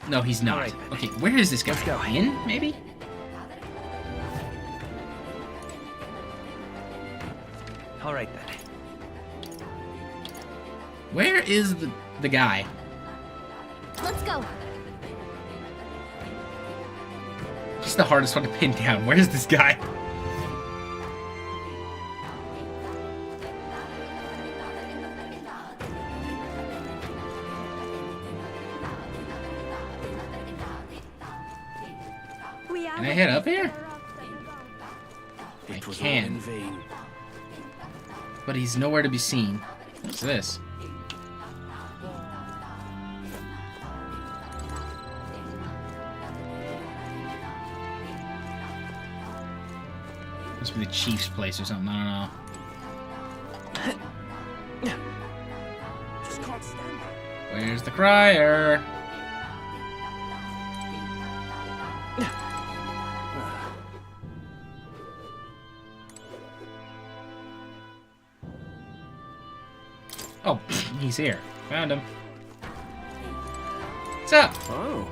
No, he's not. Alright, Okay, where is this guy? Let's go. In, maybe? Alright then. Where is the guy? Let's go. He's the hardest one to pin down. Where's this guy? Can I head up here? I can. But he's nowhere to be seen. What's this? Must be the chief's place or something, I don't know. Just can't stand it. Where's the crier? Oh, he's here. Found him. What's up? Oh.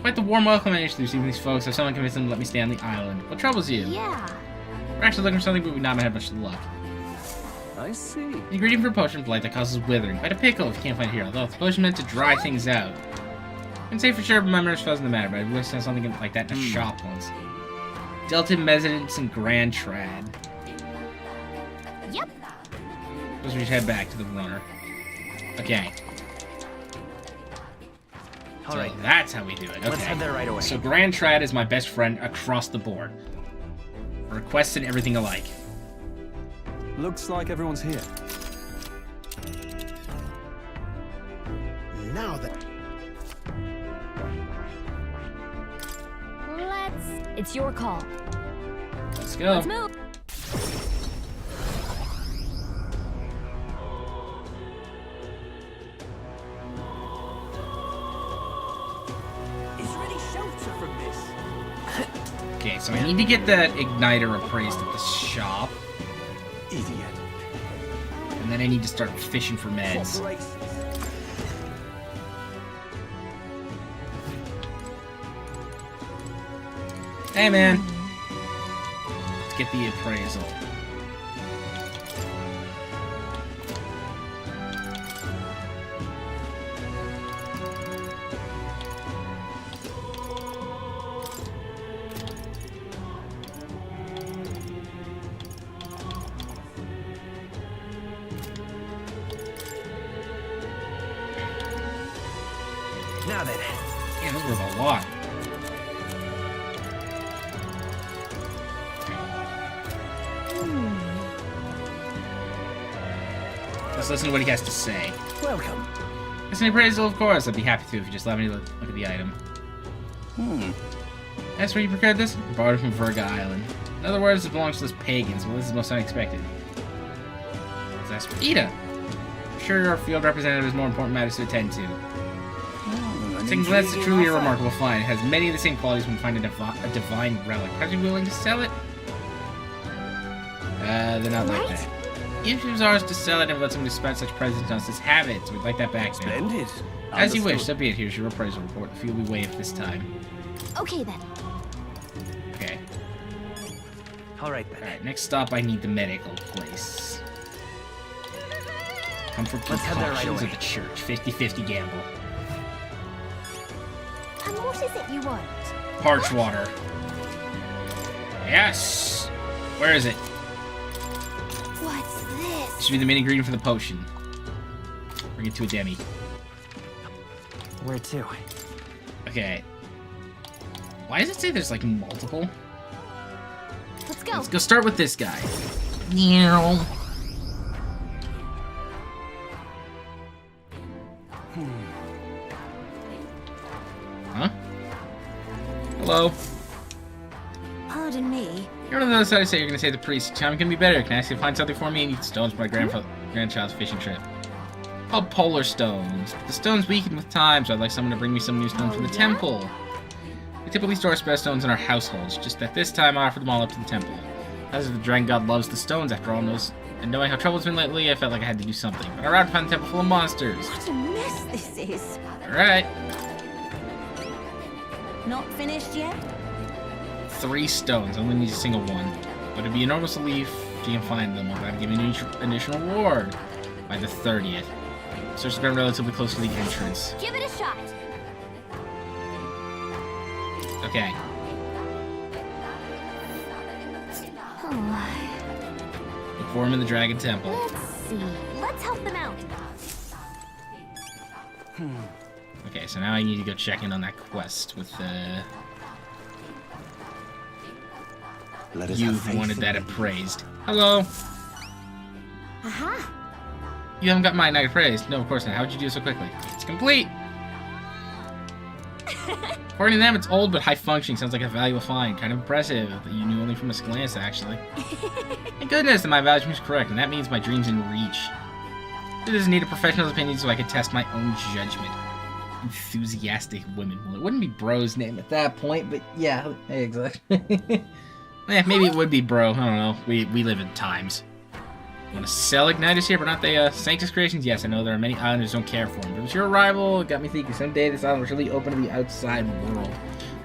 Quite the warm welcome I introduced these folks. If someone convinced them to let me stay on the island. What troubles you? Yeah. We're actually looking for something, but we've not had much luck. I see. The ingredient for a potion of blight that causes withering. Quite a pickle if you can't find it here. Although the potion meant to dry things out. I can say for sure, but my memory doesn't matter. But I really saw something like that in a shop once. Delta Mezzanins and Grand Trad. Yep. Suppose we should head back to the runner. Okay. All right. So that's how we do it. Okay. Let's head there right away. So Grand Trad is my best friend across the board. Requests and everything alike. Looks like everyone's here. Now then. It's your call. Let's go. Let's move. Is there any shelter from this? Okay, so I need to get that igniter appraised at the shop. Idiot. And then I need to start fishing for meds. Hey, man. Let's get the appraisal. Now then. Yeah, those were a lot. Let's listen to what he has to say. Welcome. It's an appraisal, of course. I'd be happy to if you just let me look at the item. That's where you procured this? I borrowed it from Virga Island. In other words, it belongs to those pagans. Well, this is most unexpected. Let's ask for Ida. I'm sure our field representative has more important matters to attend to. Saying that's truly a remarkable find. It has many of the same qualities when we find a divine relic. Are you willing to sell it? They're not like that. If it was ours to sell it and let someone who spent such presents on us, just have it. So we'd like that back now. Splendid. As you wish, so be it. Here's your appraisal report. The fee will be waived this time. Okay then. Okay. All right, next stop, I need the medical place. Come for Let's head there right precautions away. at the church. 50-50 gamble. And what is it you want? Parch water. Yes! Where is it? What's this? This should be the main ingredient for the potion. Bring it to a demi. Where to? Okay. Why does it say there's like multiple? Let's go. Let's go start with this guy. Meow. Huh? Hello. Pardon me. You're on the other side. I say you're gonna say the priest. Time can be better. Can I ask you to find something for me? I need stones for my grandchild's fishing trip. Called polar stones. The stones weaken with time, so I'd like someone to bring me some new stones from the temple. We typically store spare stones in our households, just that this time I offered them all up to the temple. As the dragon god loves the stones, after all, and knowing how trouble's been lately, I felt like I had to do something. But I arrived to find the temple full of monsters. What a mess this is. Alright. Not finished yet? 3 stones. I only need a single one. But it'd be enormous relief if you can find them. I'll have to give you an additional reward by the 30th. So it's been relatively close to the entrance. Give it a shot. Okay. Form in the Dragon Temple. Let's see. Let's help them out. Okay, so now I need to go check in on that quest with you who wanted that appraised. Hello. Aha. You haven't got my knight appraised. No, of course not. How'd you do it so quickly? It's complete. According to them, it's old but high functioning. Sounds like a valuable find. Kind of impressive that you knew only from a glance, actually. Thank goodness that my evaluation was correct, and that means my dream's in reach. It doesn't need a professional's opinion so I can test my own judgment. Enthusiastic women. Well, it wouldn't be Bro's name at that point, but yeah, exactly. Maybe it would be Bro. I don't know. We live in times. Want to sell Igniters here, but not the Sanctus creations? Yes, I know there are many islanders who don't care for them. But with your arrival, it got me thinking someday this island will really open to the outside world.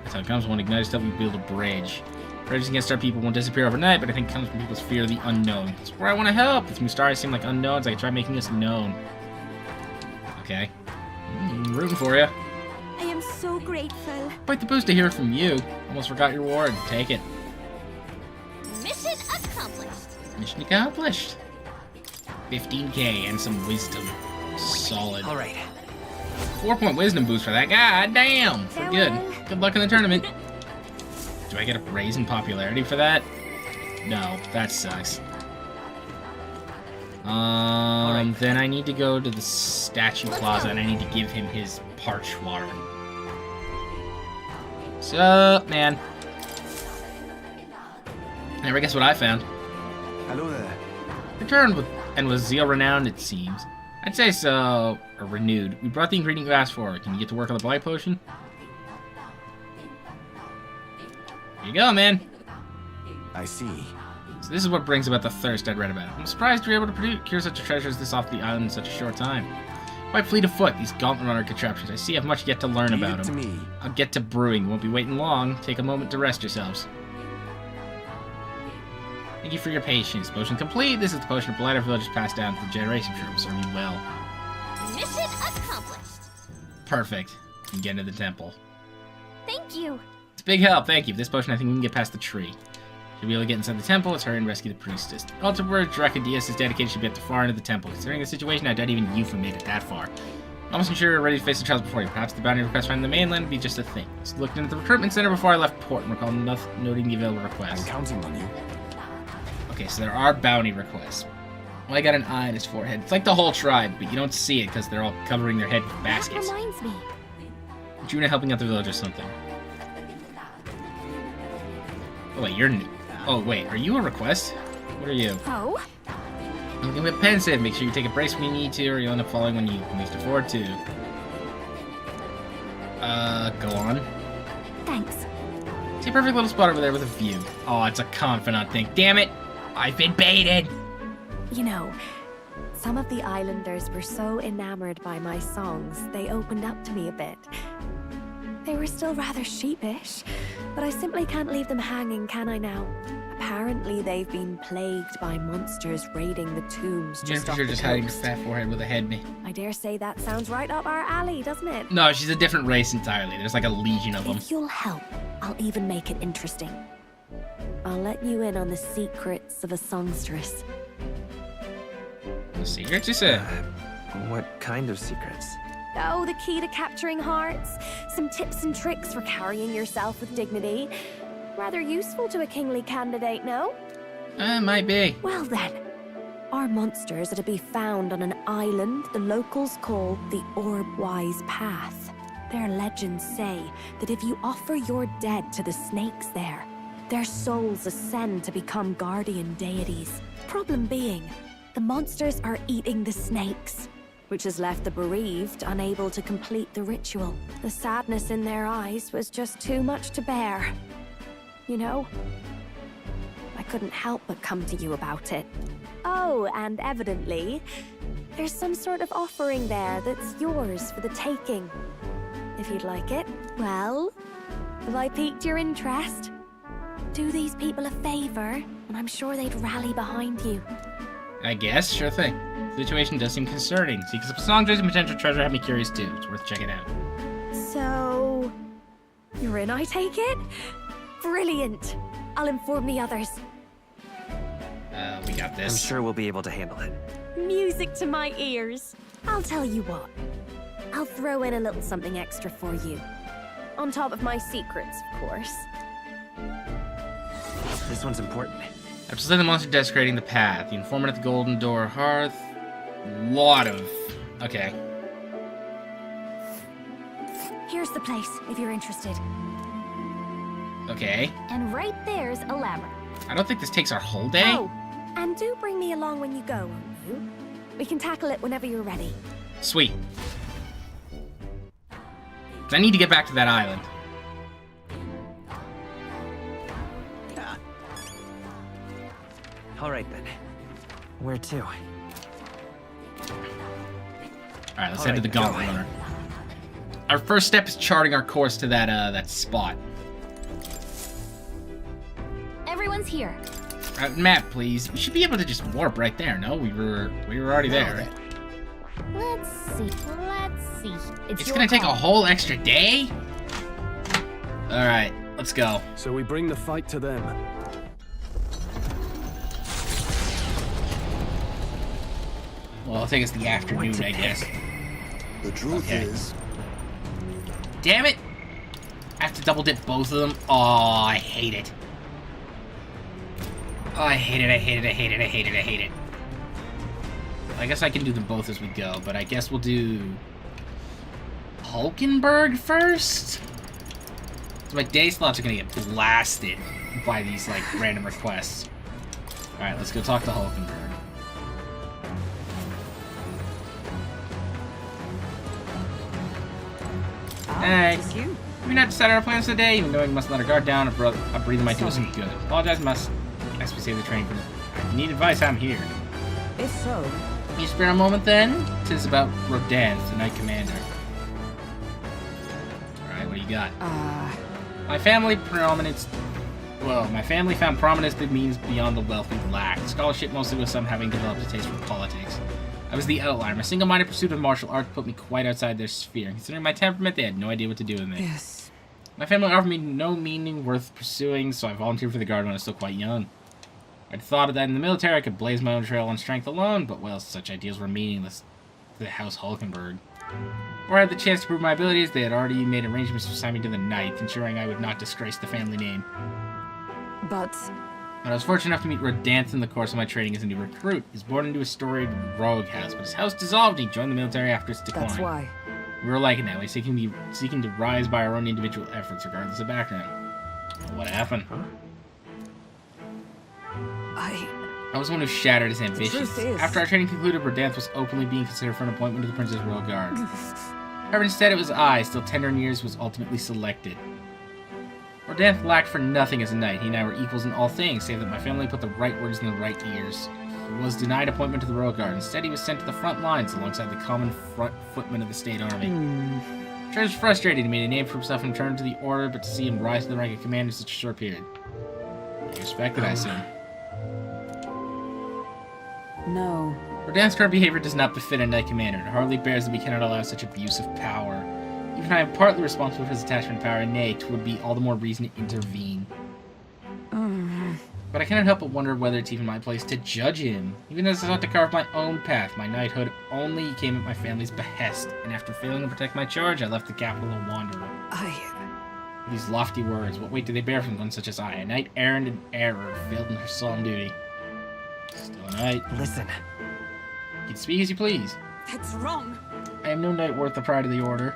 That's how it comes when Igniters help you build a bridge. Bridges against our people won't disappear overnight, but I think it comes from people's fear of the unknown. That's where I want to help. These Mustari seem like unknowns. I can try making us known. Okay. I'm rooting for you. I am so grateful. Quite the boost to hear from you. Almost forgot your reward. Take it. Mission accomplished. Mission accomplished. 15k and some wisdom. Solid. All right. 4-point wisdom boost for that. God damn. Pretty good. Good luck in the tournament. Do I get a raise in popularity for that? No, that sucks. Then I need to go to the statue plaza and I need to give him his parched water. Sup, man? Never guess what I found. Hello there. Returned with and was zeal renowned, it seems. I'd say so, or renewed. We brought the ingredient you asked for. Can you get to work on the blight potion? Here you go, man. I see. So this is what brings about the thirst I'd read about. I'm surprised you were able to procure such a treasure as this off the island in such a short time. Quite fleet of foot, these gauntlet runner contraptions. I see you have much yet to learn about them. I'll get to brewing. You won't be waiting long. Take a moment to rest yourselves. Thank you for your patience. Potion complete. This is the potion of Blighter Village passed down to the generation tree. Will serve you well. Mission accomplished. Perfect. You can get into the temple. Thank you. It's a big help. Thank you. With this potion, I think we can get past the tree. Should be able to get inside the temple. Let's hurry and rescue the priestess. Altar where Dracodius is dedicated should be up to far into the temple. Considering the situation, I doubt even you made it that far. Almost sure you're ready to face the trials before you. Perhaps the bounty request finding the mainland would be just a thing. Just looked into the recruitment center before I left port and recalled noting the available requests. I'm counting on you. Okay, so there are bounty requests. Well, I got an eye on his forehead. It's like the whole tribe, but you don't see it because they're all covering their head with baskets. That reminds me. Juna helping out the village or something. Oh wait, you're new. Oh wait, are you a request? What are you? Oh? I'm gonna be pensive. Make sure you take a break when you need to, or you'll end up falling when you can least afford to. Go on. Thanks. See a perfect little spot over there with a view. Oh, it's a confidant thing. Damn it! I've been baited! You know, some of the islanders were so enamored by my songs, they opened up to me a bit. They were still rather sheepish, but I simply can't leave them hanging, can I now? Apparently they've been plagued by monsters raiding the tombs just off the just coast. hiding a fat forehead with a head me. I dare say that sounds right up our alley, doesn't it? No, she's a different race entirely. There's like a legion of them. If you'll help, I'll even make it interesting. I'll let you in on the secrets of a songstress. The secrets, you said? What kind of secrets? Oh, the key to capturing hearts. Some tips and tricks for carrying yourself with dignity. Rather useful to a kingly candidate, no? Might be. Well then, our monsters are to be found on an island the locals call the Orbwise Path. Their legends say that if you offer your dead to the snakes there, their souls ascend to become guardian deities. Problem being, the monsters are eating the snakes, which has left the bereaved unable to complete the ritual. The sadness in their eyes was just too much to bear. You know? I couldn't help but come to you about it. Oh, and evidently, there's some sort of offering there that's yours for the taking. If you'd like it. Well, have I piqued your interest? Do these people a favor, and I'm sure they'd rally behind you. I guess, sure thing. The situation does seem concerning. Seekers of songs and potential treasure have me curious too. It's worth checking out. So, you're in, I take it? Brilliant. I'll inform the others. We got this. I'm sure we'll be able to handle it. Music to my ears. I'll tell you what. I'll throw in a little something extra for you. On top of my secrets, of course. This one's important. After slaying the monster desecrating the path, the informant at the Golden Door Hearth. Lot of. Okay. Here's the place, if you're interested. Okay. And right there's a labyrinth. I don't think this takes our whole day. Oh, and do bring me along when you go, won't you? We can tackle it whenever you're ready. Sweet. I need to get back to that island. All right then. Where to? Alright, let's head to the Gauntlet Runner. Our first step is charting our course to that spot. Everyone's here. Map, please. We should be able to just warp right there, no? We were already there. Let's see. Let's see. It's gonna take a whole extra day? Alright, let's go. So we bring the fight to them. Well, it'll take us the afternoon, I guess. The truth is... Damn it! I have to double dip both of them. Oh, I hate it. Oh, I hate it, I hate it, I hate it, I hate it, I hate it. I guess I can do them both as we go, but I guess we'll do... Hulkenberg first? So my day slots are gonna get blasted by these, like, random requests. Alright, let's go talk to Hulkenberg. Hey, we not decided our plans today, even though we must let our guard down. A breathing might do us some good. Apologize, must we save the train from If you need advice, I'm here. If so... Can you spare a moment then? Tis about Rodanth, the Knight Commander. Alright, what do you got? My family found prominence that means beyond the wealth we lacked. Scholarship mostly with some having developed a taste for politics. I was the outlier. My single-minded pursuit of martial arts put me quite outside their sphere. Considering my temperament, they had no idea what to do with me. Yes. My family offered me no meaning worth pursuing, so I volunteered for the Guard when I was still quite young. I'd thought that in the military I could blaze my own trail on strength alone, but well, such ideals were meaningless to the House Hulkenberg. Before I had the chance to prove my abilities, they had already made arrangements to assign me to the Knight, ensuring I would not disgrace the family name. But I was fortunate enough to meet Rodanth in the course of my training as a new recruit. He was born into a storied rogue house, but his house dissolved and he joined the military after its decline. that's why. We were like it that way, seeking to rise by our own individual efforts, regardless of background. What happened? I was the one who shattered his ambitions. After our training concluded, Rodanth was openly being considered for an appointment to the Prince's Royal Guard. However, instead it was I, still tender in years, was ultimately selected. Rodanth lacked for nothing as a knight. He and I were equals in all things, save that my family put the right words in the right ears. He was denied appointment to the Royal Guard. Instead, he was sent to the front lines alongside the common footmen of the state army. Sure was frustrated. He made a name for himself and returned to the order, but to see him rise to the rank of commander in such a short period. You respected, I assume. No. Rodanth's current behavior does not befit a knight commander. It hardly bears that we cannot allow such abuse of power. Even if I am partly responsible for his attachment to power, nay, it would be all the more reason to intervene. But I cannot help but wonder whether it's even my place to judge him. Even as I sought to carve my own path, my knighthood only came at my family's behest, and after failing to protect my charge, I left the capital a wanderer. These lofty words, what weight do they bear from one such as I, a knight errant in error, failed in her solemn duty? Still a knight. Listen. You can speak as you please. That's wrong. I am no knight worth the pride of the order.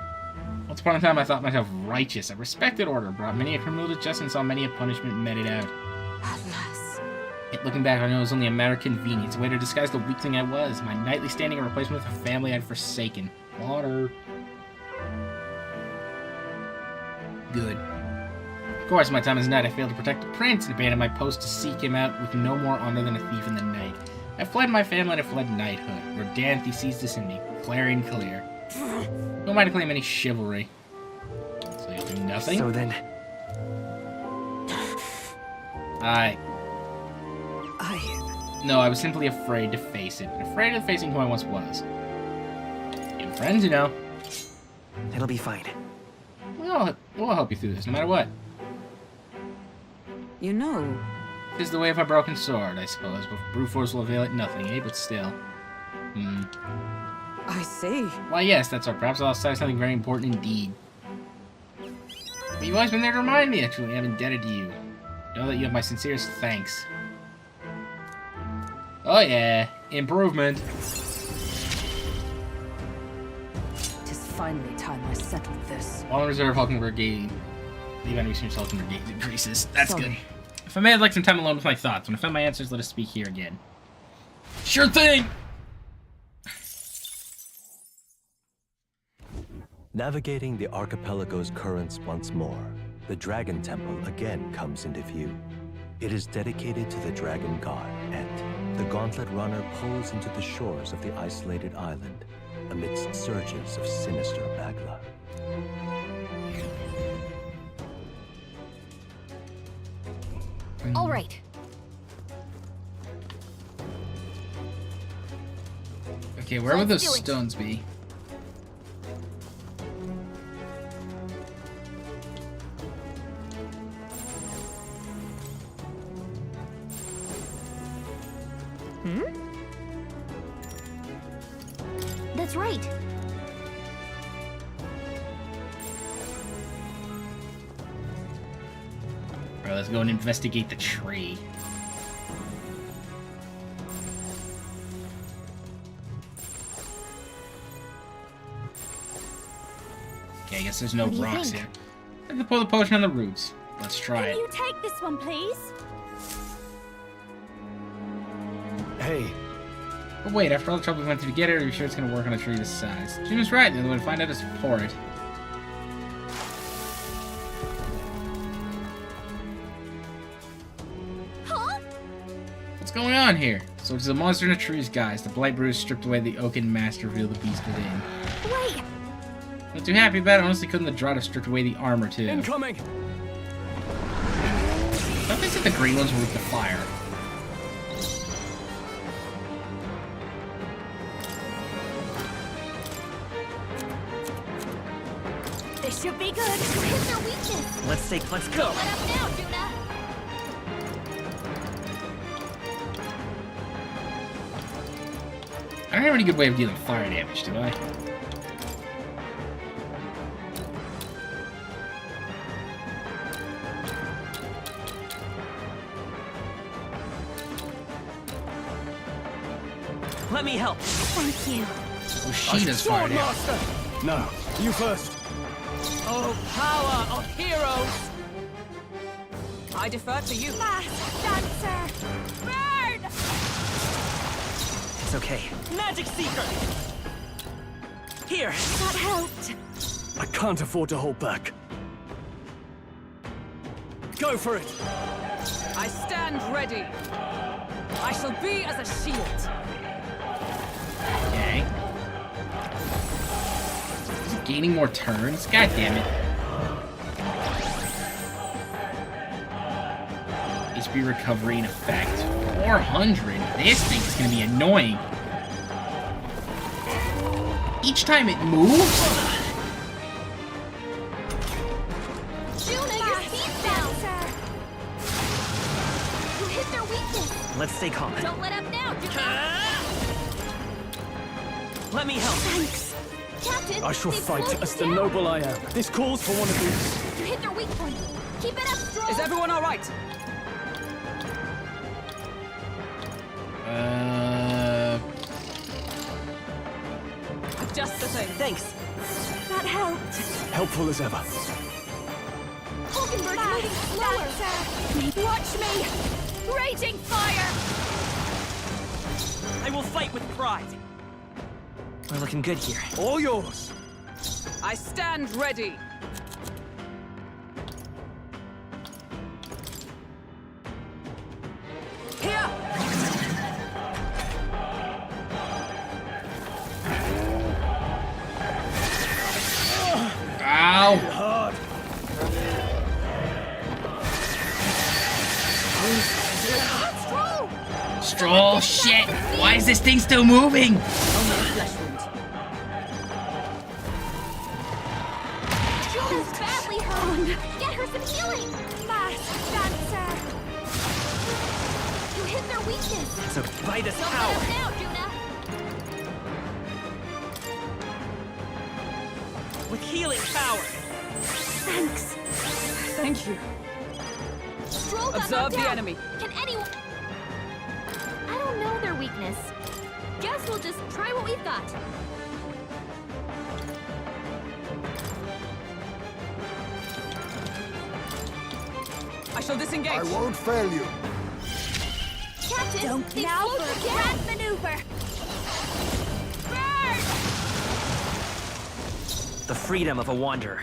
Once upon a time, I thought myself righteous. I respected order, brought many a criminal to justice, and saw many a punishment meted out. Alas. Yet looking back, I know it was only a matter of convenience, a way to disguise the weak thing I was. My knightly standing in replacement with a family I'd forsaken. Water. Good. Of course, my time as a knight, I failed to protect the prince and abandoned my post to seek him out with no more honor than a thief in the night. I fled my family and I fled knighthood. Rodanth, he sees this in me, clarion clear. Who am I to claim any chivalry? So you'll do nothing? So then... No, I was simply afraid to face it. Afraid of facing who I once was. You have friends, you know. It'll be fine. We'll help you through this, no matter what. You know, Is the way of a broken sword, I suppose, but brute force will avail it nothing, eh? But still. I see. Why, yes, that's right. Perhaps I'll say something very important indeed. But you've always been there to remind me, actually. I'm indebted to you. Know that you have my sincerest thanks. Oh, yeah. Improvement. Tis finally time I settled this. While in reserve, Hulking Brigade. Leave enemies from Hulking Brigade decreases. That's Sorry. good. If I may, I'd like some time alone with my thoughts. When I find my answers, let us speak here again. Sure thing! Navigating the archipelago's currents once more, the Dragon Temple again comes into view. It is dedicated to the Dragon God, and the Gauntlet Runner pulls into the shores of the isolated island amidst surges of sinister magla. All right. Okay, where would Let's those do it. stones be? That's right. Alright, let's go and investigate the tree. Okay, I guess there's no What do you rocks think? here. I can pull the potion on the roots. Let's try Can it. you take this one, please? Hey. But wait, after all the trouble we went through to get it, are you sure it's gonna work on a tree this size? Jim is right, the only way to find out is to pour it. Huh? What's going on here? So it's a monster in a tree's guise. The blight bruise stripped away the oaken mask to reveal the beast within. Wait! Not too happy about it. Honestly, couldn't the drought have stripped away the armor too? Incoming! I thought they said the green ones were with the fire. This should be good. Hit their weakness. Let's go. Let up now, Juna. I don't have any good way of dealing fire damage, do I? Let me help. Thank you. Oh, she does fire damage. Master! No, you first. Oh, power of heroes! I defer to you. Mask Dancer! Burn! It's okay. Magic Seeker! Here. That helped. I can't afford to hold back. Go for it! I stand ready. I shall be as a shield. Okay. Is it gaining more turns? God damn it. HP recovery in effect. 400. This thing is going to be annoying. Each time it moves? Juna, your feet down! You hit their weakness. Let's stay calm. Don't let up now, Juna. Let me help. Thanks. Captain, I shall they've fight slowed as you the down. noble I am. This calls for one of these. You hit their weak point. Keep it up, Stroll. Is everyone all right? Just the thing. Thanks. That helped. Helpful as ever. Hulkenberg's moving slower. Watch me. Raging fire. I will fight with pride. We're looking good here. All yours. I stand ready. Here! Ow! Hard. Stroll, shit! Why is this thing still moving? Only a flesh wound. Juna's badly hurt. Get her some healing. Mask Dancer. So by this Don't power. let us down, Juna. With healing power. Thanks. Thank you. Stroll got Observe knocked the out. enemy. Can anyone... I don't know their weakness. Guess we'll just try what we've got. I shall disengage. I won't fail you. Captain, Don't they've now slowed your forget. grand maneuver. Burn! The freedom of a wanderer.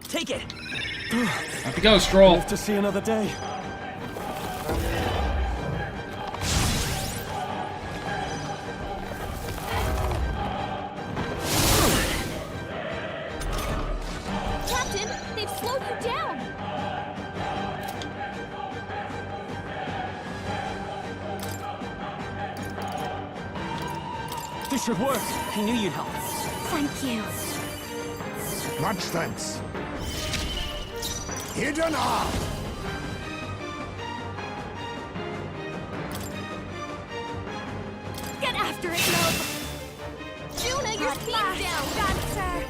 Take it. Have to go, Stroll. Live to see another day. Captain, they've slowed you down. This should work. I knew you'd help. Thank you. Much thanks. Hidden art. Get after it, love. Juna, your speed's down. Dancer.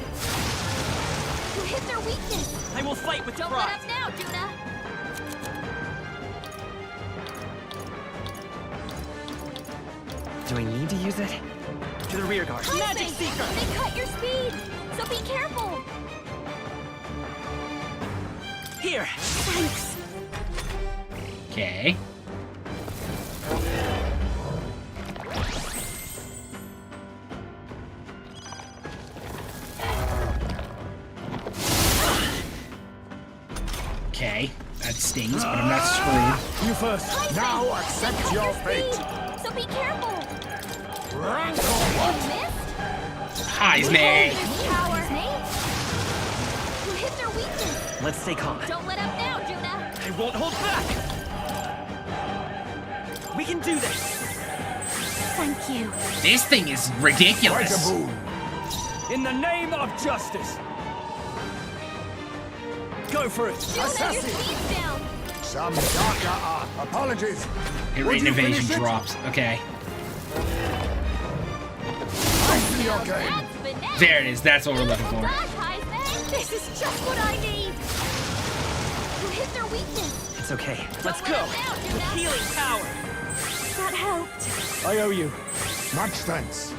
You hit their weakness. I will fight with Don't pride. let up now, Juna. Do I need to use it? To the rear guard. Magic Seeker! They cut your speed, so be careful. Here! Thanks. Okay. Okay, that stings, but I'm not screwed. You first. Now accept your fate. So be careful. Rancor You missed? Highs me. Power. You hit their weakness. Let's stay calm. Don't let up now, Juna. I won't hold back! We can do this! Thank you. This thing is Quite a ridiculous. boon. In the name of justice. Go for it. Juna, your Assassin. speed's down. Some darker art. Apologies. Hit Would rate and you evasion finish it? drops. Okay. I see your game. That's finesse. There it is. That's what we're looking Beautiful for. dodge, Heisman. This is just what I need. You hit their weakness. It's okay. Let's Don't go! let us down, With Juna. healing power! That helped. I owe you. Much thanks.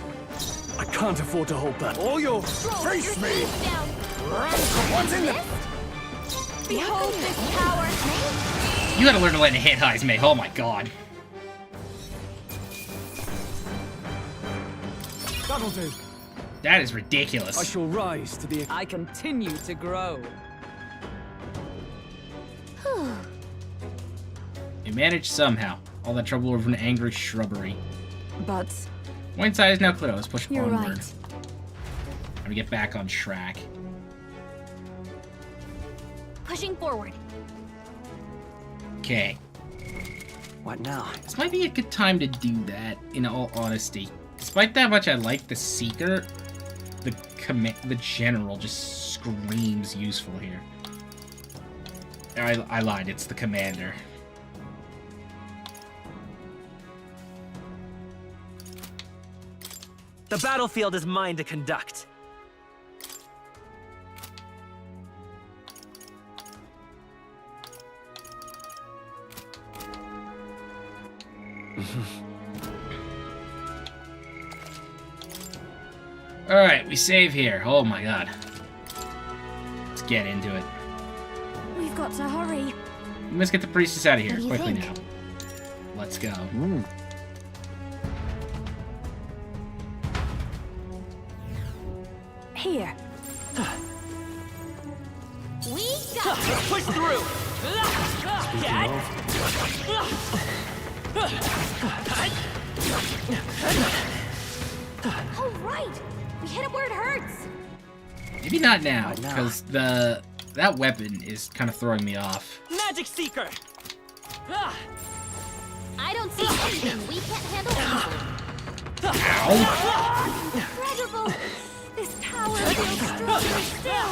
I can't afford to hold that. All yours. Stroll, Face your me. speed's down. Rancor. What's in the... Behold this power. You gotta learn to let it hit highs, mate. Oh my god. That'll do. That is I ridiculous. shall rise to the... I continue to grow. You managed somehow. All that trouble over an angry shrubbery. But One side is now clear. Let's push You're onward. right. Let me get back on track. Pushing forward. Okay. What now? This might be a good time to do that, in all honesty. Despite that much I like the Seeker, the General just screams useful here. I lied, it's the Commander. The battlefield is mine to conduct. Alright, we save here. Oh my god. Let's get into it. We've got to hurry. Let's get the priestess out of here What do you quickly think? now. Let's go. Here. We got it. Push through! All right. We hit him where it hurts. Maybe not now, Not now. because that weapon is kind of throwing me off. Magic Seeker! I don't see anything we can't handle easily. Ow! Incredible. This power feels stronger still.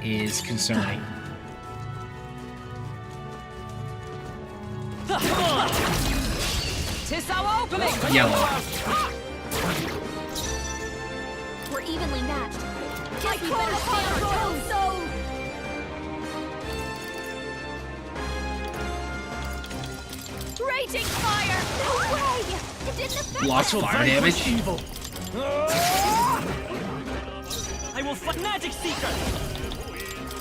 that is concerning. Tis our opening! Yellow. We're evenly matched. Guess we better stay on our toes, so... Raging fire! No way! It didn't affect Lots of fire damage. Evil. I will fight Magic Seeker!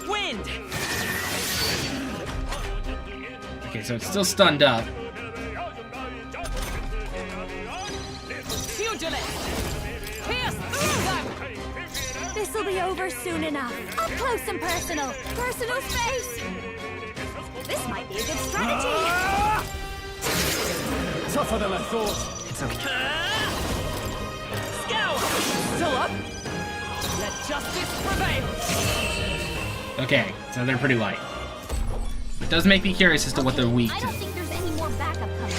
Wind! Okay, so it's still stunned up. This'll be over soon enough. Up close and personal. Personal space. This might be a good strategy. Tougher than I thought. It's okay. Scour! Still up? Let justice prevail! Okay, so they're pretty light. It does make me curious as to what they're weak I to. don't think there's any more backup coming.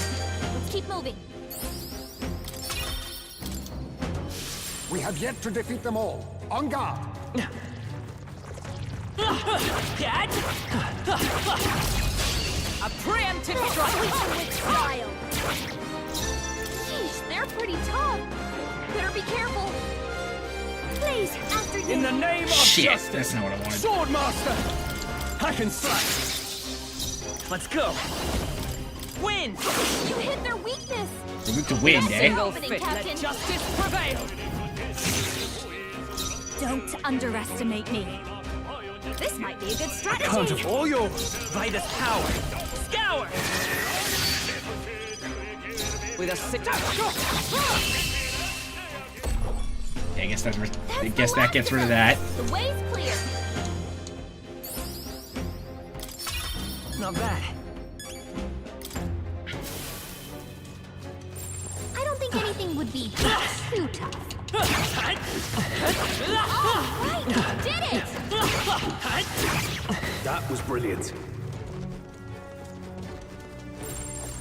Let's keep moving. We have yet to defeat them all. On guard. A preemptive strike! With style. Sheesh, they're pretty tough. Better be careful. Please, after you. In the name of Shit, justice, that's not what I wanted. Swordmaster! I can slash! Let's go! Wind! You hit their weakness. They're weak to wind, eh? Let justice prevail! Don't underestimate me. This might be a good strategy. Count of all yours! By this power! Scour! With a sit I guess that gets rid of that. The way's clear. Not bad. I don't think anything would be too tough. All right, did it! That was brilliant.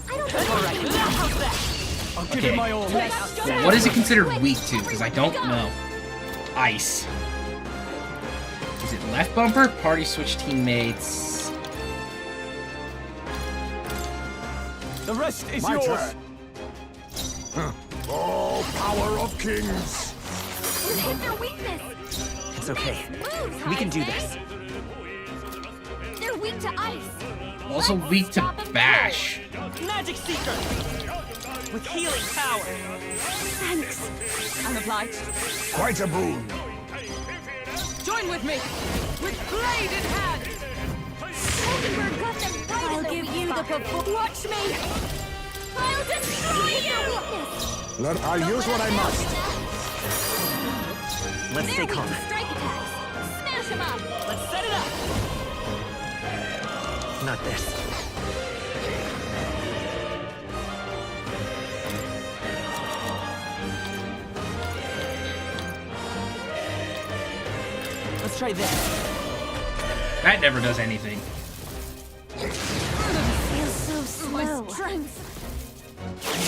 I don't think How's that? I'll give it my all. Well, what is it considered weak to? Because I don't know. Ice. Is it left bumper? Party switch teammates. The rest is My yours. turn. Oh, power of kings! you hit their weakness. It's okay. Moves, We can do Heisman. this. They're weak to ice. Also weak to bash. Magic Seeker! With healing power! Thanks. I'm obliged. Quite a boon. Join with me! With blade in hand! Oldenburg got them right. I'll give you the Watch me! I'll destroy you! I'll use what I must. Let's They're stay weak calm. to strike attacks. Smash them up. Let's set it up! Not this. Let's try this. That never does anything. Feels so slow. Strength.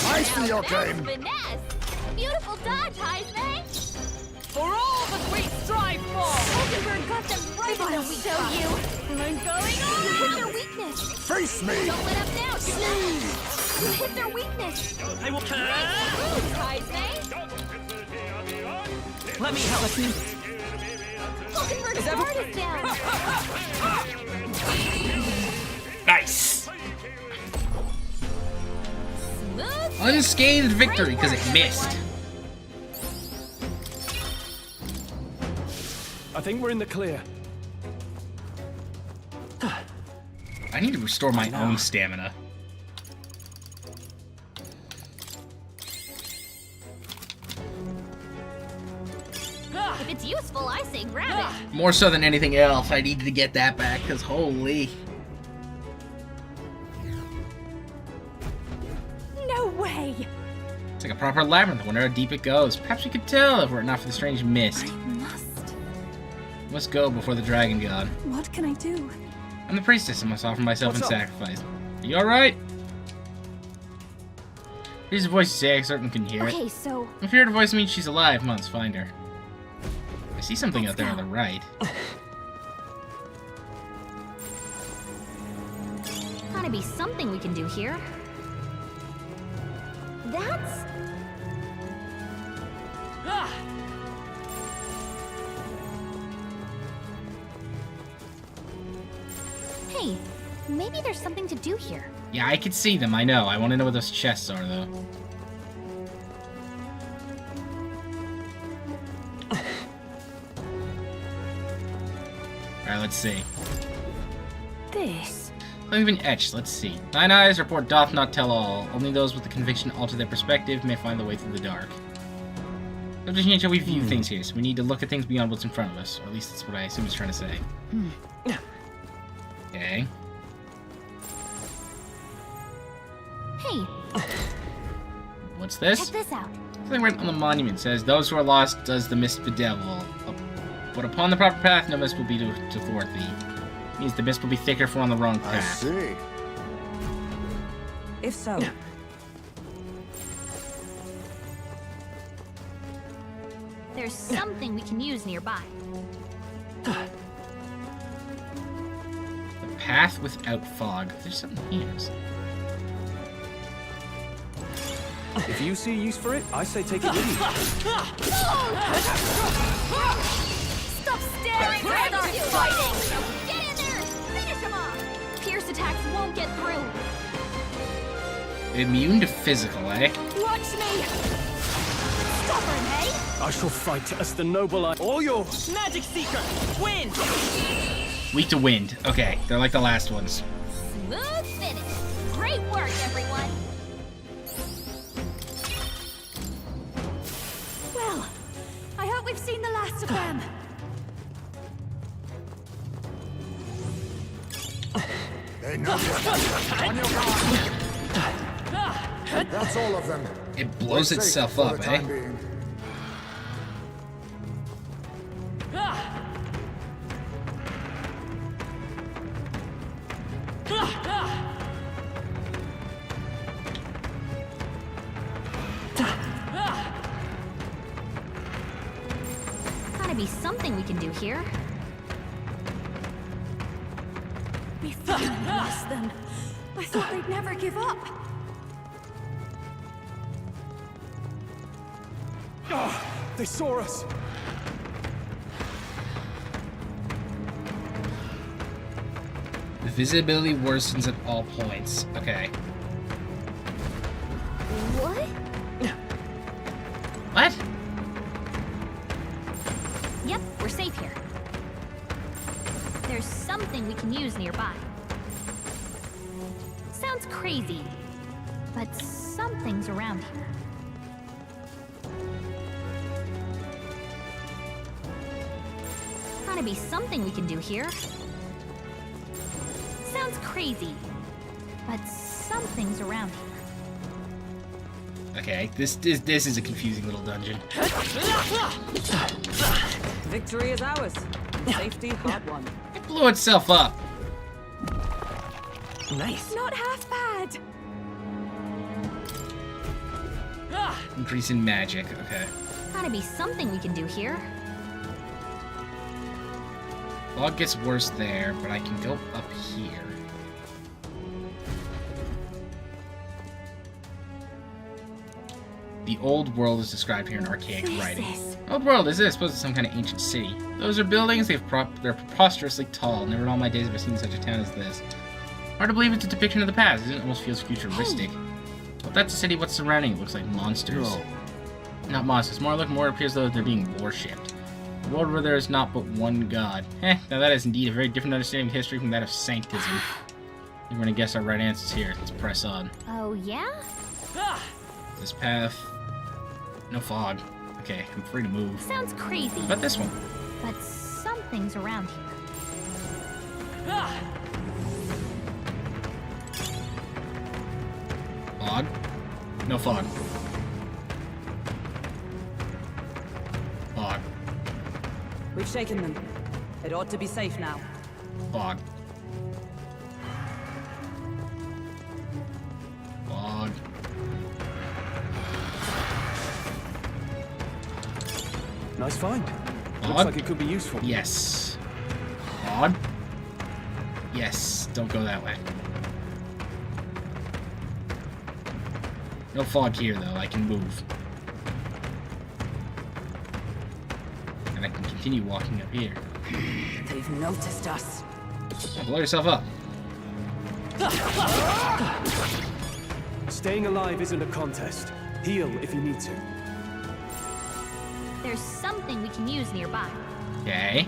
I see your That was game. finesse. Beautiful dodge, Heisman. For all that we strive for! Oldenburg got them right in the weak show spot. you. I'm going on. You hit their weakness. Face me! Don't let up now, Snap. You hit their weakness. I will... Moves, Heisman. Let me help you. Oldenburg's guard is down. Nice. Smooth. Unscathed victory because it missed. I think we're in the clear. I need to restore my own stamina. If it's useful, I say grab it. More so than anything else, I need to get that back, because holy. No way. It's like a proper labyrinth, wonder how deep it goes. Perhaps we could tell if were it not for the strange mist. Must go before the dragon god. What can I do? I'm the priestess and must offer myself in What's up? sacrifice. Are you alright? Here's a voice to say, I certain can hear Okay, it. so If you heard a voice means she's alive, must find her. I see something out there on the right. Gotta be something we can do here. That's... Hey, maybe there's something to do here. Yeah, I can see them, I know. I want to know what those chests are, though. Alright, let's see. This. I've been etched, let's see. Thine eyes report doth not tell all. Only those with the conviction alter their perspective may find the way through the dark. So just change how we view things here, so we need to look at things beyond what's in front of us. Or at least that's what I assume he's trying to say. Okay. Hey. What's this? Check this out. Something written on the monument says, "Those who are lost does the mist bedevil. But upon the proper path, no mist will be to thwart thee." Means the mist will be thicker if we're on the wrong path. I see. If so, There's something we can use nearby. The path without fog. There's something here. If you see use for it, I say take it with you. Stop staring at our fighting! Get in there! Finish him off! Pierce attacks won't get through. Immune to physical, eh? Watch me! Stubborn, hey? I shall fight as the noble I... All yours! Magic Seeker! Win! Weak to wind. Okay, they're like the last ones. Smooth finish! Great work, everyone! Well, I hope we've seen the last of them. They know you. On your guard. That's all of them. It blows We're itself safe for up, the eh? time being. Gotta be something we can do here. We finally lost them. I thought they'd never give up. They saw us! The visibility worsens at all points. Okay. What? What? Yep, we're safe here. There's something we can use nearby. Sounds crazy, but something's around here. Gotta be something we can do here. Sounds crazy, but something's around here. Okay, this is a confusing little dungeon. victory is ours. Safety hard won. It blew itself up. Nice. Not half bad. Increase in magic. Okay. Gotta be something we can do here. Fog gets worse there, but I can go up here. The old world is described here in archaic writing. Old world, is this? I suppose it's some kind of ancient city. Those are buildings, they're preposterously tall. Never in all my days have I seen such a town as this. Hard to believe it's a depiction of the past, isn't it? Almost feels futuristic. Well, if that's a city, what's surrounding it? Looks like monsters. No. Not monsters, more appears though they're being worshipped. A world where there is not but one god. Now that is indeed a very different understanding of history from that of sanctism. We're gonna guess our right answers here. Let's press on. Oh, yeah? This path. No fog. Okay, I'm free to move. Sounds crazy. What about this one? But something's around here. Fog? No fog. Fog. We've shaken them. It ought to be safe now. Fog. Fog. Nice find. Fog? Looks like it could be useful. Yes. Fog? Yes. Don't go that way. No fog here, though. I can move. And I can continue walking up here. They've noticed us. Blow yourself up. Staying alive isn't a contest. Heal if you need to. There's something we can use nearby. Okay.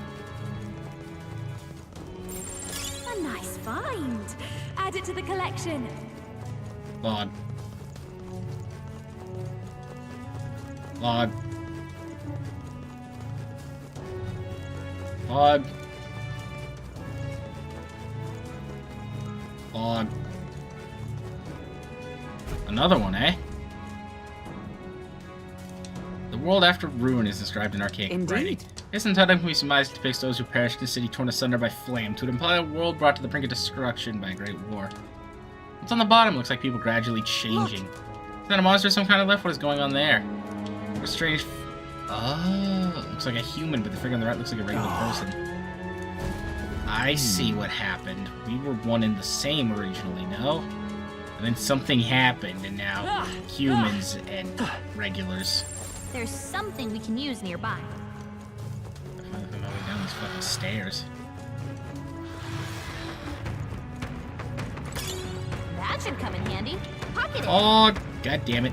A nice find. Add it to the collection. Log. Log. Log. Log. Another one, eh? The world after ruin is described in archaic writing. This entitled can be surmised depicts those who perished in a city torn asunder by flame, to imply a world brought to the brink of destruction by a great war. What's on the bottom looks like people gradually changing. Is that a monster of some kind of left? What is going on there? What a strange... Oh, it looks like a human, but the figure on the right looks like a regular person. I see what happened. We were one and the same originally, no? And then something happened, and now humans and regulars. There's something we can use nearby. I'm all the way down these fucking stairs. That should come in handy. Pocket it. Oh, god damn it.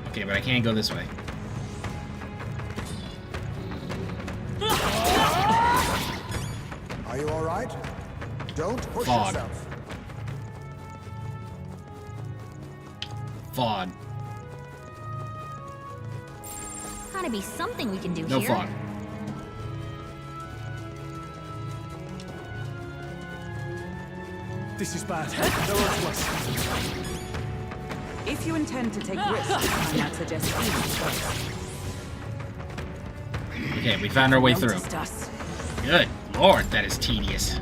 Okay, but I can't go this way. Are you alright? Don't push Fog. yourself. Fog. Gotta be something we can do No here. fog. This is bad. They're on to us. If you intend to take risks, I might suggest healing first. Okay, we found our way through. Noticed us. Good lord, that is tedious.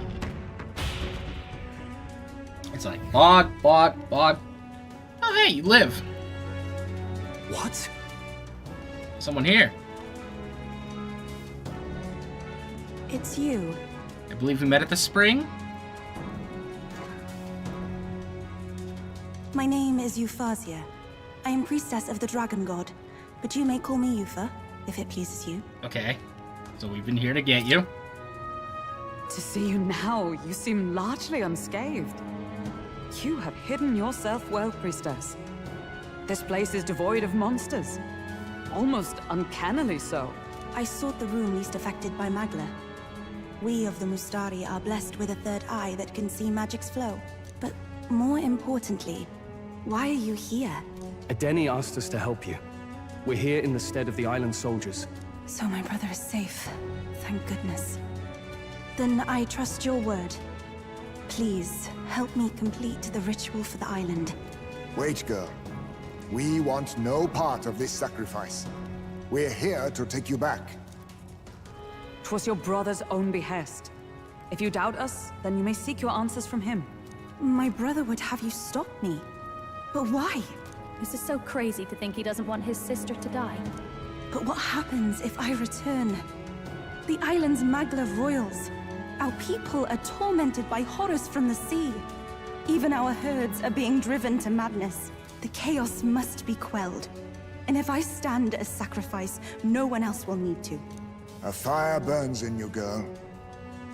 It's like, fog, fog, fog. Oh, hey, you live. What? Someone here. It's you. I believe we met at the spring. My name is Euphazia. I am priestess of the dragon god, but you may call me Eupha, if it pleases you. Okay, so we've been here to get you. To see you now, you seem largely unscathed. You have hidden yourself well, priestess. This place is devoid of monsters. Almost uncannily so. I sought the room least affected by Magla. We of the Mustari are blessed with a third eye that can see magic's flow. But more importantly, why are you here? Adeni asked us to help you. We're here in the stead of the island soldiers. So my brother is safe. Thank goodness. Then I trust your word. Please, help me complete the ritual for the island. Wait, girl. We want no part of this sacrifice. We're here to take you back. 'Twas your brother's own behest. If you doubt us, then you may seek your answers from him. My brother would have you stop me. But why? This is so crazy to think he doesn't want his sister to die. But what happens if I return? The island's Magla royals. Our people are tormented by horrors from the sea. Even our herds are being driven to madness. The chaos must be quelled. And if I stand as sacrifice, no one else will need to. A fire burns in you, girl.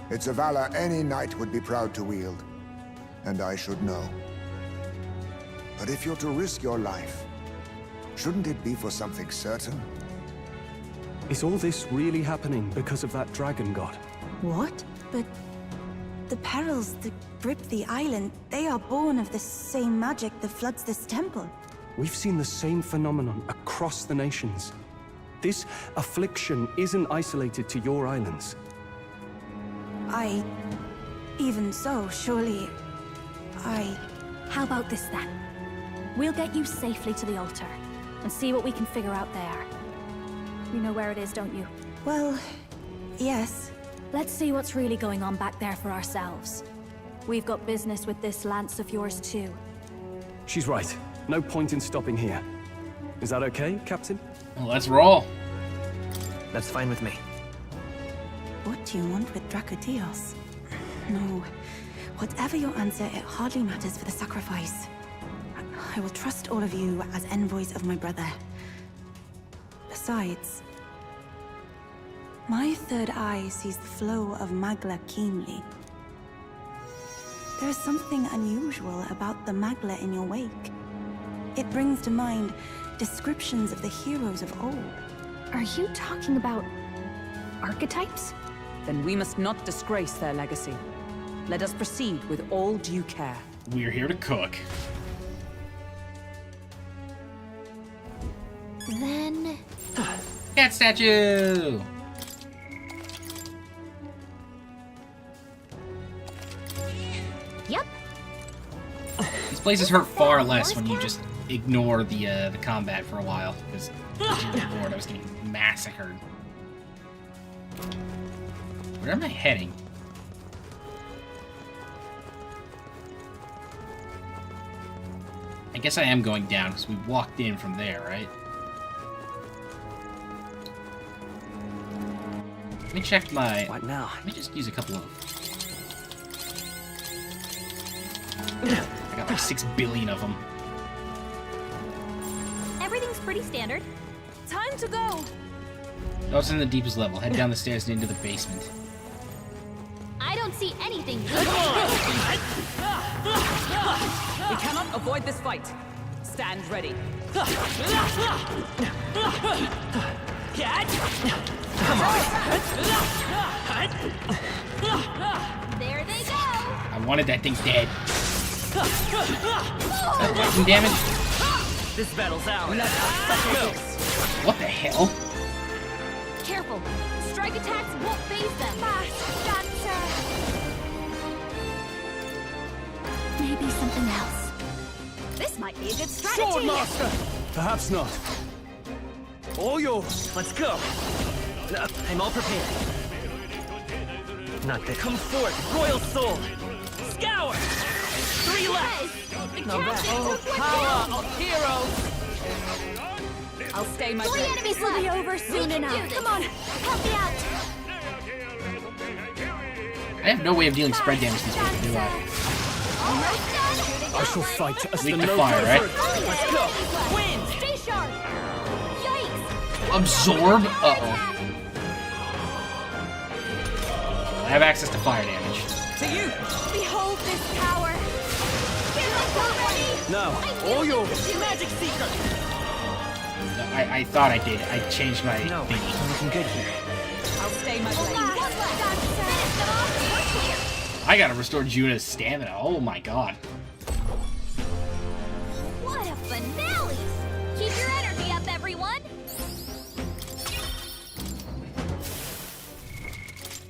It's a valor any knight would be proud to wield. And I should know. But if you're to risk your life, shouldn't it be for something certain? Is all this really happening because of that dragon god? What? But the perils that grip the island, they are born of the same magic that floods this temple. We've seen the same phenomenon across the nations. This affliction isn't isolated to your islands. Even so, surely... How about this then? We'll get you safely to the altar, and see what we can figure out there. You know where it is, don't you? Well, yes. Let's see what's really going on back there for ourselves. We've got business with this lance of yours too. She's right. No point in stopping here. Is that okay, Captain? Well, let's roll. That's fine with me. What do you want with Dracotios? No. Whatever your answer, it hardly matters for the sacrifice. I will trust all of you as envoys of my brother. Besides, my third eye sees the flow of Magla keenly. There is something unusual about the Magla in your wake. It brings to mind descriptions of the heroes of old. Are you talking about archetypes? Then we must not disgrace their legacy. Let us proceed with all due care. We're here to cook. Then... Cat statue! Yep. These places hurt far less when you just ignore the combat for a while, because Lord, I was getting massacred. Where am I heading? I guess I am going down because we walked in from there, right? Let me check my... What now? Let me just use a couple of... I got like 6 billion of them. Everything's pretty standard. Time to go! Oh, it's in the deepest level. Head down the stairs and into the basement. I don't see anything. We cannot avoid this fight. Stand ready. There they go. I wanted that thing dead. Is that lightning damage? This battle's ours. What the hell? Careful. Strike attacks won't phase them. Maybe something else. This might be a good strategy. Swordmaster! Perhaps not. All yours. Let's go. I'm all prepared. Not that. Come forth, royal soul. Scour. 3 left. Not bad. Oh, power of heroes. I'll stay my 3 place. enemies This will be left. over soon We can enough. do this. Come on, help me out. I have no way of dealing spread damage to these people, do I? Almost done. I shall fight as Weak the to no fire, right? Let's go. Win. Stay sharp. Yikes. Absorb? Uh-oh. I have access to fire damage. To you. Behold this power. Here's my sword ready. Now, all yours. Magic seeker. No, I thought I did. I changed my No, thingy. I'm looking good here. I'll stay my Only place. one left. Finish them off. We're clear. I gotta restore Juna's stamina. Oh my god. What a finale! Keep your energy up, everyone!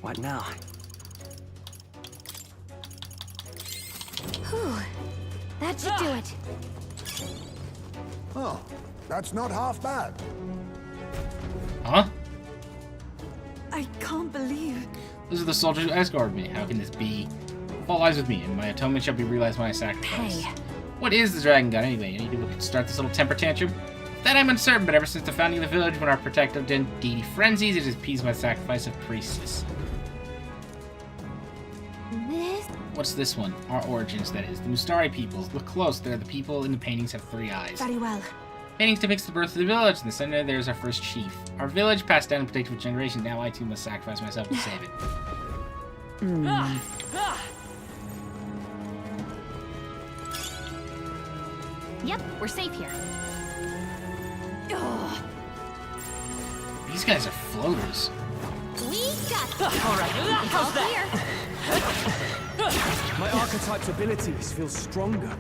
What now? Whew. That should do it. Oh, that's not half bad. Huh? I can't believe... Those are the soldiers who escorted me. How can this be? Fall lies with me, and my atonement shall be realized when I sacrifice. Hey. What is the dragon god anyway? Any idea what could start this little temper tantrum? That I'm uncertain, but ever since the founding of the village, when our protector deity frenzies, it has appeased my sacrifice of priestess. This... What's this one? Our origins, that is. The Mustari peoples. Look close. They're the people in the paintings have 3 eyes. Very well. Paintings depicts the birth of the village. In the center, there's our first chief. Our village passed down and protected for generations. Now I too must sacrifice myself to save it. Yep, we're safe here. These guys are floaters. We got this. All right, It's all how's that? clear. My archetype's abilities feel stronger.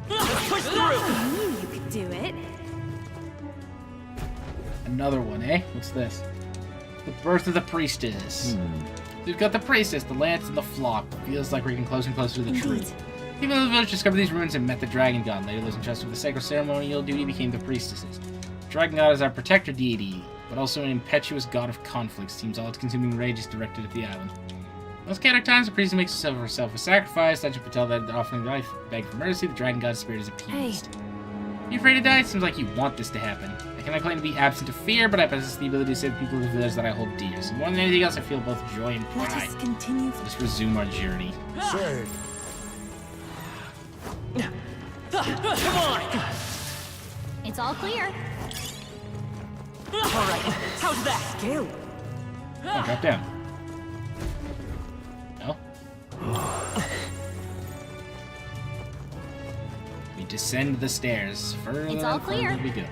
Push through. I knew you could do it. Another one, eh? What's this? The birth of the priestess. We've got the priestess, the lance, and the flock. Feels like we're getting closer and closer to the truth. People in the village discovered these ruins and met the dragon god. Later, those entrusted with the sacred ceremonial duty became the priestesses. The dragon god is our protector deity, but also an impetuous god of conflict. Seems all its consuming rage is directed at the island. Most chaotic times, the priestess makes herself a sacrifice. Legend foretell that offering life, beg for mercy, the dragon god's spirit is appeased. You afraid to die? It seems like you want this to happen. I cannot claim to be absent of fear, but I possess the ability to save people of the village that I hold dear. So more than anything else, I feel both joy and pride. Let us continue. Let's resume our journey. Say, Come on! It's all clear. Alright, how's that? Skill. Oh, drop down. No? We descend the stairs. Further It's all and further clear. we go.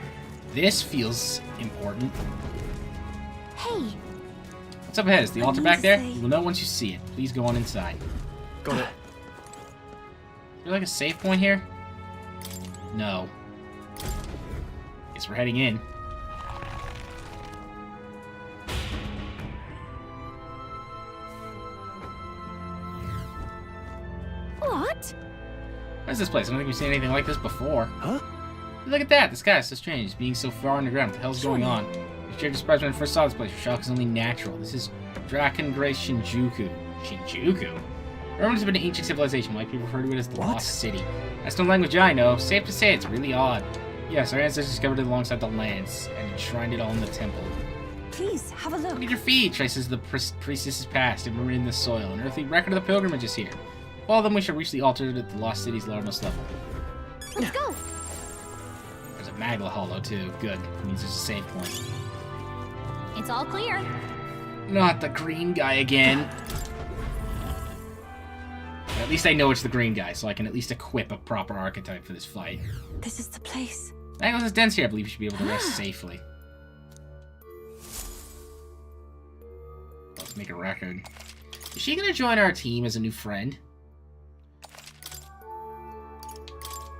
This feels important. Hey, What's up ahead? Is the altar back there? You will know once you see it. Please go on inside. Got it. Is there like a save point here? No. Guess we're heading in. what? What is this place? I don't think we've seen anything like this before. Huh? Look at that! The sky is so strange, being so far underground. What the hell's going on? I shared surprise when I first saw this place. Your shock is only natural. This is Drakengray Shinjuku. Shinjuku? Rome has been an ancient civilization. White people refer to it as the Lost City. That's no language I know. Safe to say, it's really odd. Yes, our ancestors discovered it alongside the lands and enshrined it all in the temple. Please, have a look. Look at your feet, traces the priestess's past and in the soil. An earthly record of the pilgrimage is here. Follow them, we shall reach the altar at the Lost City's lowermost level. Let's go. There's a Magla Hollow, too. Good. It means there's a save point. It's all clear. Not the green guy again. At least I know it's the green guy, so I can at least equip a proper archetype for this fight. This is the place. Magnus is dense here. I believe you should be able to rest safely. Let's make a record. Is she gonna join our team as a new friend?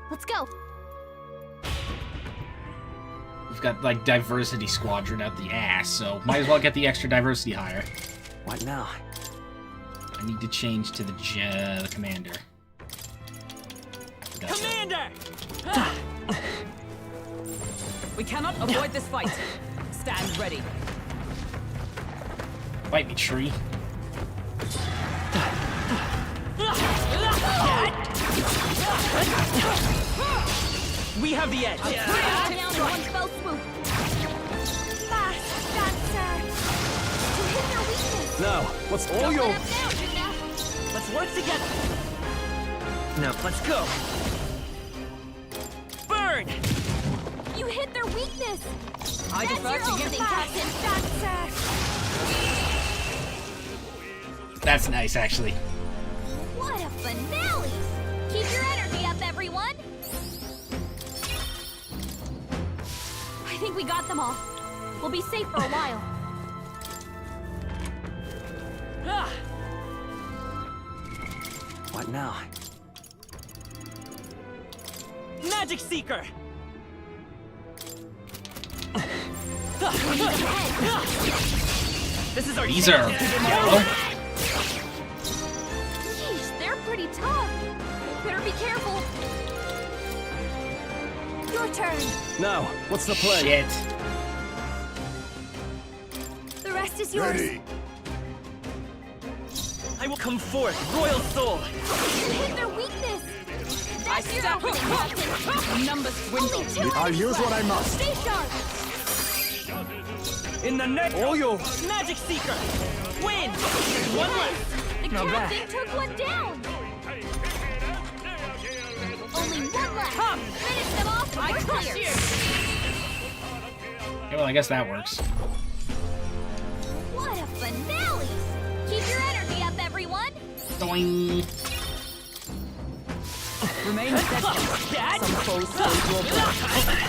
Let's go. We've got, like, diversity squadron out the ass, so might as well get the extra diversity higher. What now? I need to change to the commander. Gotcha. Commander! We cannot avoid this fight. Stand ready. Fight me, tree. We have the edge. Down in one fell swoop. Fast, dancer. To hit their weakness. Now, what's all Don't your... let 'em down, Juna. Let's work together. Now, let's go. Burn! You hit their weakness. I That's defer your to you. opening, Captain Dancer. That's nice, actually. What a finale! Keep your energy up, everyone. I think we got them all. We'll be safe for a while. What now? Magic Seeker! This is our These chance are to get yellow. Jeez, they're pretty tough. Better be careful. Your turn. Now, what's the play? Shit. The rest is yours. ready. I will come forth, Royal Soul! You hit their weakness. That's your opening, Captain. Numbers Only dwindle. two I'll enemies use what left. I must. Stay sharp. In the neck! All yours! Magic Seeker! Win! One left! The Now captain took one down. Only one left. Come! Finish them off. I We're crush clear. you. Okay, well, I guess that works. What a finale! Keep your energy up, everyone. Doing. Remain steadfast. Some foes will draw back.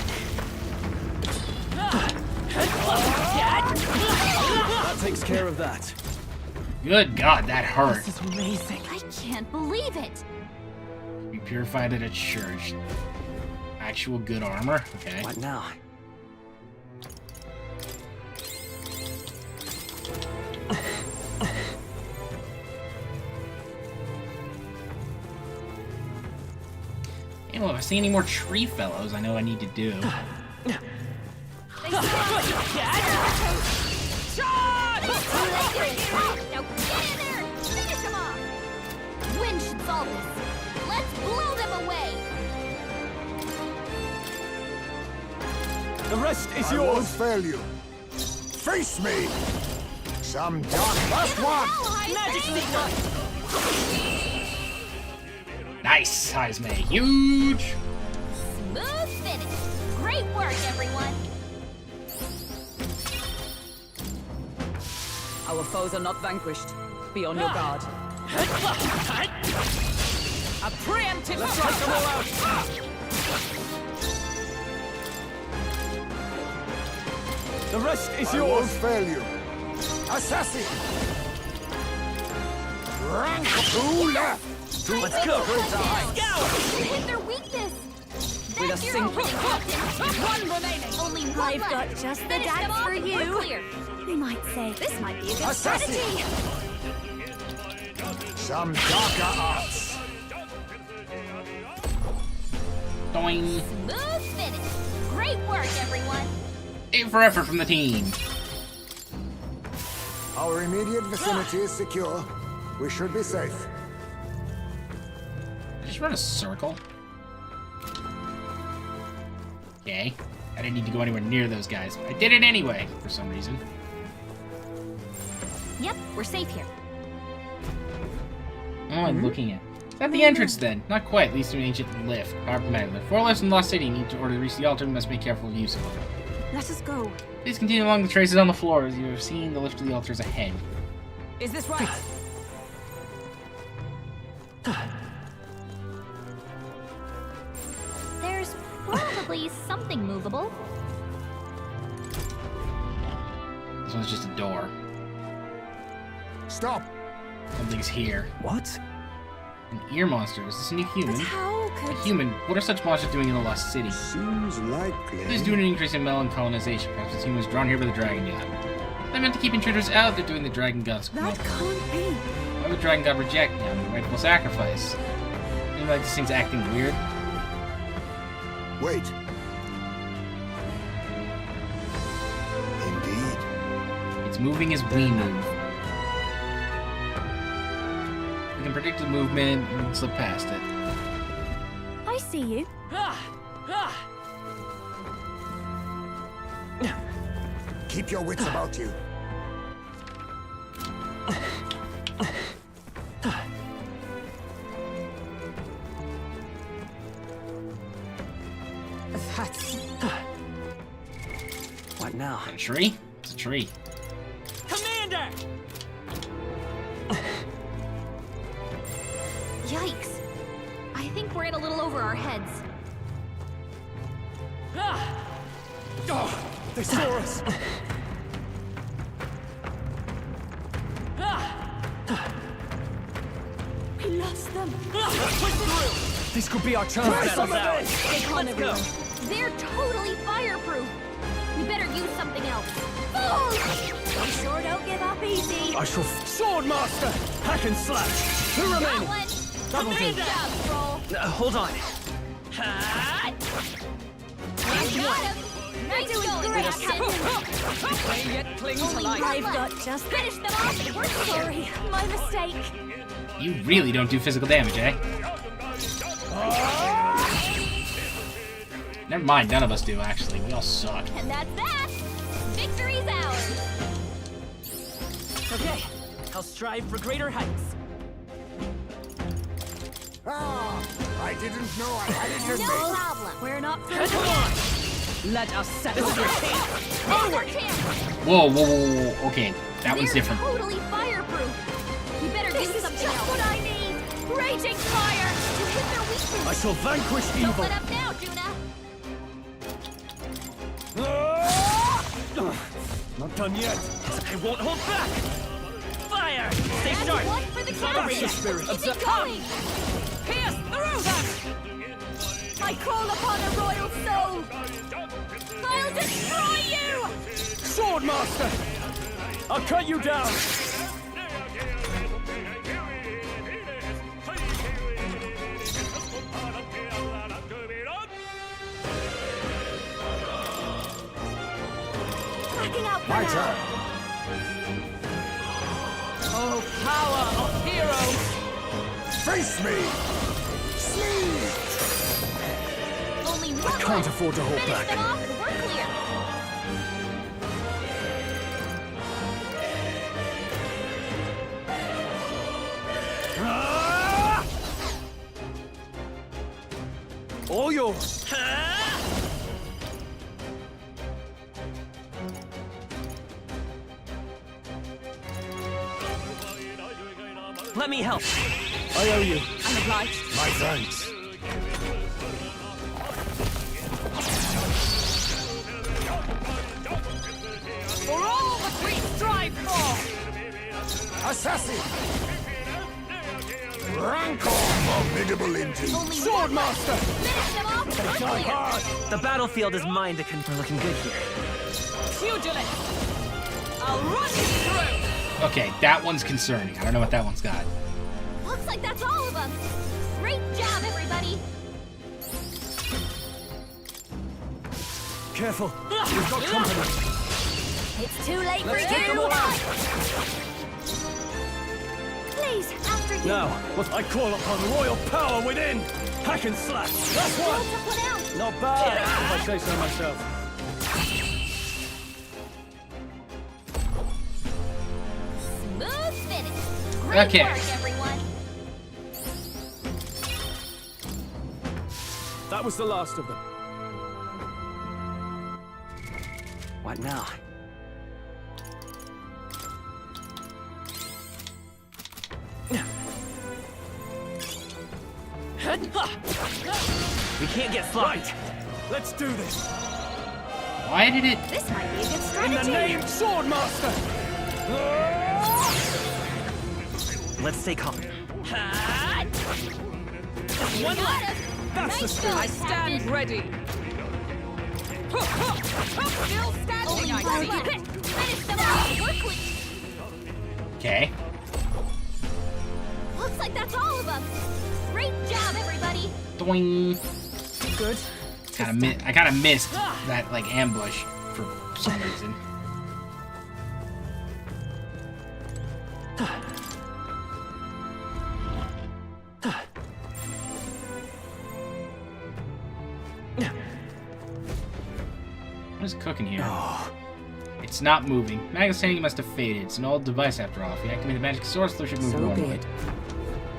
That takes care of that. Good God, that hurt. This is amazing. I can't believe it. Be purified at a church. Actual good armor. Okay. What now? Hey, well, if I see any more tree fellows, I know I need to do. Now get in there and finish them off. Wind should solve this. Let's blow them away. The rest is I won't yours. fail you. Face me! Some dark last one! Nice, Heisme. Huge. Smooth finish. Great work, everyone. Our foes are not vanquished. Be on your guard. A preemptive Let's take them all out. The rest is I won't yours. fail you. Assassin! Rank 2 left! Let's go. You hit their weakness. With a That's your single opening, Captain. One remaining. Only one I've left. got just the Finish them dance off for and you. we're clear. We might say this might be a good Assassin! strategy. Some darker arts. Doing. Smooth finish. Great work, everyone. 8 for effort from the team. Our immediate vicinity is secure. We should be safe. I just run a circle. Okay. I didn't need to go anywhere near those guys. I did it anyway, for some reason. Yep, we're safe here. What am I looking at? Is that the entrance then? Not quite, leads to an ancient lift. Powered from magma. 4 lifts in Lost City. Need to order to reach the altar. We must make careful use of them. Let us go. Please continue along the traces on the floor as you have seen the lift to the altars ahead. Is this right? There's probably something movable. This one's just a door. Stop! Something's here. What? An ear monster. Is this a new human? But how A could... human. What are such monsters doing in the Lost City? Seems likely. This is due to an increase in melon colonization. Perhaps this human was drawn here by the dragon god. I meant to keep intruders out. They're doing the dragon god's That can't be. Why would dragon god reject me? I'm a rightful sacrifice. Maybe like this thing's acting weird. Wait. Indeed. It's moving as we move. We can predict the movement and we can slip past it. I see you. Keep your wits about you. That's... What now? A tree? It's a tree. Commander! Yikes. I think we're in a little over our heads. Oh, they saw us. We lost them. This could be our chance. They come everyone. They're totally fireproof. We better use something else. We sure don't give up easy. I shall... Sword Master! Hack and slash! Who Got remaining? one. Double Great team. job, Troll. Hold on. You got him. Nice going, great, Captain. They yet cling to Only life. one I've got left. just... Finish them off and we're clear. Sorry, my mistake. You really don't do physical damage, eh? Never mind, none of us do, actually. We all suck. And that's that. Victory's ours. Okay, I'll strive for greater heights. Ah! I didn't know I had it in No me. problem. We're not Come on! Let us settle This is your this. chance! Onward. Chance. Whoa, whoa, whoa, whoa. Okay, that one's They're different. totally fireproof. We better do This is something just else. what I need. Raging fire. You hit their weakness. I shall vanquish Don't evil. let up now, Juna. Not done yet. I won't hold back! Fire! Stay And sharp! one for the That's the captain. spirit. Keep it going. Pierce through them! I call upon a royal soul. I'll destroy you. Sword Master! I'll cut you down. Backing out for My now. turn. Oh, power of heroes! Face me! Sleep! Only one I can't left. afford to hold Finish back. them off and we're clear. All yours. Let me help. I owe you. I'm obliged. My thanks. For all that we strive for! Assassin! Rancor! Formidable indeed. Swordmaster! Finish them off quickly! The battlefield is mine to We're looking good here. Pugilist! I'll run you through! Okay, that one's concerning. I don't know what that one's got. Looks like that's all of them! Great job, everybody! Careful. We've got company. It's too late for Let's take them all out. Please, after you! Now, I call upon royal power within. Hack and slash. That's We'll one. took one out! Not bad, if I say so myself. Smooth finish! Great Okay. work, everyone! That was the last of them. What now? We can't get sloppy. Let's do this. Why did it... This might be a good In strategy! the name, Swordmaster! Let's stay calm. One left! That's the spirit. I stand ready! Still standing, I see! Finish them off quickly! Okay. Looks like that's all of them! Great job, everybody! Doing. Good. I kind of missed that, like, ambush for some reason. What is cooking here? It's not moving. Magic's saying must have faded. It's an old device after all. If we activate the magic source, it should move So normally. be it.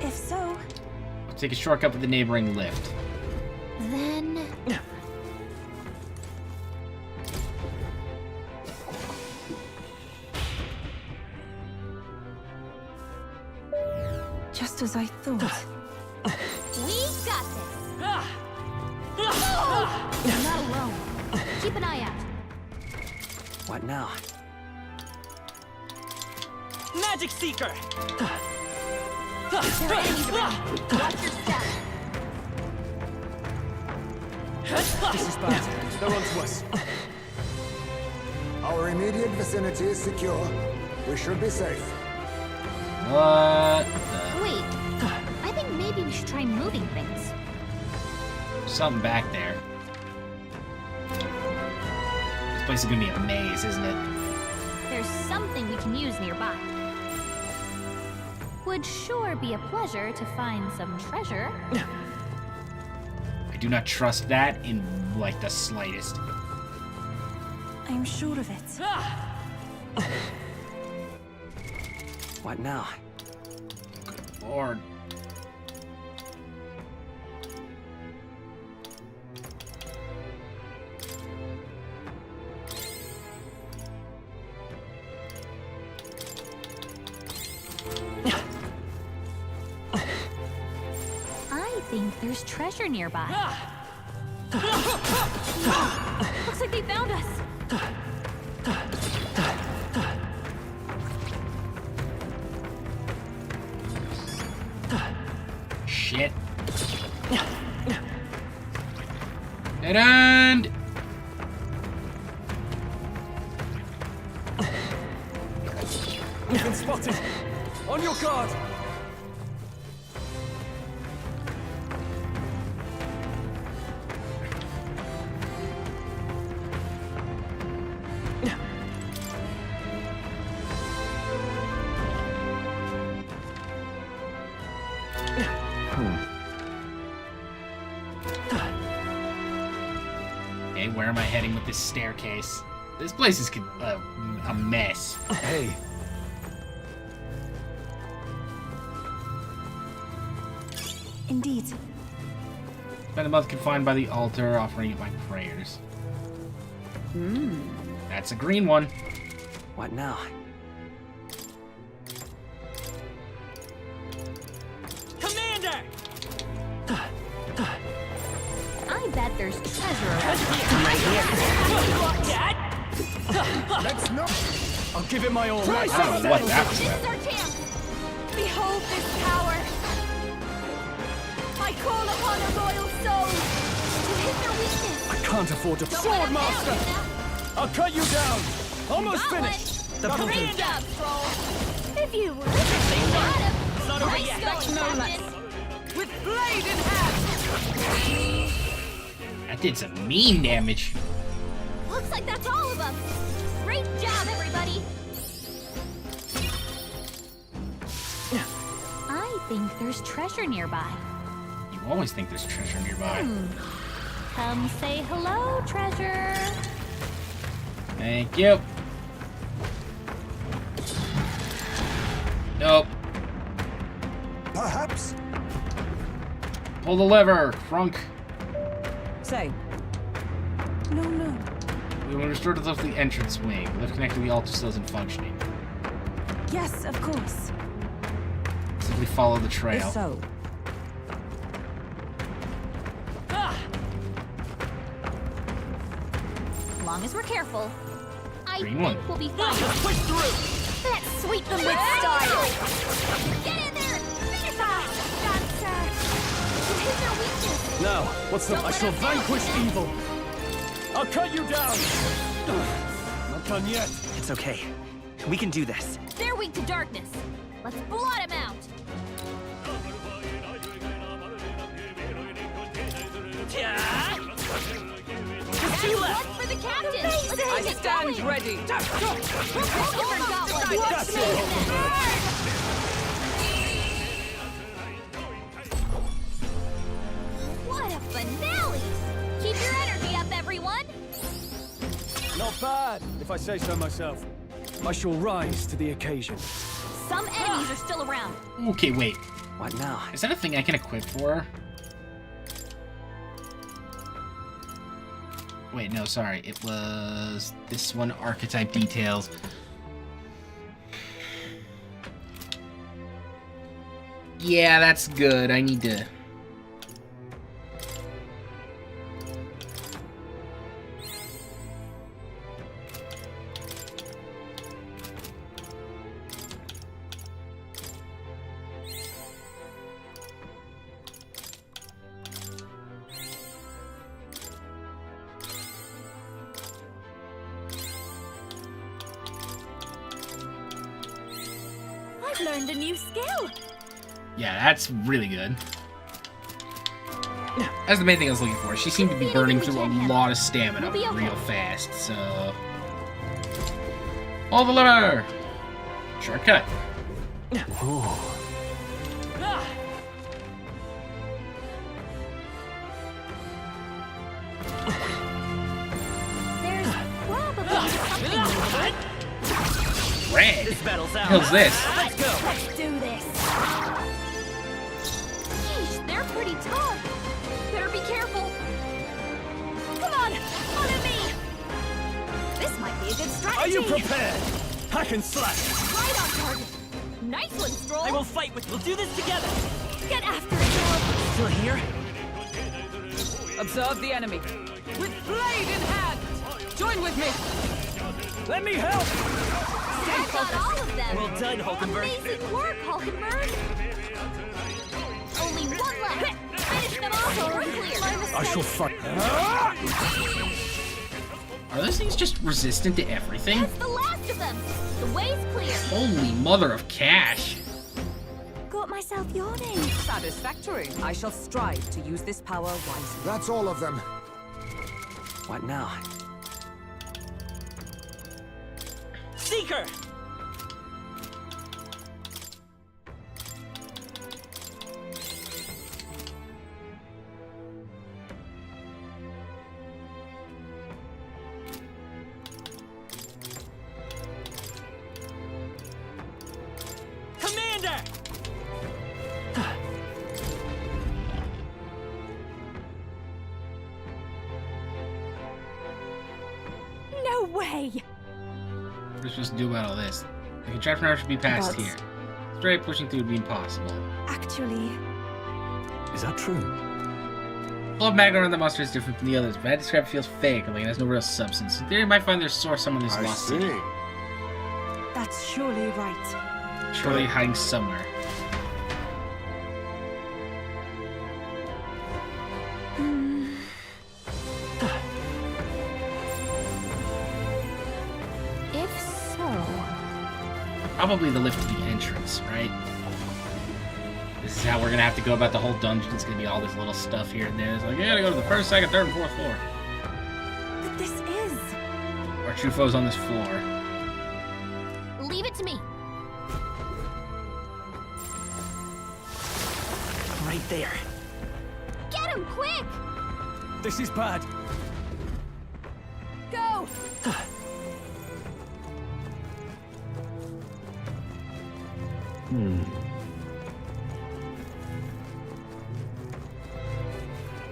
If so, I'll take a shortcut with the neighboring lift. Then... just as I thought. We got this! You're not alone. Keep an eye out. What now? Magic Seeker! There are enemies around. Watch your step. This is bad. They're onto us. Our immediate vicinity is secure. We should be safe. What? Wait, I think maybe we should try moving things. Something back there. This place is gonna be a maze, isn't it? There's something we can use nearby. Would sure be a pleasure to find some treasure. I do not trust that in, like, the slightest. I'm sure of it. What now? Lord. I think there's treasure nearby. Looks like they found us. Shit. Dead end! We've been spotted. On your guard. Okay, where am I heading with this staircase? This place is a mess. Hey. Indeed. Spend a month confined by the altar, offering it my prayers. Hmm. That's a green one. What now? Commander! I bet there's treasure around here. Let's not. I'll give it my all. I don't know what that was This is about. our chance. Behold this power. I call upon a royal soul to hit their weakness. I can't afford to. Don't let 'em down, Nina. I'll cut you down. Almost Got finished. one. The Great job, troll. If you were listening, got him. It's not over Nice yet. going, Captain. With blade in hand! That did some mean damage. Looks like that's all of them. Great job, everybody. I think there's treasure nearby. You always think there's treasure nearby. Come say hello, treasure. Thank you. Nope. Perhaps. Pull the lever, Frunk. Say. No, no. We will restore to the entrance wing. The lift connected to the altar still isn't functioning. Yes, of course. Simply follow the trail. If so, As long as we're careful, I Green think one. we'll be fine. Push through. Let's sweep them with style. Get in there. Finish off. That's hit their weakness. Now, what's the? Don't I let shall us down. vanquish evil. I'll cut you down. Not done yet. It's okay. We can do this. They're weak to darkness. Let's blot them out. One for the captain. Let's I keep it stand going. ready. Christopher got one. Watch me. What a finale! Keep your energy up, everyone. Not bad, if I say so myself. I shall rise to the occasion. Some enemies are still around. Okay, wait. What now? Is that a thing I can equip for her? Wait, no, sorry. It was this one, archetype details. Yeah, that's good. I need to... I've learned a new skill. Yeah, that's really good. That's the main thing I was looking for. She seemed to be burning through a lot of stamina real fast, so... Pull the lever! Shortcut. There's probably something. Red. This battle's out. Hell's this? Let's go. Let's do this. Yeesh, they're pretty tough. Better be careful. Come on, follow me. This might be a good strategy. Are you prepared? Hack and slash. Right on target. Nice one, Stroll. I will fight with. We'll do this together. Get after it, Stroll. Still here? observe the enemy. With blade in hand! Join with me! Let me help! I got all of them. Well done, Hulkenberg. Amazing work, Hulkenberg. Only one left. Finish them off or we're clear. My mistake. I shall fight. Are those things just resistant to everything? That's the last of them. The way's clear. Holy mother of cash. Got myself yawning. Satisfactory. I shall strive to use this power wisely. That's all of them. What now? Seeker! Commander! way! We're supposed to do about all this. The contraption should be passed here. Straight pushing through would be impossible. Actually... Is that true? The flow of magma around the monster is different from the others, but I describe it feels fake, like it has no real substance. In theory, it might find their source somewhere in this lost city. That's surely right. Surely hiding somewhere. If so... Probably the lift to the entrance, right? This is how we're gonna have to go about the whole dungeon. It's gonna be all this little stuff here and there. It's like, you gotta go to the first, second, third, and fourth floor. But this is... Our true foe's on this floor. Leave it to me. Right there. Get him, quick! This is bad. Go!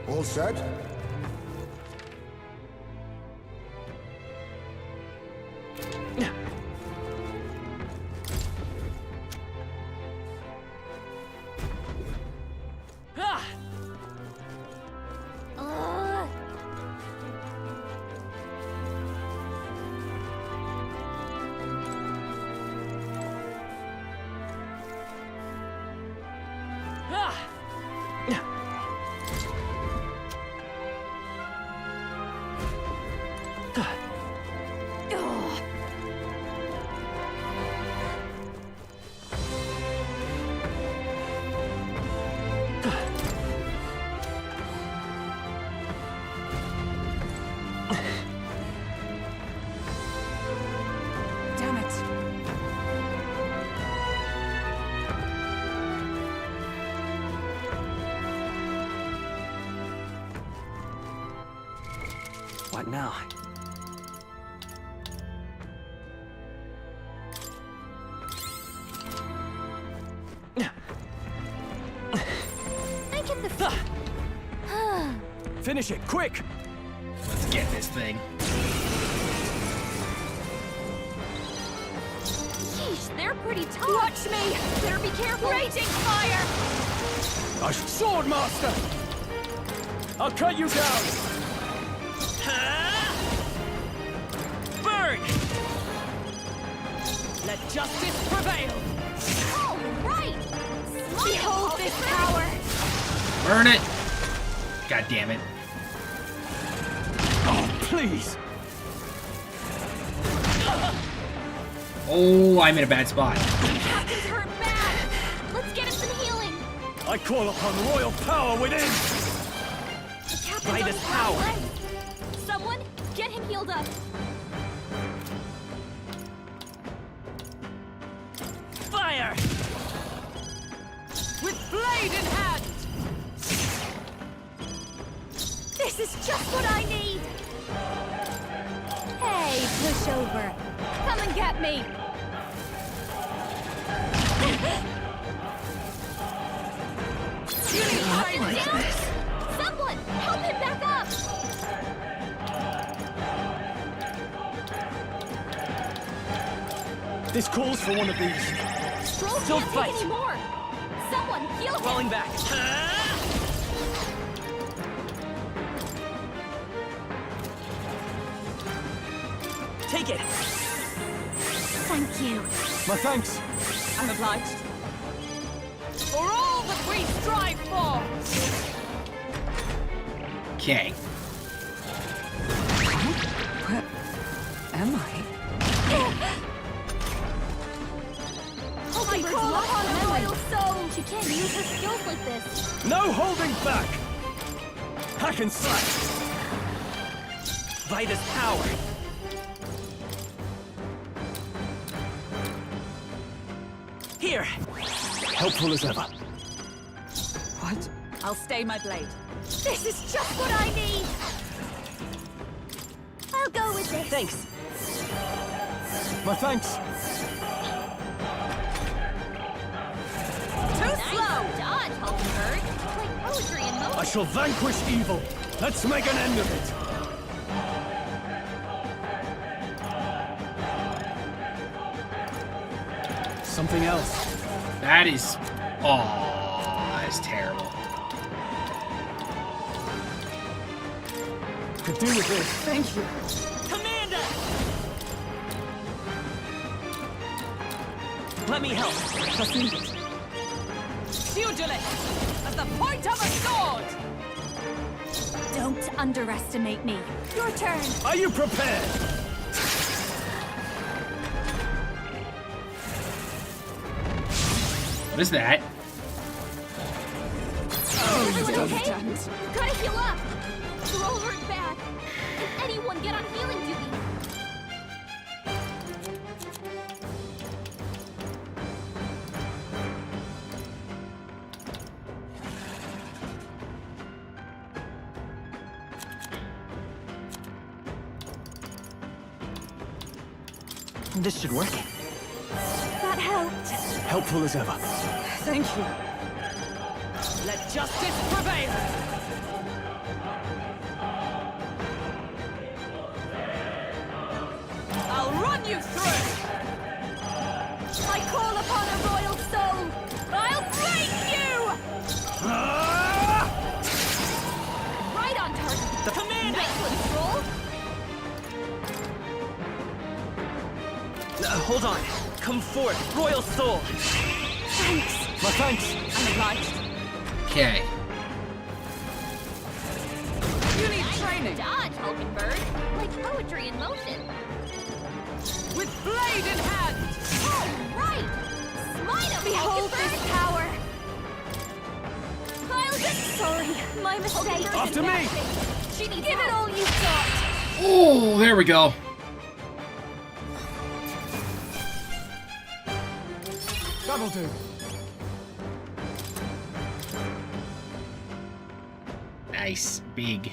All set? Damn it. What now? I get the Finish it, quick! Let's get this thing. Yeesh, they're pretty tough. Watch me! Better be careful. Raging fire! Sword Master! I'll cut you down! Burn! Let justice prevail! Oh, right! Behold this power! Burn it! God damn it. Oh, please! Oh, I'm in a bad spot. Captain's hurt bad! Let's get him some healing! I call upon royal power within! The captain's By on this his power. right leg. Someone, get him healed up! Fire! With blade in hand! This is just what I need! Hey, pushover! Come and get me! Someone, help him back up! This calls for one of these. Stroll Still can't fight. take any more! Someone, heal him! Rolling back. Take it! Thank you. My thanks! I'm obliged. For all that we strive for! Okay. Where am I? I call upon a royal soul! She can't use her skills like this! No holding back! Hack and slash! By this power! Here! Helpful as ever. What? I'll stay my blade. This is just what I need! I'll go with this! Thanks! My thanks! Too slow! Dodge, Hulkenberg! Like poetry in motion! I shall vanquish evil! Let's make an end of it! something else. That is... Oh, that's terrible. Could do with this. Thank you. Commander! Let me help. Just need it. Pugilist! At the point of a sword! Don't underestimate me. Your turn. Are you prepared? What is that? Everyone okay? Gotta heal up! We're all hurt bad. Can anyone get on healing duty? This should work. That helped. Helpful as ever. Thank you. Let justice prevail! I'll run you through! I call upon a royal soul! I'll break you! Right on target! The commander! Nice one, Troll! Hold on. Come forth, royal soul. Thanks. My thanks. I'm obliged. Okay. You need training! Dodge, Hulking Bird! Like poetry in motion. With blade in hand! All right! Smite him, Behold this power. I'll just... Sorry, my mistake. After me! She needs Give it all you've got! Oh, there we go. That'll do. Nice. Big.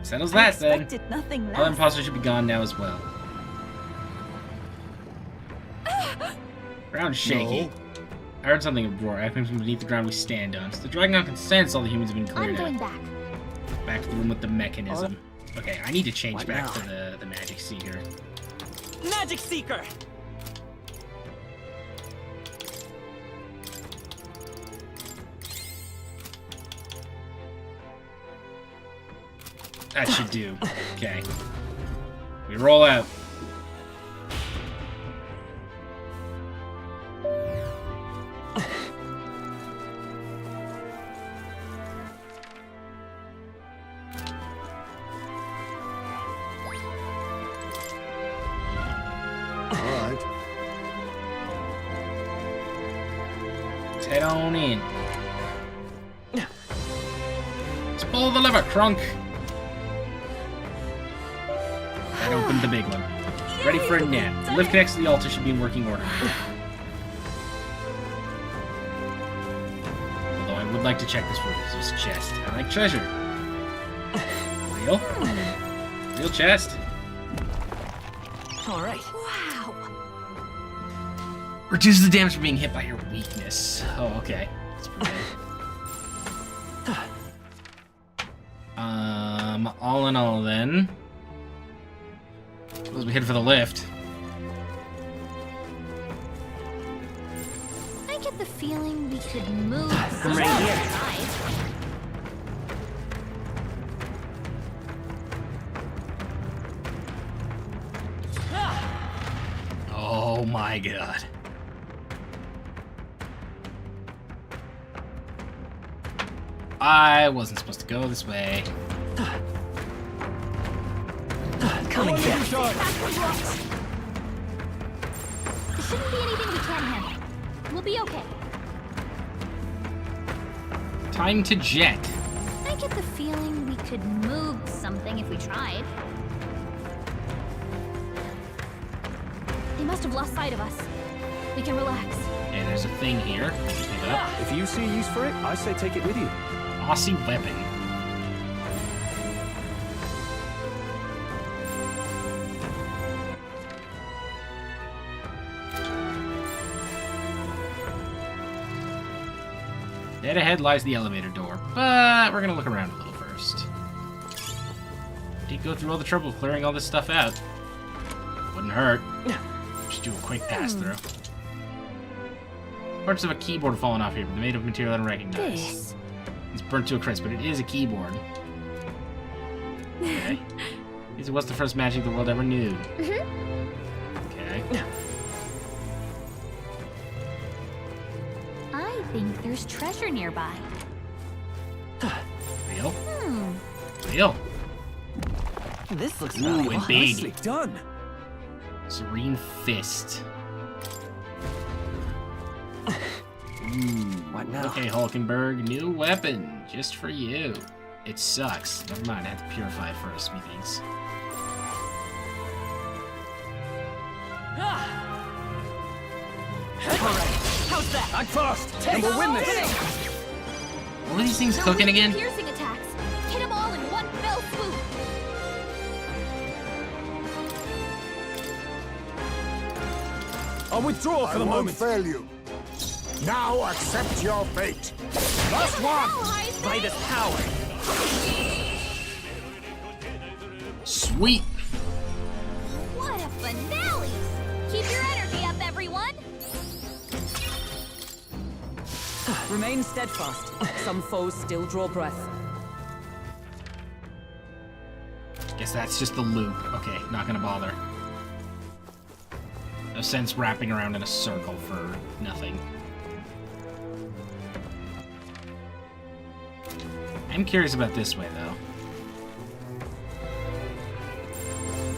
Settles that then. Expected nothing All less. imposters should be gone now as well. Ground shaky. No. I heard something roar echoing from beneath the ground we stand on. So the Dragon can sense all the humans have been I'm cleared going out. back. Back to the room with the mechanism. Okay, I need to change What back now? to the Magic Seeker. Magic Seeker! That should do. Okay. We roll out. Alright. Let's head on in. Let's pull the lever, Crunk. That opened the big one. Ready for a nap. The lift connects to the altar should be in working order. Although I would like to check this room. There's a chest. I like treasure. Real? Real chest? All right. Wow. Reduces the damage from being hit by your weakness. Oh, okay. That's pretty good. All in all then. Suppose we head for the lift. I get the feeling we could move I'm right here. aside. Oh my god. I wasn't supposed to go this way. Come and get. There shouldn't be anything we can't handle. We'll be okay. Time to jet. I get the feeling we could move something if we tried. They must have lost sight of us. We can relax. Okay, there's a thing here. Pick it up. If you see a use for it, I say take it with you. Aussie weapon. Dead ahead lies the elevator door, but we're gonna look around a little first. Did go through all the trouble of clearing all this stuff out. Wouldn't hurt. Just do a quick pass through. Parts of a keyboard have fallen off here, but they're made of material I don't recognize. It's burnt to a crisp, but it is a keyboard. Okay. This was the first magic the world ever knew. Okay. I think there's treasure nearby. Real? Real. This looks Ooh, and big. nicely done. Serene Fist. What now? Okay, Hulkenberg, new weapon, just for you. It sucks. Never mind, I have to purify it first, methinks. Alright, how's that? Back fast! And we'll win this! What are these things cooking again? Piercing attacks. Hit them all in one fell swoop. I'll withdraw for the I won't moment. fail you. Now accept your fate. Last one! By this power! Sweet! What a finale! Keep your energy up, everyone! Remain steadfast. Some foes still draw breath. Guess that's just the loop. Okay, not gonna bother. No sense wrapping around in a circle for nothing. I'm curious about this way, though.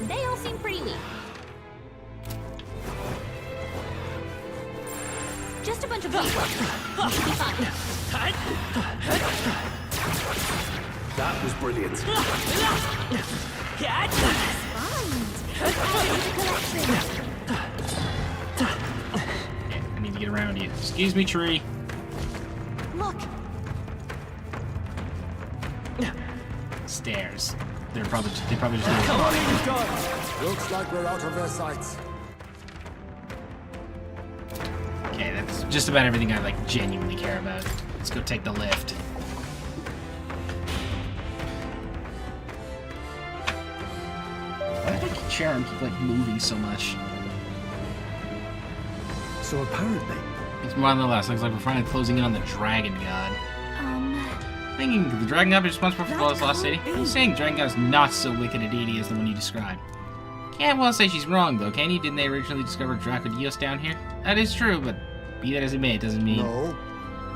They all seem pretty weak. Just a bunch of people. You should be fine. That was brilliant. Find. Okay, I need to get around you. Excuse me, tree. Look. Stairs. They probably just Come on in, guys. Looks like we're out of their sights. Okay, that's just about everything I like genuinely care about. Let's go take the lift. Why did the chair keep like moving so much? So apparently, It's more than less. Looks like we're finally closing in on the dragon god. Thinking the dragon god be responsible for Flawless Lost City? I'm saying dragon god is not so wicked a deity as the one you described. Can't well say she's wrong though, can you? Didn't they originally discover Dracodios down here? That is true, but be that as it may, it doesn't mean. No.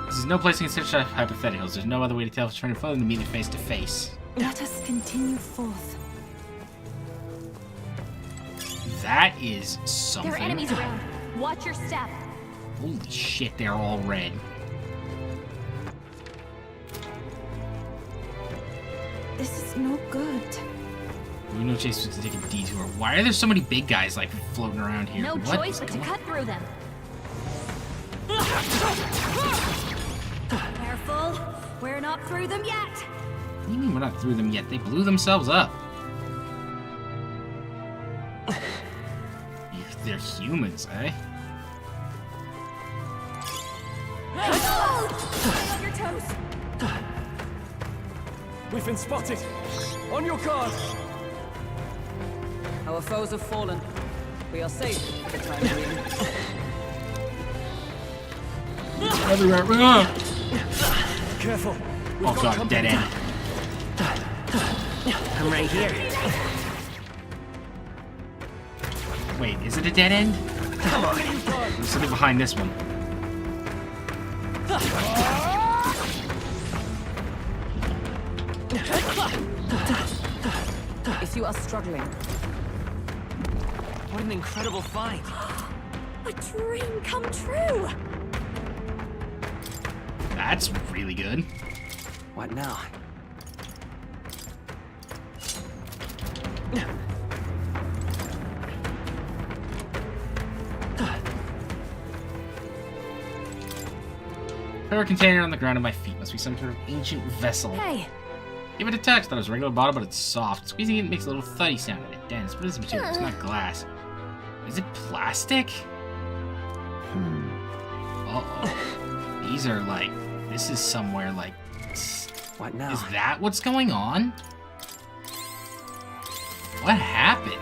This is no place to consider hypotheticals. There's no other way to tell if it's trying to follow than to meet it face to face. Let us continue forth. That is something. There are enemies around. Watch your step. Holy shit, they're all red. This is no good. We no chase to take a detour. Why are there so many big guys like floating around here? No What choice is but to going on? cut through them. Careful. We're not through them yet. What do you mean we're not through them yet? They blew themselves up. They're humans, eh? Oh! On your toes. we've been spotted. On your guard. Our foes have fallen. We are safe for the time being. Everywhere. Careful. Oh god, dead end. I'm right here. Wait, is it a dead end? Come on. There's something behind this one. If you are struggling, What an incredible find. A dream come true. That's really good. What now? Power container on the ground at my feet must be some sort of ancient vessel. Hey. Give it a touch. Thought it was a regular bottle, but it's soft. Squeezing it makes a little thuddy sound and it dense. What is this material? It's not glass. Is it plastic? Uh-oh. These are like this is somewhere like... What now? Is that what's going on? What happened?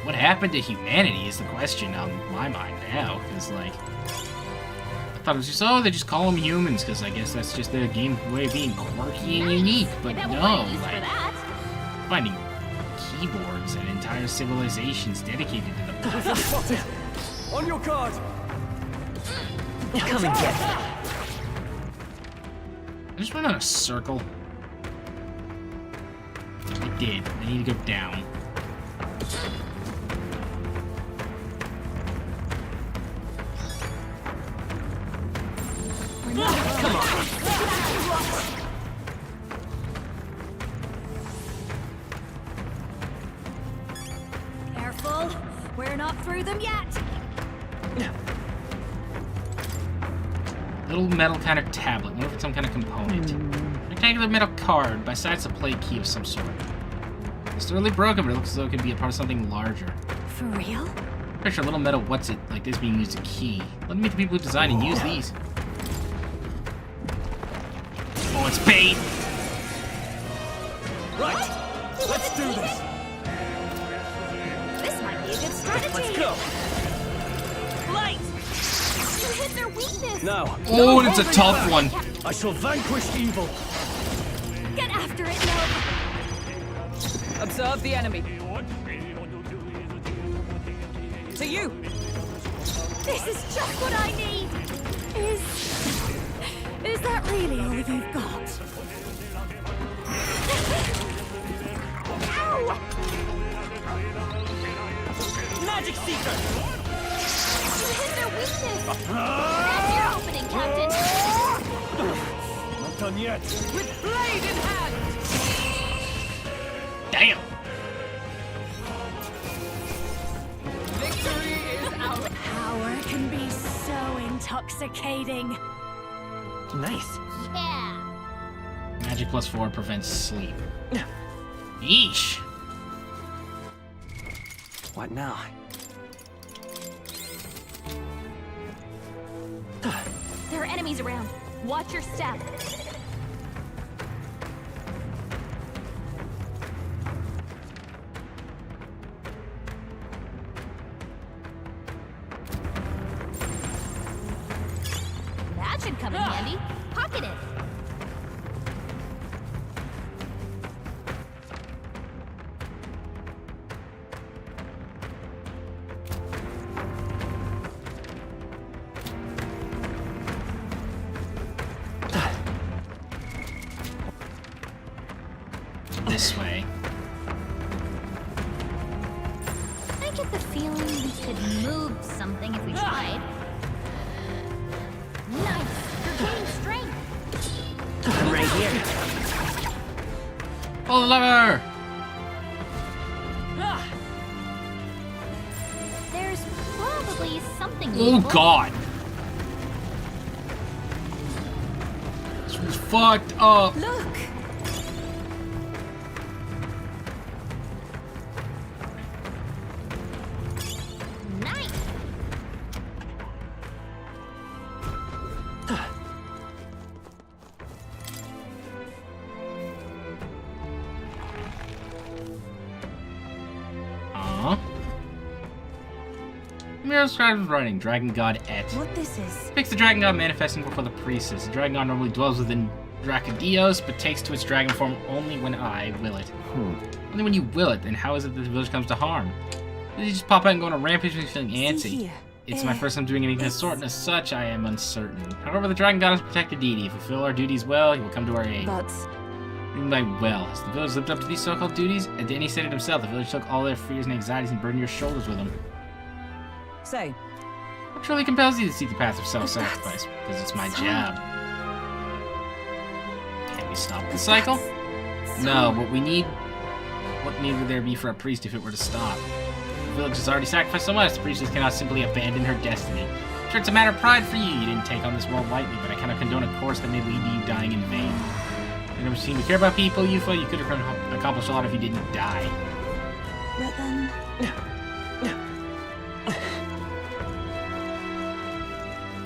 What happened to humanity is the question on my mind now, because, like... I thought it was just, oh, they just call them humans, because I guess that's just their game way of being quirky and unique, but no, like... Finding keyboards and entire civilizations dedicated to the past. On your guard! Come and get me. I just went on a circle. I did. I need to go down. Come on. Careful, we're not through them yet. Little metal kind of tablet. What if it's some kind of component? Rectangular metal card, besides a play key of some sort. It's thoroughly broken, but it looks as though it could be a part of something larger. For real? Picture a little metal what's it like this being used as a key. Let me meet the people who designed and use these. Oh, it's bait! Right! Let's do this! This might be a good strategy. Let's go! Light! You hit their weakness! Now. Oh, and it's a tough one. I shall vanquish evil. Get after it, love! Observe the enemy. To you! This is just what I need! Is that really all you've got? Ow! Magic Seeker! You hit their weakness! That's your opening, Captain! Not done yet. With blade in hand! Damn! Victory is our power can be so intoxicating. Nice. Yeah. Magic +4 prevents sleep. Yeesh. What now? There are enemies around. Watch your step. That should come in handy. Pocket it. This way. I get the feeling we could move something if we tried. Nice! You're gaining strength! I'm right here. Pull the lever! There's probably something. Oh useful. god! This was fucked up! Look! Nice! Miro describes writing Dragon God Et. What this is? Depicts the dragon god manifesting before the priestess. The dragon god normally dwells within Dracodios, but takes to its dragon form only when I will it. Only when you will it, then how is it that the village comes to harm? Did you just pop out and go on a rampage when feeling antsy? here. It's my first time doing anything of the sort, and as such, I am uncertain. However, the dragon god is a protected deity. If we fulfill our duties well, he will come to our aid. But What do you mean by well? Has the village lived up to these so-called duties? And Danny said it himself, the village took all their fears and anxieties and burdened your shoulders with them. Say, What truly compels you to seek the path of self-sacrifice? Because it's my job. Can we stop the cycle? No, what need would there be for a priest if it were to stop? The village has already sacrificed so much, the priestess cannot simply abandon her destiny. Sure, it's a matter of pride for you. You didn't take on this world lightly, but I cannot condone a course that may lead to you dying in vain. You never seem to care about people, Yufa. You could have accomplished a lot if you didn't die. but then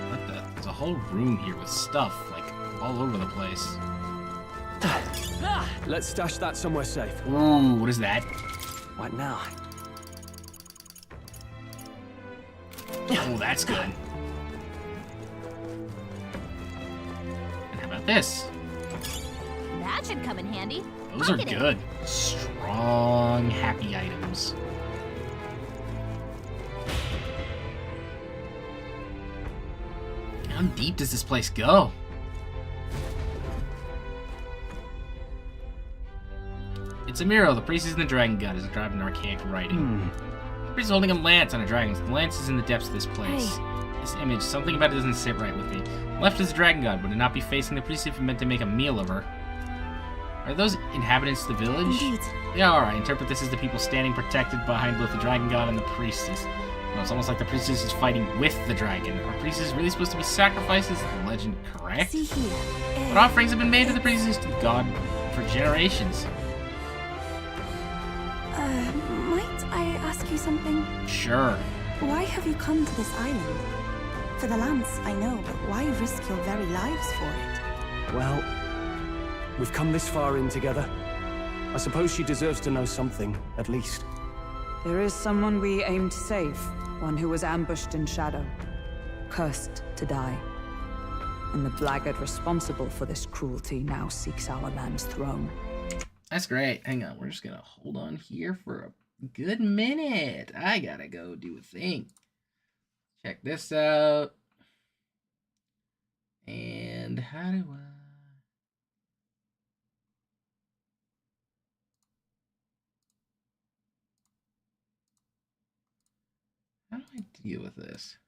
What the? There's a whole room here with stuff, like, all over the place. Let's stash that somewhere safe. Ooh, what is that? What now? Oh, that's good. And how about this? That should come in handy. Those are good. Strong, happy items. How deep does this place go? It's a Miro, the priest in the dragon god, is driving archaic writing. The priest is holding a lance on a dragon. The lance is in the depths of this place. This image, something about it doesn't sit right with me. Left is the dragon god. Would it not be facing the priest if it meant to make a meal of her? Are those inhabitants of the village? Indeed. They are. I interpret this as the people standing protected behind both the dragon god and the priestess. Well, it's almost like the priestess is fighting with the dragon. Are priestesses really supposed to be sacrifices? Is the legend correct? See here. What offerings have been made to the priestess to God for generations? Might I ask you something? Sure. Why have you come to this island? For the lance, I know, but why risk your very lives for it? Well, we've come this far in together. I suppose she deserves to know something, at least. There is someone we aim to save, one who was ambushed in shadow, cursed to die. And the blackguard responsible for this cruelty now seeks our land's throne. That's great. Hang on, we're just gonna hold on here for a good minute. I gotta go do a thing. Check this out. And how do I... How do I deal with this?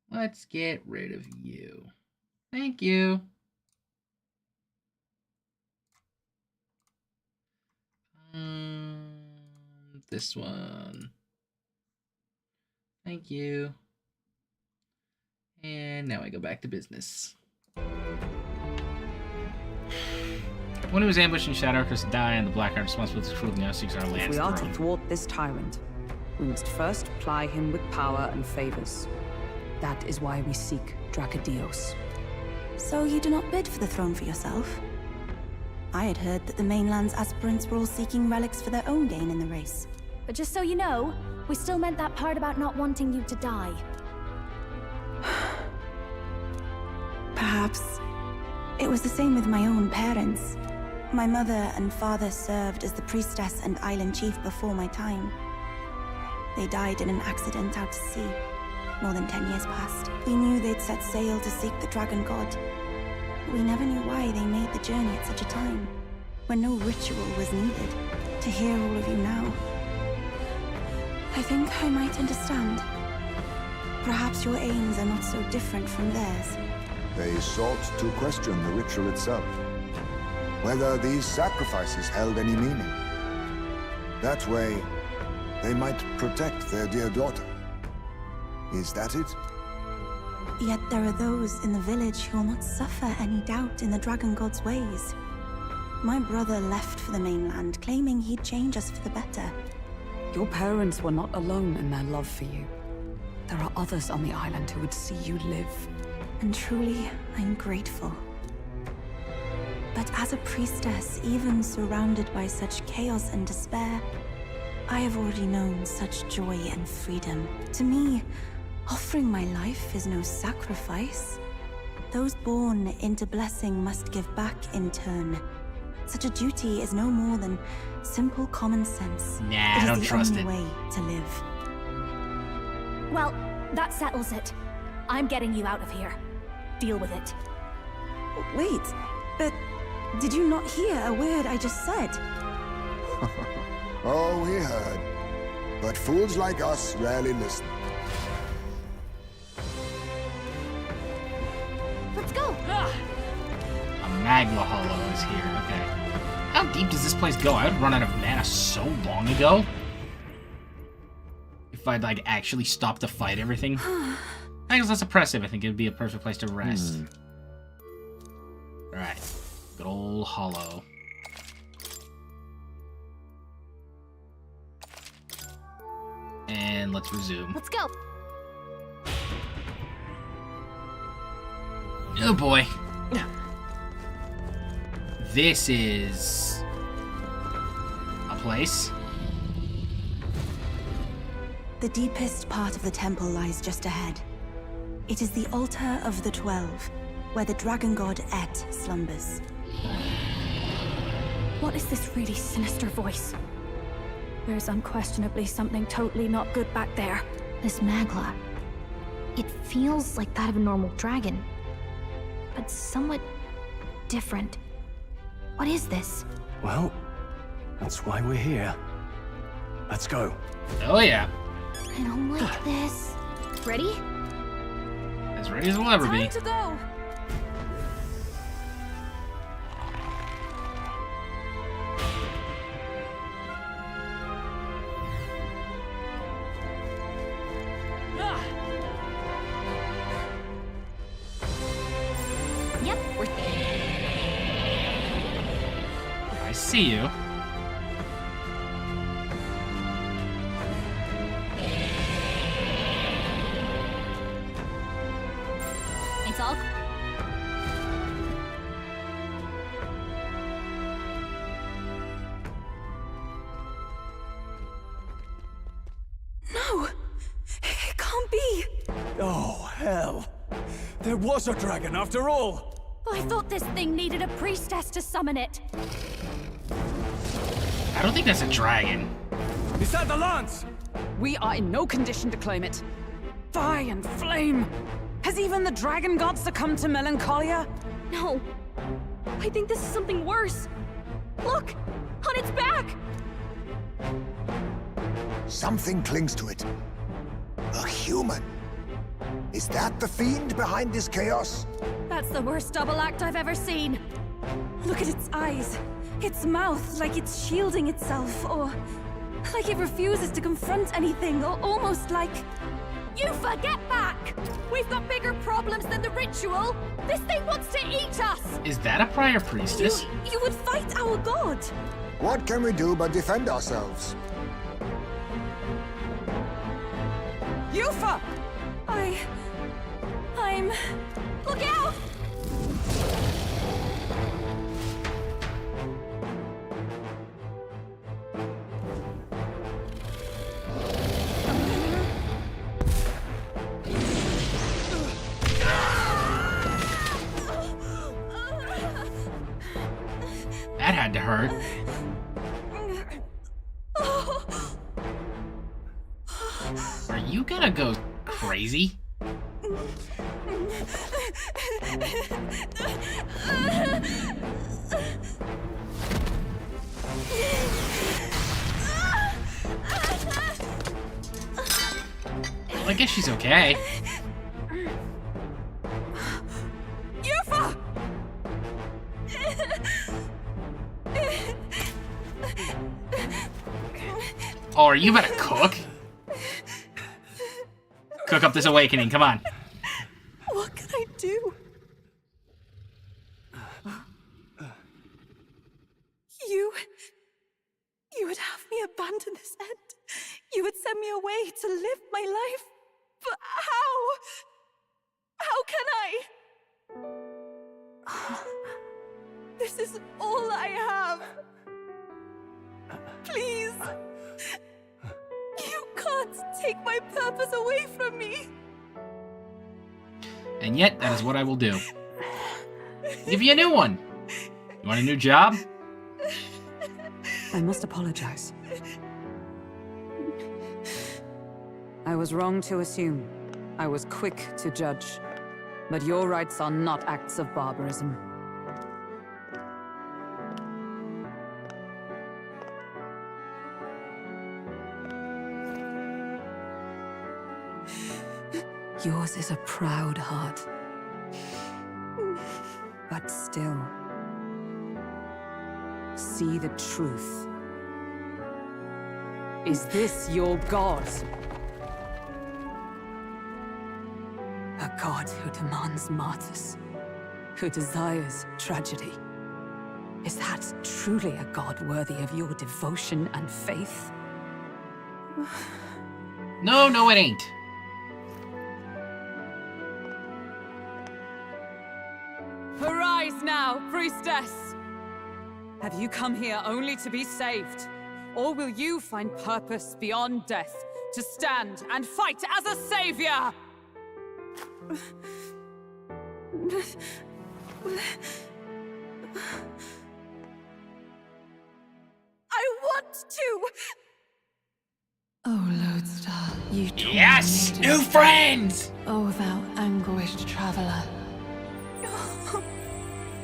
Let's get rid of you. Thank you. This one. Thank you. And now I go back to business. When he was ambushed in Shadow, Chris die, and the Blackheart responsible for this cruelty now seeks our If land's we are throne. to thwart this tyrant, we must first ply him with power and favors. That is why we seek Dracodios. So you do not bid for the throne for yourself? I had heard that the mainland's aspirants were all seeking relics for their own gain in the race. But just so you know, we still meant that part about not wanting you to die. Perhaps it was the same with my own parents. My mother and father served as the priestess and island chief before my time. They died in an accident out to sea. More than 10 years passed. We knew they'd set sail to seek the dragon god. But we never knew why they made the journey at such a time, when no ritual was needed. To hear all of you now, I think I might understand. Perhaps your aims are not so different from theirs. They sought to question the ritual itself, whether these sacrifices held any meaning. That way, they might protect their dear daughter. Is that it? Yet there are those in the village who will not suffer any doubt in the dragon god's ways. My brother left for the mainland, claiming he'd change us for the better. Your parents were not alone in their love for you. There are others on the island who would see you live. And truly, I'm grateful. But as a priestess, even surrounded by such chaos and despair, I have already known such joy and freedom. To me, offering my life is no sacrifice. Those born into blessing must give back in turn. Such a duty is no more than simple common sense. Nah, I don't trust it. It is the only way to live. Well, that settles it. I'm getting you out of here. Deal with it. Wait, but did you not hear a word I just said? Oh, we heard. But fools like us rarely listen. Let's go! A Magla Hollow is here, okay. How deep does this place go? I would run out of mana so long ago. If I'd, like, actually stop to fight everything. I guess that's oppressive. I think it would be a perfect place to rest. Alright. Good old Hollow. And let's resume. Let's go. Oh boy. This is a place. The deepest part of the temple lies just ahead. It is the altar of the 12, where the dragon god Et slumbers. What is this really sinister voice? There's unquestionably something totally not good back there. This Magla. It feels like that of a normal dragon, but somewhat different. What is this? Well, that's why we're here. Let's go. Oh yeah. I don't like this. Ready? As ready as we'll ever be. Time to go! Yep, we're... I see you. It's all... No! It can't be! Oh, hell. There was a dragon after all. I thought this thing needed a priestess to summon it. I don't think that's a dragon. Is that the lance? We are in no condition to claim it. Fire and flame! Has even the dragon god succumbed to melancholia? No. I think this is something worse. Look! On its back! Something clings to it. A human. Is that the fiend behind this chaos? That's the worst double act I've ever seen. Look at its eyes. Its mouth, like it's shielding itself, or... like it refuses to confront anything, or almost like... You forget back! We've got bigger problems than the ritual! This thing wants to eat us! Is that a prior priestess? You would fight our god! What can we do but defend ourselves? Yufa! I'm... Look out! That had to hurt. Are you gonna go crazy? Well, I guess she's okay. Yufa! Oh, are you about to cook? Cook up this awakening, come on. What can I do? You would have me abandon this end. You would send me away to live my life. But how? How can I? This is all I have. Please. You can't take my purpose away from me. And yet, that is what I will do. Give you a new one. You want a new job? I must apologize. I was wrong to assume. I was quick to judge. But your rites are not acts of barbarism. Yours is a proud heart. But still, see the truth. Is this your god? A god who demands martyrs, who desires tragedy. Is that truly a god worthy of your devotion and faith? No, no, it ain't. Arise now, priestess! Have you come here only to be saved? Or will you find purpose beyond death, to stand and fight as a savior? I want to! Oh, Lodestar, you Yes! tormented. New friends! Oh, thou anguished traveler.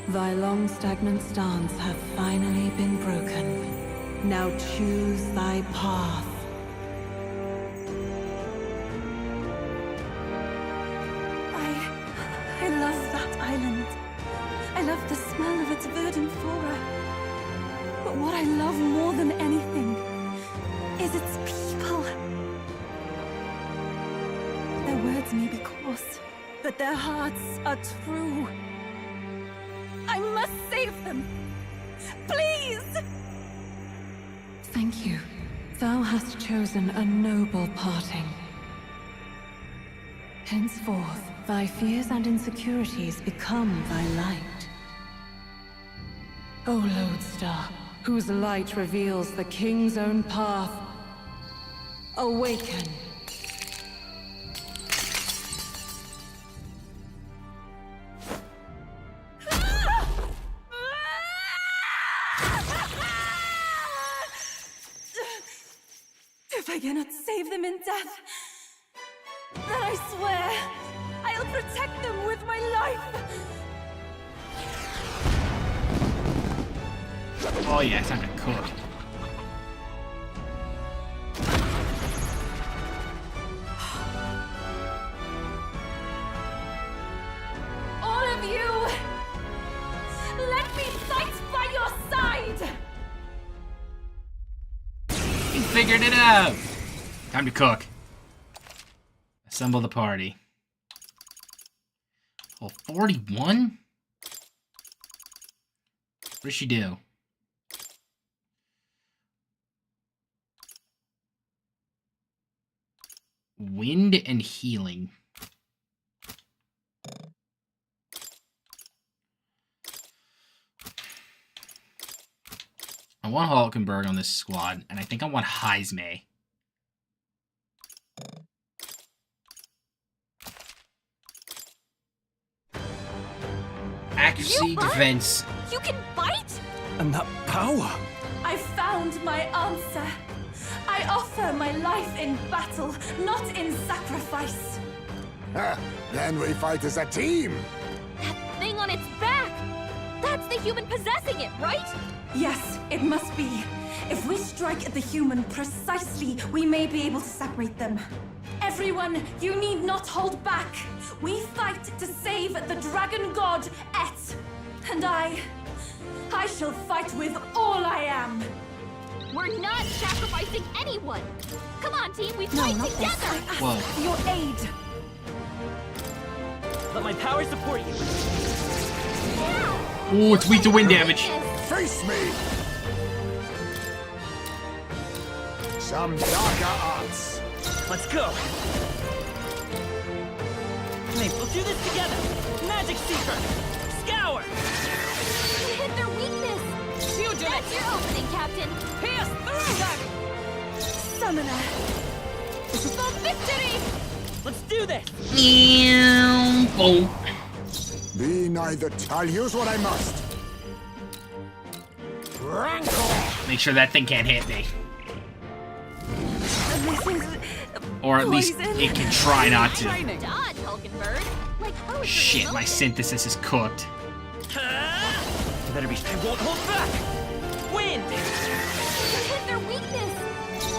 Thy long stagnant stance hath finally been broken. Now choose thy path. I love that island. I love the smell of its verdant flora. But what I love more than anything is its people. Their words may be coarse, but their hearts are true. I must save them. Please! Thank you. Thou hast chosen a noble parting. Henceforth, thy fears and insecurities become thy light. O Lodestar, whose light reveals the king's own path, awaken. If I cannot save them in death, then I swear I'll protect them with my life. Oh yeah, it's time to cook. All of you, let me fight by your side. We figured it out! Time to cook. Assemble the party. Oh, 41? What does she do? Wind and healing. I want Hulkenberg on this squad, and I think I want Heisme. Accuracy, defense. You can bite? And that power! I found my answer. I offer my life in battle, not in sacrifice. Then we fight as a team. That thing on its back! That's the human possessing it, right? Yes, it must be. If we strike at the human precisely, we may be able to separate them. Everyone, you need not hold back. We fight to save the dragon god, Et. And I shall fight with all I am. We're not sacrificing anyone! Come on, team, we No, fight not together! this. I ask Whoa. for your aid. Let my power support you. Ooh, it's weak to wind damage. Face me! Some darker arts. Let's go. Hey, we'll do this together. Magic Seeker. Scour. We hit their weakness! You do That's it! your opening, Captain! Pierce through them! Summoner. This is for victory! Let's do this! Boom. Be neither. I'll use what I must. Rancor! Make sure that thing can't hit me. This is Or at least poison. it can try not to. Dodge, Hulkenberg! Like, how is Shit, your my remote? synthesis is cooked. You better be. I won't hold back. Wind. We hit their weakness!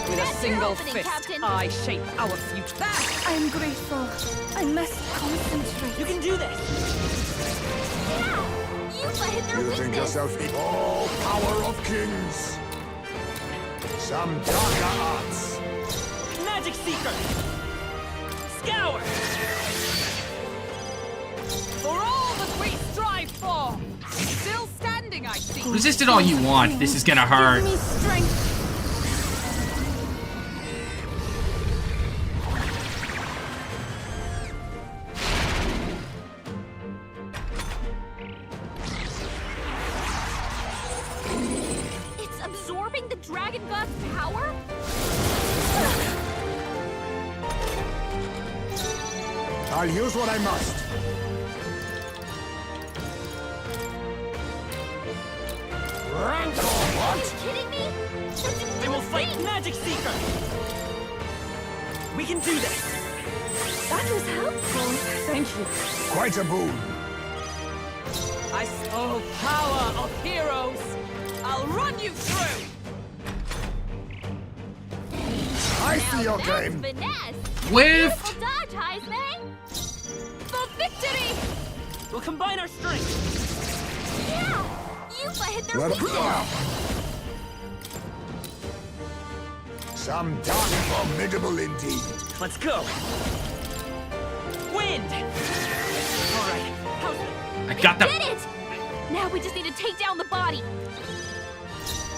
With a That's your single opening, fist, Captain! I shape our future. I am grateful. I must concentrate. You can do this. Yeah! You hit their You weakness! think yourself all power of kings. Some darker arts. Magic Seeker. Scour. For all that we strive for! Still standing, I see! Resist it all you want. This is gonna hurt. Give me strength. Dragon God's power? I'll use what I must. Rancor, what? Are you kidding me? Then we'll fight Magic Seeker! We can do this! That was helpful. Thank you. Quite a boon. Power of heroes! I'll run you through! I see your That's game. finesse. Whiffed. Beautiful dodge, Heisman. For victory! We'll combine our strength! Yeah! Yuffie hit their Let it weakness. go. Some dark formidable indeed. Let's go! Wind! Alright, how's it? I got Did the. it! Now we just need to take down the body.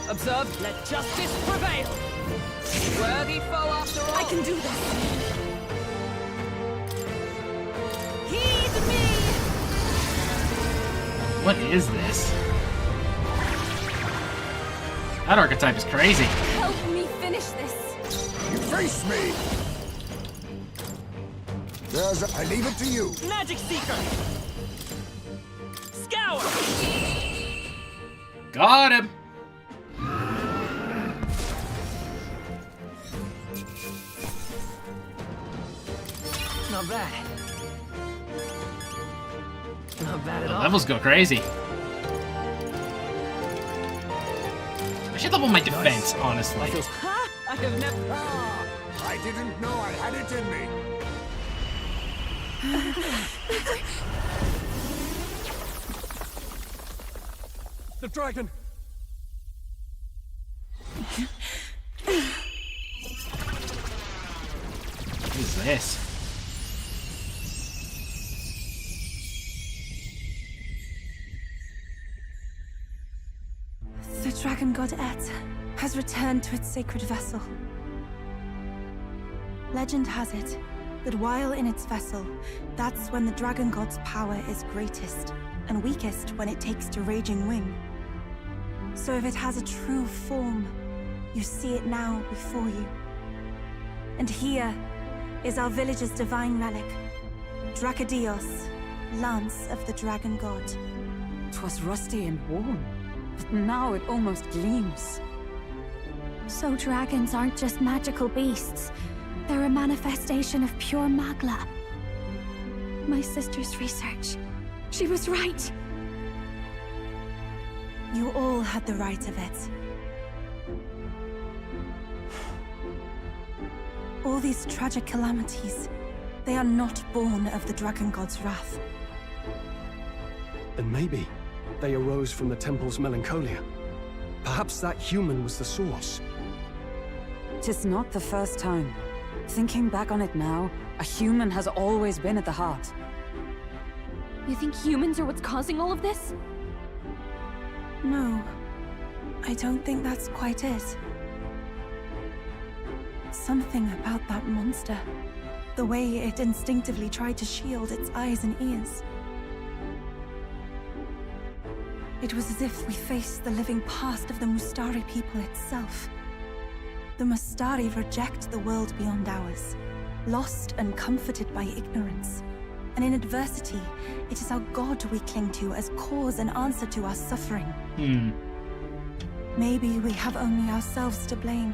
Observe, let justice prevail! Worthy foe after all! I can do this. Heed me! What is this? That archetype is crazy. Help me finish this. You face me. I leave it to you. Magic Seeker! Scour! Got him. Not bad. Not bad at The all. levels go crazy. I should level my defense, honestly. Ha! I have never... I didn't know I had it in me. The dragon! What is this? The dragon god Et has returned to its sacred vessel. Legend has it that while in its vessel, that's when the dragon god's power is greatest, and weakest when it takes to raging wing. So if it has a true form, you see it now before you. And here is our village's divine relic, Dracadios, Lance of the Dragon God. 'Twas rusty and worn, but now it almost gleams. So dragons aren't just magical beasts. They're a manifestation of pure Magla. My sister's research. She was right. You all had the right of it. All these tragic calamities, they are not born of the Dragon God's wrath. Then maybe they arose from the temple's melancholia. Perhaps that human was the source. 'Tis not the first time. Thinking back on it now, a human has always been at the heart. You think humans are what's causing all of this? No, I don't think that's quite it. Something about that monster. The way it instinctively tried to shield its eyes and ears. It was as if we faced the living past of the Mustari people itself. The Mustari reject the world beyond ours, lost and comforted by ignorance. And in adversity, it is our God we cling to as cause and answer to our suffering. Maybe we have only ourselves to blame.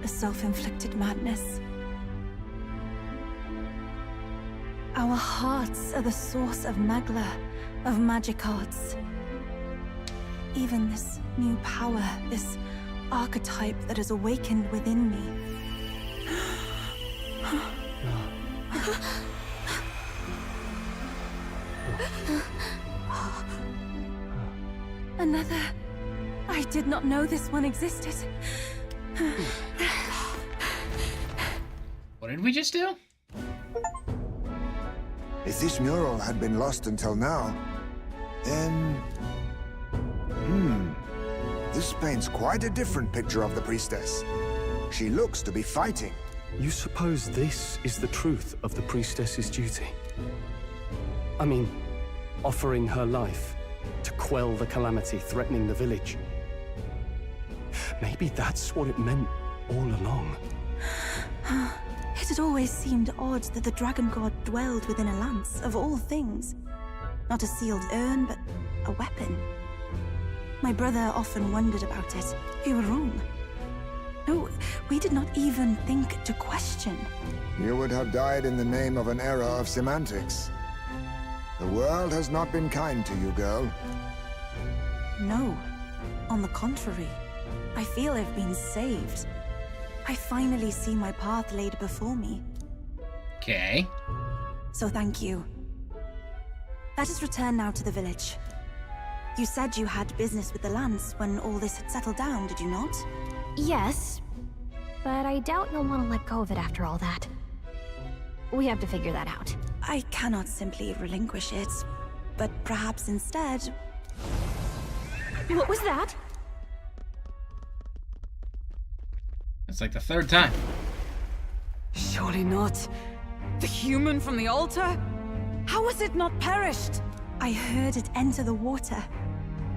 A self-inflicted madness. Our hearts are the source of Magla, of magic arts. Even this new power, this archetype that has awakened within me. Another. I did not know this one existed. What did we just do? If this mural had been lost until now, then... This paints quite a different picture of the priestess. She looks to be fighting. You suppose this is the truth of the priestess's duty? I mean, offering her life to quell the calamity threatening the village. Maybe that's what it meant all along. It had always seemed odd that the dragon god dwelled within a lance, of all things. Not a sealed urn, but a weapon. My brother often wondered about it. We were wrong. No, we did not even think to question. You would have died in the name of an era of semantics. The world has not been kind to you, girl. No. On the contrary, I feel I've been saved. I finally see my path laid before me. Okay. So thank you. Let us return now to the village. You said you had business with the lance when all this had settled down, did you not? Yes, but I doubt you'll want to let go of it after all that. We have to figure that out. I cannot simply relinquish it, but perhaps instead... What was that? It's like the third time. Surely not. The human from the altar? How has it not perished? I heard it enter the water.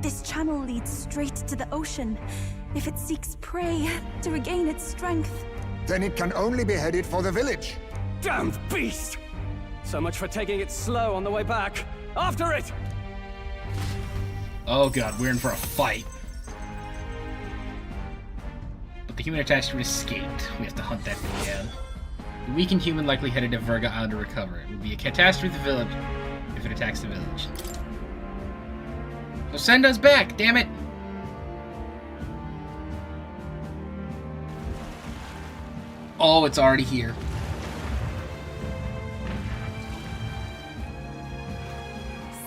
This channel leads straight to the ocean. If it seeks prey to regain its strength... Then it can only be headed for the village. Damned beast! So much for taking it slow on the way back. After it! Oh god, we're in for a fight. But the human attached to it escaped. We have to hunt that thing down. The weakened human likely headed to Verga Island to recover. It would be a catastrophe to the village if it attacks the village. So send us back, damn it! Oh, it's already here.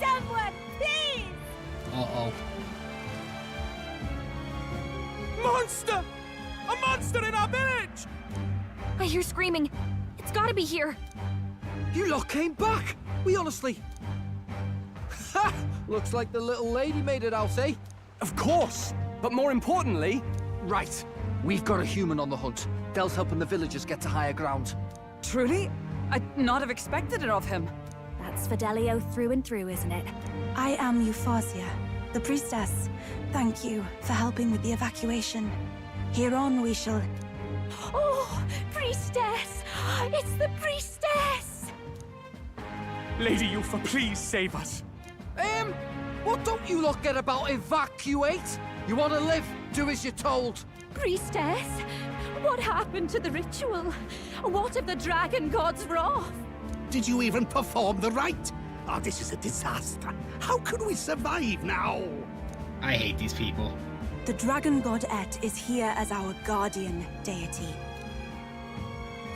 Someone, please! Uh-oh. Monster! A monster in our village! I hear screaming. It's gotta be here. You lot came back! We honestly... Ha! Looks like the little lady made it out, eh? Of course! But more importantly... Right. We've got a human on the hunt. Del's helping the villagers get to higher ground. Truly? I'd not have expected it of him. That's Fidelio through and through, isn't it? I am Euphausia, the priestess. Thank you for helping with the evacuation. Hereon we shall... Oh, priestess! It's the priestess! Lady Yufa, please save us. What don't you lot get about evacuate? You want to live, do as you're told. Priestess, what happened to the ritual? What of the dragon god's wrath? Did you even perform the rite? Oh, this is a disaster. How can we survive now? I hate these people. The dragon god Et is here as our guardian deity.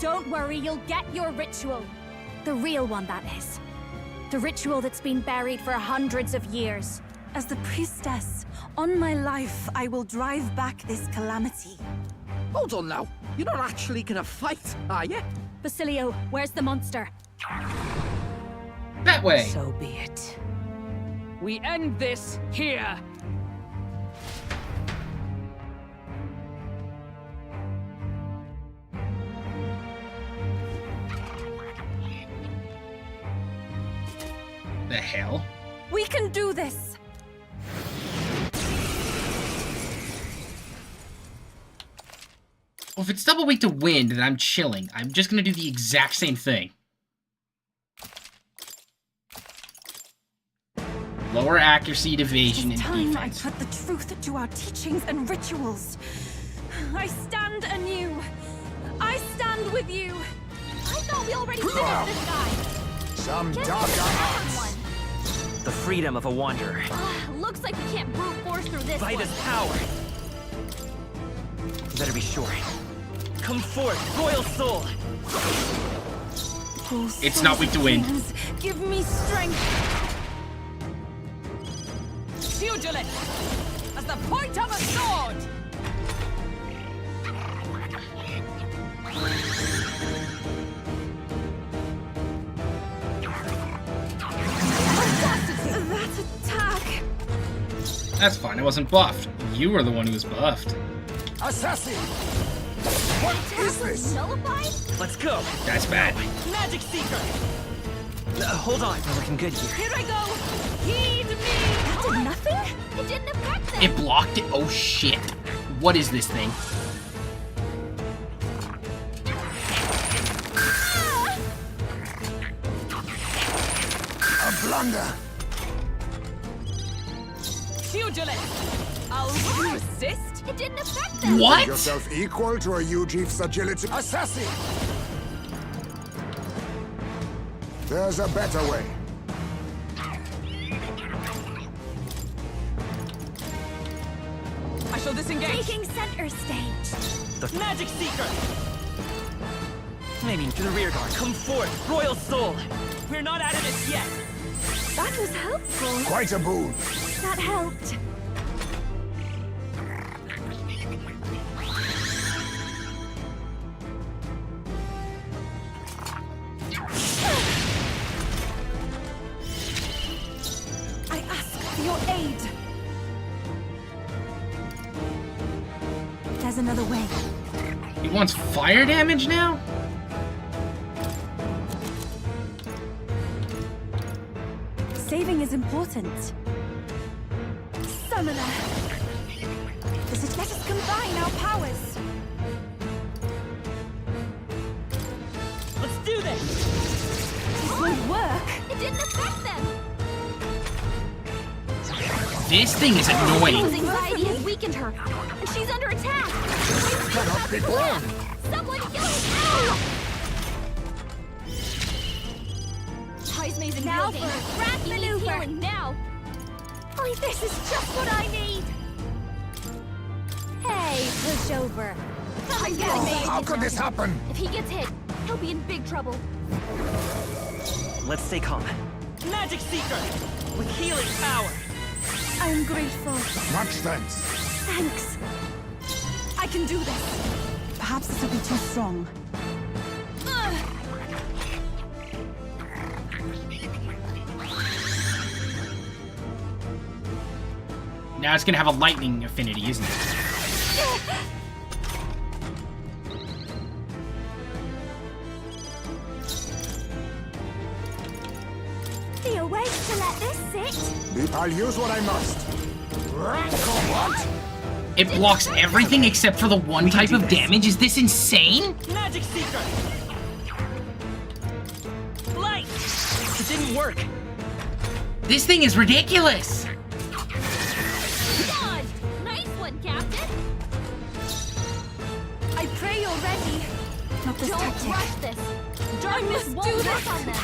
Don't worry, you'll get your ritual. The real one, that is. The ritual that's been buried for hundreds of years. As the priestess, on my life, I will drive back this calamity. Hold on now. You're not actually gonna fight, are you? Basilio, where's the monster? That way. So be it. We end this here. The hell? We can do this! Well, if it's double weight to wind, then I'm chilling. I'm just gonna do the exact same thing. Lower accuracy, evasion, and Time defense. I put the truth to our teachings and rituals. I stand anew. I stand with you. I thought we already finished this guy. Some Get dark the arts. one. The freedom of a wanderer. Looks like we can't brute force through this Vita's one. power. Better be sure. Come forth, royal soul. It's not weak to wind. Give me strength. Pugilist! As the point of a sword! That attack! That's fine, I wasn't buffed. You were the one who was buffed. Assassin! What is this? Nullified? Let's go. That's bad. Magic Seeker. Hold on, we're looking good here. Here I go! Heed me! That did nothing? It didn't affect them! It blocked it? Oh shit. What is this thing? A blunder. Pugilist! I'll resist? It didn't affect them. Think yourself equal to a Ujief's agility? Assassin! There's a better way. I shall disengage. Taking center stage. The Magic Seeker! Maybe to the rear guard. Come forth, Royal Soul! We're not out of this yet! That was helpful. Quite a boon. That helped. I ask for your aid. There's another way. He wants fire damage now? Saving is important. Summoner. Let us combine our powers. Let's do this! This won't work. It didn't affect them. This thing is annoying. His anxiety has weakened her, and she's under attack. Cannot be borne. Someone kill him! Heismay's Now yielding. for a grand He needs maneuver. healing now. Oh, this is just what I need. Hey, pushover. How could this happen? If he gets hit, he'll be in big trouble. Let's stay calm. Magic Seeker! With healing power! I'm grateful. Much thanks. Thanks. I can do this. Perhaps this will be too strong. Now it's gonna have a lightning affinity, isn't it? Be a way to let this sit. I'll use what I must. What? It blocks everything except for the one type of damage? Is this insane? Magic Seeker! Light! It didn't work! This thing is ridiculous! Dodged! Nice one, Captain! I pray you're ready. Not this Don't tactic. rush this. Darkness must won't do work this. on them.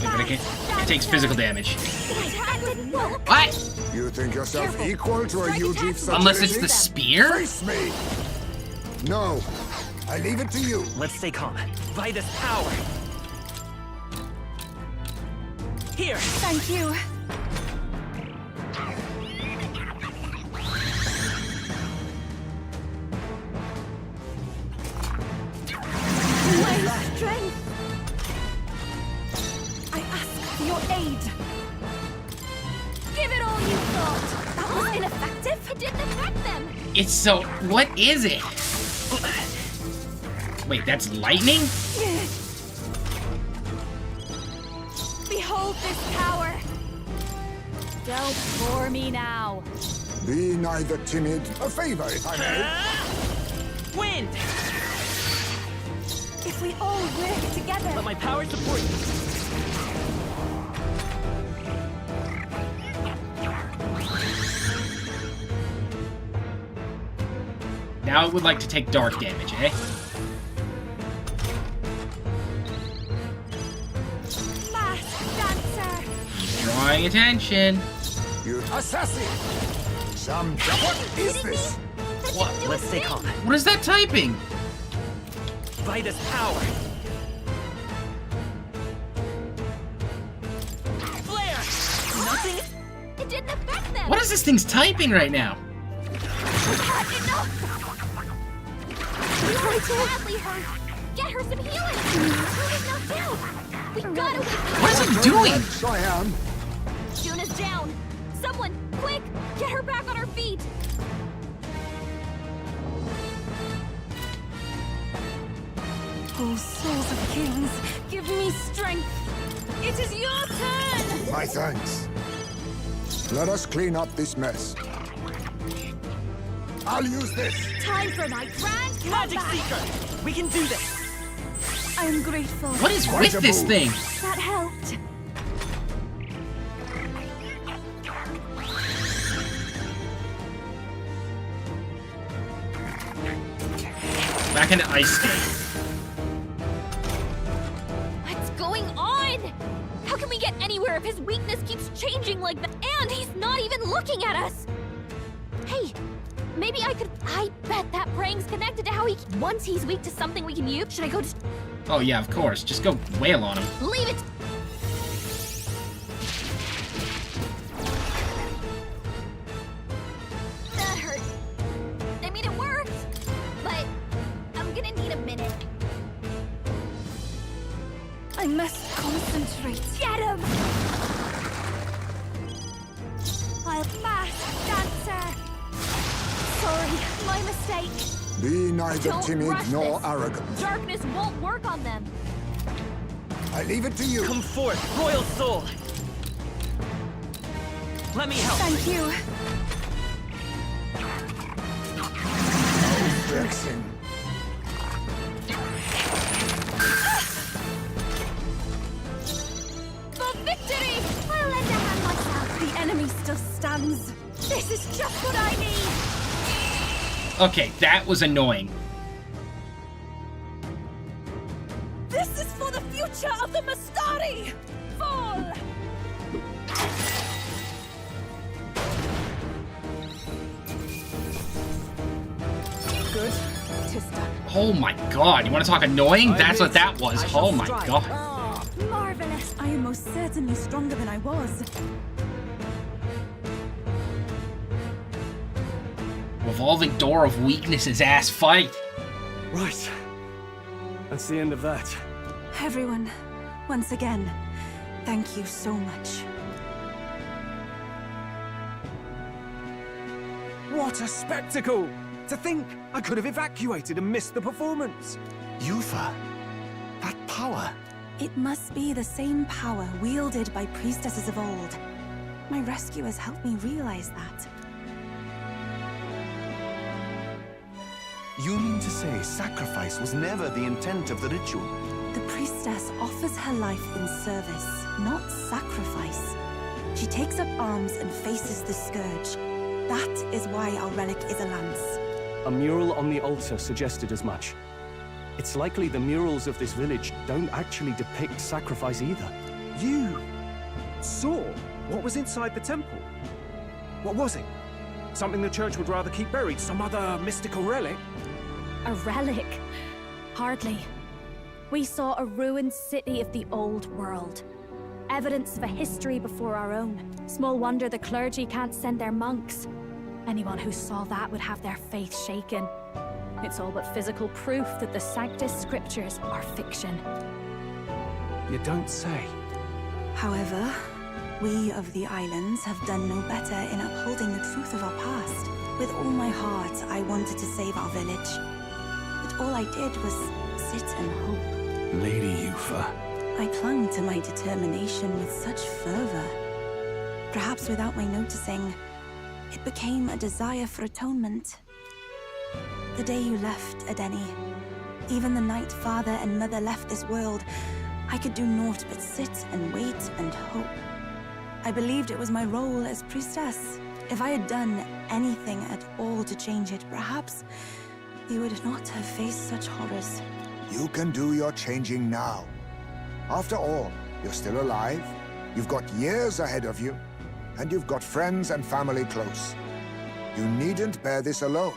Yeah, but it takes physical damage. That didn't work. What? You think yourself equal to a Ujief's agility? Unless it's the spear? Face me! No. I leave it to you. Let's stay calm. By this power! Here! Thank you. My strength. I ask for your aid. Give it all you got. That was ineffective. It didn't affect them. It's so... What is it? Wait, that's lightning? Behold this power. Don't bore me now. Be neither timid. A favor, if I may. Wind! If we all work together. Let my power support you. Now it would like to take dark damage, eh? Masked dancer. Drawing attention. You assassin! What is this? What? Let's stay calm. What is that typing? By this power! Flare! Nothing? It didn't affect them. What is this thing's typing right now? Badly hurt. Get her some healing. Juna's knocked out. We gotta wake her What is it doing? I am. Juna's down. Someone, quick, get her back on her feet. Oh, souls of kings, give me strength. It is your turn. My thanks. Let us clean up this mess. I'll use this. Time for my grand Magic comeback. Seeker! We can do this! I'm grateful. What is with this thing? That helped. Back into ice skate. What's going on? How can we get anywhere if his weakness keeps changing like that? And he's not even looking at us. Hey, maybe I bet that praying's connected to how once he's weak to something we can use. Should I go just Oh yeah, of course. Just go wail on him. leave it? That hurt. I mean, it worked, but I'm gonna need a minute. I must concentrate. Get him! I'll fast dancer. Sorry, my mistake. Be neither Don't timid rush nor this. arrogant. Darkness won't work on them. I leave it to you. Come forth, Royal Soul! Let me help! Thank you. Vexing. For victory! I'll lend a hand myself. The enemy still stands. This is just what I need. Okay, that was annoying. This is for the future of the Mastari! Fall! Good. Tista. Oh my god, you want to talk annoying? That's what that was. I shall Oh my strike. god. Marvelous. I am most certainly stronger than I was. Revolving door of weaknesses ass fight. Right. That's the end of that. Everyone, once again, thank you so much. What a spectacle! To think I could have evacuated and missed the performance. Yufa, that power. It must be the same power wielded by priestesses of old. My rescuers helped me realize that. You mean to say sacrifice was never the intent of the ritual? The priestess offers her life in service, not sacrifice. She takes up arms and faces the scourge. That is why our relic is a lance. A mural on the altar suggested as much. It's likely the murals of this village don't actually depict sacrifice either. You saw what was inside the temple? What was it? Something the church would rather keep buried? Some other mystical relic? A relic? Hardly. We saw a ruined city of the old world. Evidence of a history before our own. Small wonder the clergy can't send their monks. Anyone who saw that would have their faith shaken. It's all but physical proof that the Sanctus Scriptures are fiction. You don't say. However, we of the islands have done no better in upholding the truth of our past. With all my heart, I wanted to save our village. But all I did was sit and hope. Lady Yufa. I clung to my determination with such fervor. Perhaps without my noticing, it became a desire for atonement. The day you left, Adeni, even the night father and mother left this world, I could do naught but sit and wait and hope. I believed it was my role as priestess. If I had done anything at all to change it, perhaps we would not have faced such horrors. You can do your changing now. After all, you're still alive, you've got years ahead of you, and you've got friends and family close. You needn't bear this alone.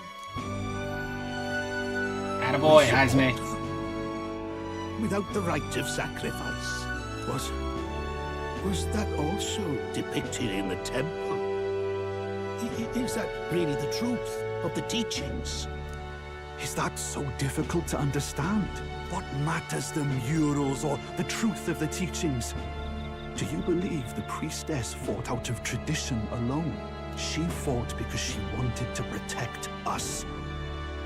Attaboy, Hazme. Without the rite of sacrifice. Was that also depicted in the temple? Is that really the truth of the teachings? Is that so difficult to understand? What matters the murals or the truth of the teachings? Do you believe the priestess fought out of tradition alone? She fought because she wanted to protect us.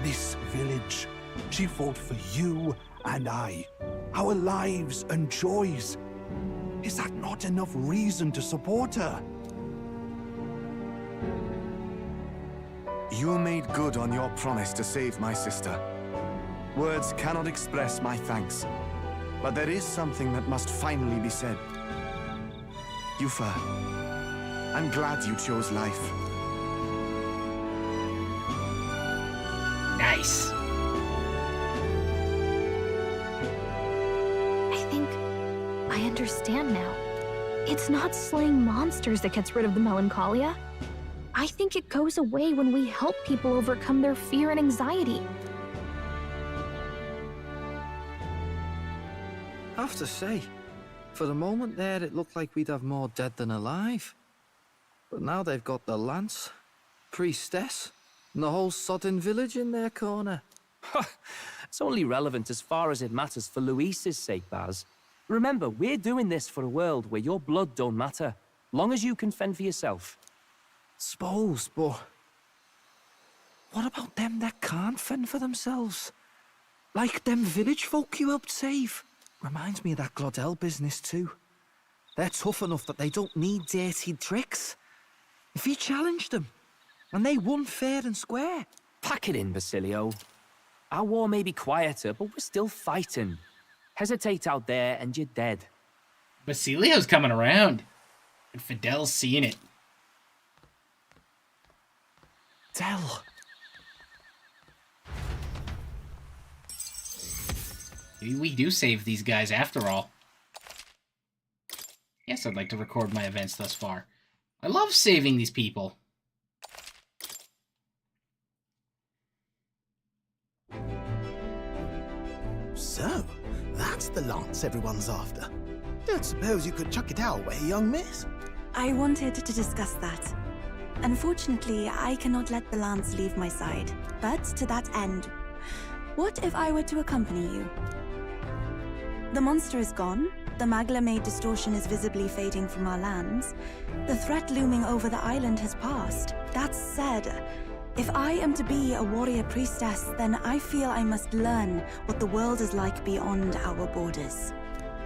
This village. She fought for you and I. Our lives and joys. Is that not enough reason to support her? You made good on your promise to save my sister. Words cannot express my thanks. But there is something that must finally be said. Yufa, I'm glad you chose life. Nice. I think I understand now. It's not slaying monsters that gets rid of the melancholia. I think it goes away when we help people overcome their fear and anxiety. I have to say, for the moment there, it looked like we'd have more dead than alive. But now they've got the lance, priestess, and the whole sodden village in their corner. It's only relevant as far as it matters for Luis's sake, Baz. Remember, we're doing this for a world where your blood don't matter, long as you can fend for yourself. Suppose, but what about them that can't fend for themselves? Like them village folk you helped save. Reminds me of that Glodell business too. They're tough enough that they don't need dirty tricks. If you challenged them, and they won fair and square. Pack it in, Basilio. Our war may be quieter, but we're still fighting. Hesitate out there and you're dead. Basilio's coming around. And Fidel's seeing it. Del. Maybe we do save these guys after all. Yes, I'd like to record my events thus far. I love saving these people. So, that's the lance everyone's after. Don't suppose you could chuck it our way, young miss? I wanted to discuss that. Unfortunately, I cannot let the lance leave my side. But to that end, what if I were to accompany you? The monster is gone. The Magla-made distortion is visibly fading from our lands. The threat looming over the island has passed. That said, if I am to be a warrior priestess, then I feel I must learn what the world is like beyond our borders.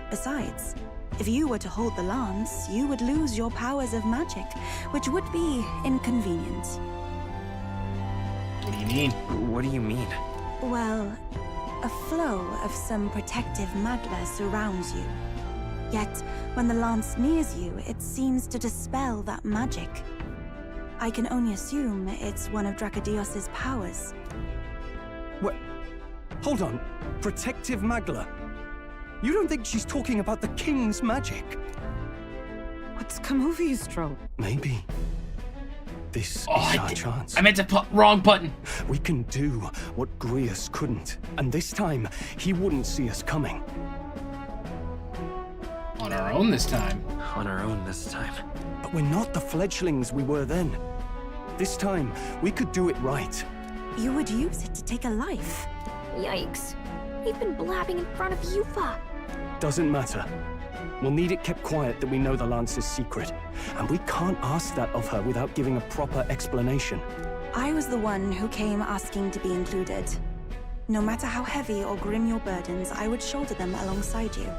Besides, if you were to hold the lance, you would lose your powers of magic, which would be inconvenient. What do you mean? What do you mean? Well, a flow of some protective magla surrounds you. Yet, when the lance nears you, it seems to dispel that magic. I can only assume it's one of Dracodios's powers. What? Hold on. Protective Magla? You don't think she's talking about the king's magic? What's come over you, Stroll? Maybe. This is our chance. I meant to put wrong button. We can do what Grius couldn't. And this time, he wouldn't see us coming. On our own this time. On our own this time. But we're not the fledglings we were then. This time, we could do it right. You would use it to take a life. Yikes. We've been blabbing in front of Yufa. Doesn't matter. We'll need it kept quiet that we know the Lance's secret. And we can't ask that of her without giving a proper explanation. I was the one who came asking to be included. No matter how heavy or grim your burdens, I would shoulder them alongside you.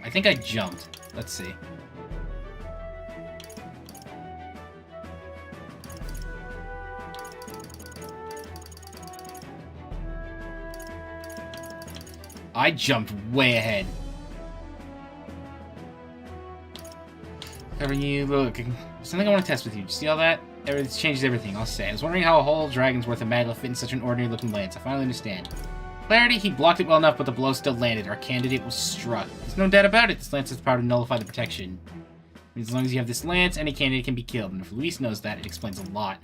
I think I jumped. Let's see. I jumped way ahead. Covering you, look. Something I want to test with you. See all that? It's changes everything, I'll say. I was wondering how a whole dragon's worth of magla fit in such an ordinary looking lance. I finally understand. Clarity, he blocked it well enough, but the blow still landed. Our candidate was struck. There's no doubt about it. This lance has the power to nullify the protection. It means as long as you have this lance, any candidate can be killed. And if Luis knows that, it explains a lot.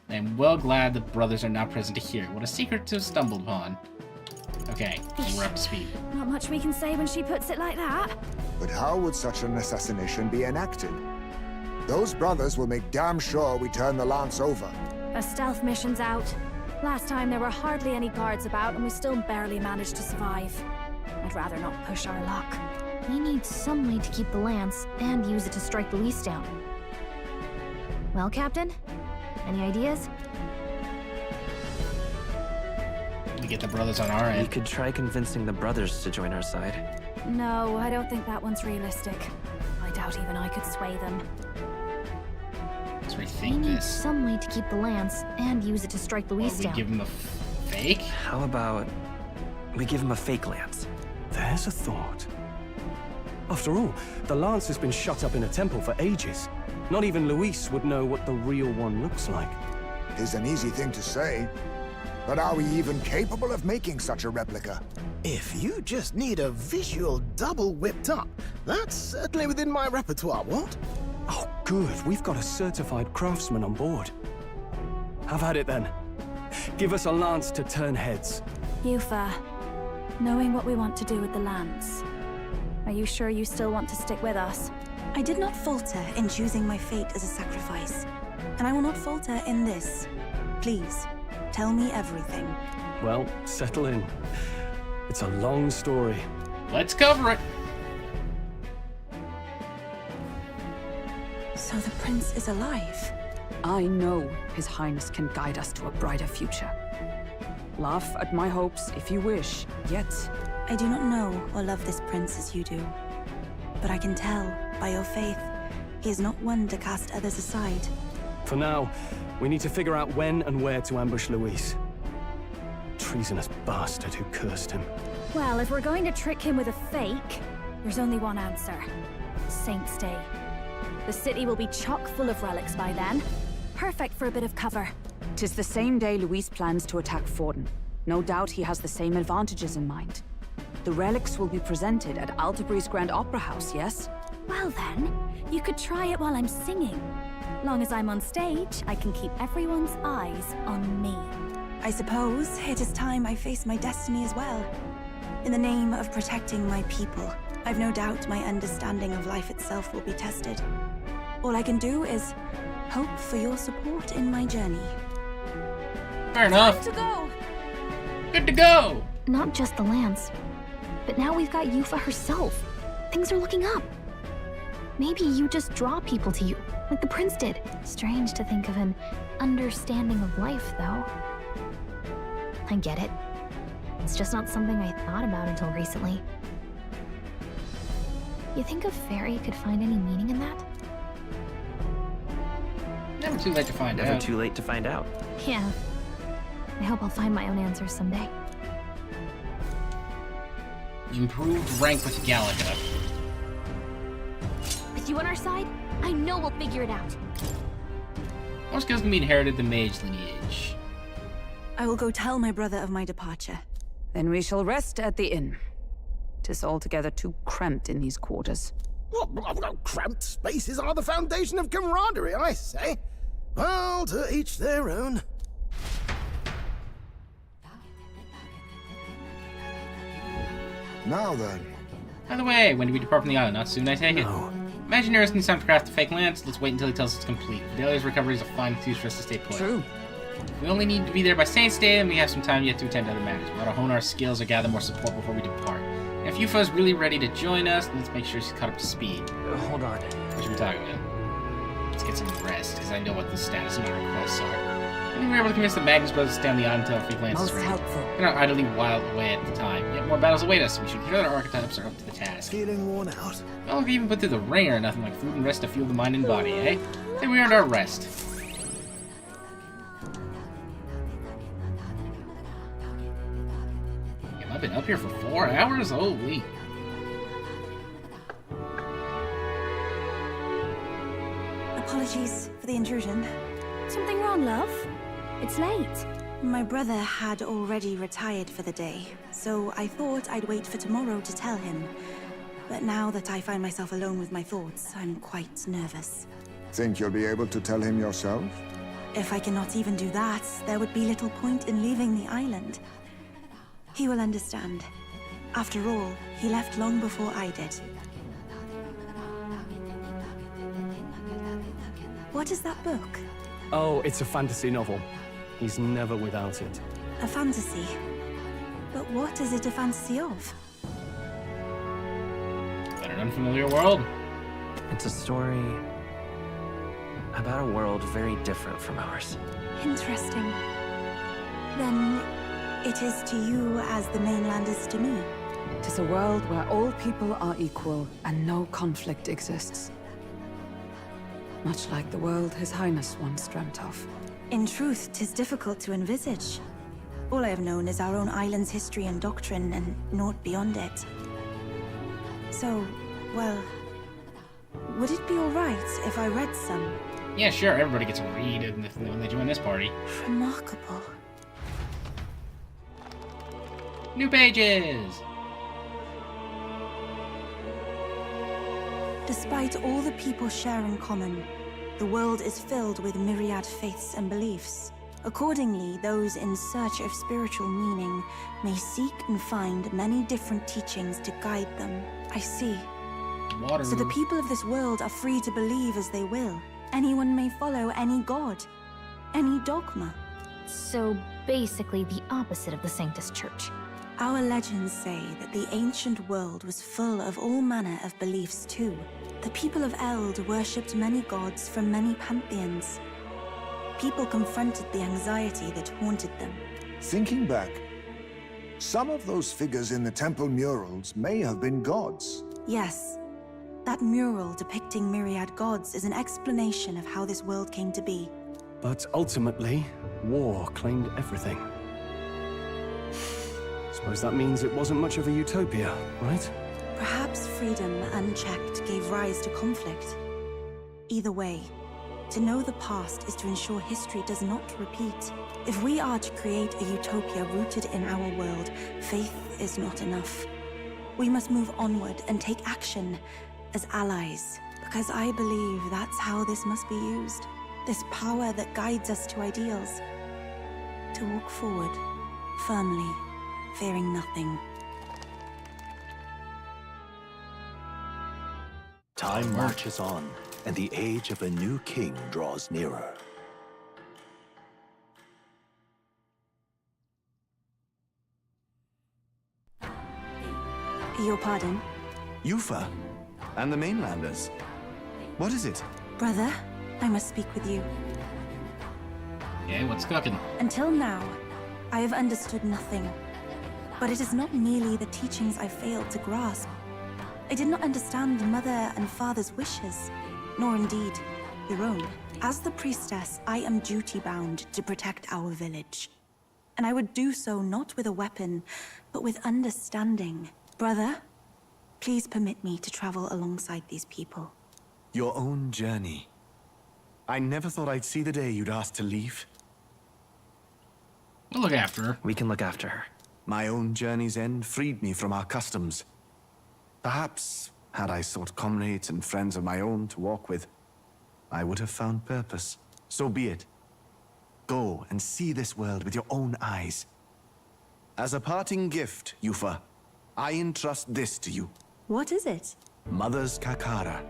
I am well glad the brothers are not present to hear it. What a secret to have stumbled upon. Okay, we're up to speed. Not much we can say when she puts it like that. But how would such an assassination be enacted? Those brothers will make damn sure we turn the lance over. A stealth mission's out. Last time there were hardly any guards about and we still barely managed to survive. I'd rather not push our luck. We need some way to keep the lance and use it to strike Luis down. Well, Captain? Any ideas? We get the brothers on our end. We could try convincing the brothers to join our side. No, I don't think that one's realistic. I doubt even I could sway them. Let's We rethink need this. some way to keep the lance and use it to strike Luis We down. give him a fake? How about we give him a fake lance? There's a thought. After all, the lance has been shut up in a temple for ages. Not even Luis would know what the real one looks like. It's an easy thing to say, but are we even capable of making such a replica? If you just need a visual double whipped up, that's certainly within my repertoire, what? Oh, good. We've got a certified craftsman on board. Have at it then. Give us a lance to turn heads. Yufa, knowing what we want to do with the lance, are you sure you still want to stick with us? I did not falter in choosing my fate as a sacrifice, and I will not falter in this. Please, tell me everything. Well, settle in. It's a long story. Let's cover it. So the prince is alive? I know His Highness can guide us to a brighter future. Laugh at my hopes if you wish, yet... I do not know or love this prince as you do. But I can tell, by your faith, he is not one to cast others aside. For now, we need to figure out when and where to ambush Luis. Treasonous bastard who cursed him. Well, if we're going to trick him with a fake, there's only one answer. Saint's Day. The city will be chock full of relics by then. Perfect for a bit of cover. 'Tis the same day Luis plans to attack Forden. No doubt he has the same advantages in mind. The relics will be presented at Altabri's Grand Opera House, yes? Well then, you could try it while I'm singing. Long as I'm on stage, I can keep everyone's eyes on me. I suppose it is time I face my destiny as well. In the name of protecting my people, I've no doubt my understanding of life itself will be tested. All I can do is hope for your support in my journey. Fair enough. Time to go! Good to go! Not just the lance, but now we've got Yufa herself. Things are looking up. Maybe you just draw people to you, like the prince did. Strange to think of an understanding of life, though. I get it. It's just not something I thought about until recently. You think a fairy could find any meaning in that? Never too late to find out. Never too late to find out. Yeah. I hope I'll find my own answers someday. Improved rank with Gallica. With you on our side, I know we'll figure it out. More skills can be inherited the mage lineage. I will go tell my brother of my departure. Then we shall rest at the inn. 'Tis altogether too cramped in these quarters. What, cramped spaces are the foundation of camaraderie, I say. Well, to each their own. Now then. By the way, when do we depart from the island? Not soon, I take it? Imagineers need time to craft the fake lance. Let's wait until he tells us it's complete. Fidelia's recovery is a fine excuse for us to stay put. True. We only need to be there by Saint's Day, and we have some time yet to attend to other matters. We ought to hone our skills or gather more support before we depart. And if Yufa is really ready to join us, let's make sure she's caught up to speed. Hold on. What should we talk about? Let's get some rest, because I know what the status of my requests are. I think we were able to convince the Magnus brothers to stay on the island until our fake lance is Most ready. helpful. We're not idly wild away at the time. Yet more battles await us. We should ensure that our archetypes are up to the task. Feeling worn out. Well, if we even put through the ringer, nothing like food and rest to fuel the mind and body, eh? Then we earned our rest. Damn, I've been up here for 4 hours? Holy. Apologies for the intrusion. Something wrong, love? It's late. My brother had already retired for the day, so I thought I'd wait for tomorrow to tell him. But now that I find myself alone with my thoughts, I'm quite nervous. Think you'll be able to tell him yourself? If I cannot even do that, there would be little point in leaving the island. He will understand. After all, he left long before I did. What is that book? Oh, it's a fantasy novel. He's never without it. A fantasy? But what is it a fantasy of? In an unfamiliar world. It's a story about a world very different from ours. Interesting. Then it is to you as the mainland is to me. 'Tis a world where all people are equal and no conflict exists. Much like the world His Highness once dreamt of. In truth, 'tis difficult to envisage. All I have known is our own island's history and doctrine, and naught beyond it. So, well, would it be alright if I read some? Yeah, sure. Everybody gets a read when they join this party. Remarkable. New pages! Despite all the people share in common, the world is filled with myriad faiths and beliefs. Accordingly, those in search of spiritual meaning may seek and find many different teachings to guide them. I see. Water. So the people of this world are free to believe as they will. Anyone may follow any god, any dogma. So basically the opposite of the Sanctus Church. Our legends say that the ancient world was full of all manner of beliefs too. The people of Eld worshipped many gods from many pantheons. People confronted the anxiety that haunted them. Thinking back, some of those figures in the temple murals may have been gods. Yes, that mural depicting myriad gods is an explanation of how this world came to be. But ultimately, war claimed everything. Suppose that means it wasn't much of a utopia, right? Perhaps freedom unchecked gave rise to conflict. Either way, to know the past is to ensure history does not repeat. If we are to create a utopia rooted in our world, faith is not enough. We must move onward and take action as allies, because I believe that's how this must be used. This power that guides us to ideals. To walk forward, firmly, fearing nothing. Time marches on, and the age of a new king draws nearer. Your pardon? Yufa, and the mainlanders. What is it? Brother, I must speak with you. Okay, what's cooking? Until now, I have understood nothing. But it is not merely the teachings I failed to grasp. I did not understand mother and father's wishes, nor indeed your own. As the priestess, I am duty-bound to protect our village. And I would do so not with a weapon, but with understanding. Brother, please permit me to travel alongside these people. Your own journey. I never thought I'd see the day you'd ask to leave. We'll look after her. We can look after her. My own journey's end freed me from our customs. Perhaps, had I sought comrades and friends of my own to walk with, I would have found purpose. So be it. Go and see this world with your own eyes. As a parting gift, Yufa, I entrust this to you. What is it? Mother's Kakara.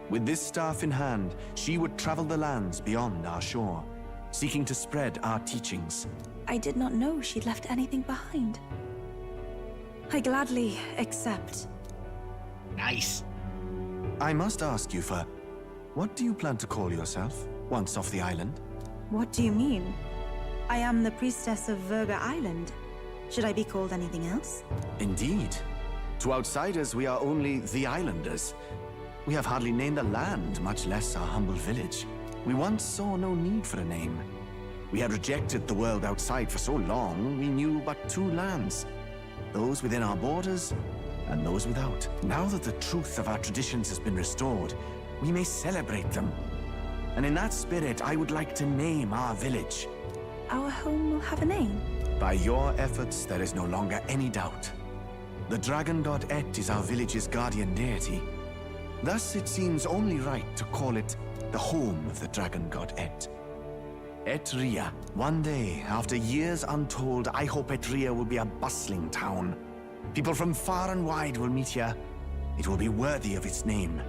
With this staff in hand, she would travel the lands beyond our shore, seeking to spread our teachings. I did not know she'd left anything behind. I gladly accept. Nice. I must ask, Yufa, what do you plan to call yourself, once off the island? What do you mean? I am the priestess of Verga Island. Should I be called anything else? Indeed. To outsiders, we are only the islanders. We have hardly named a land, much less our humble village. We once saw no need for a name. We had rejected the world outside for so long, we knew but two lands. Those within our borders, and those without. Now that the truth of our traditions has been restored, we may celebrate them. And in that spirit, I would like to name our village. Our home will have a name? By your efforts, there is no longer any doubt. The dragon god Et is our village's guardian deity. Thus, it seems only right to call it the home of the dragon god Et. Etria. One day, after years untold, I hope Etria will be a bustling town. People from far and wide will meet here. It will be worthy of its name.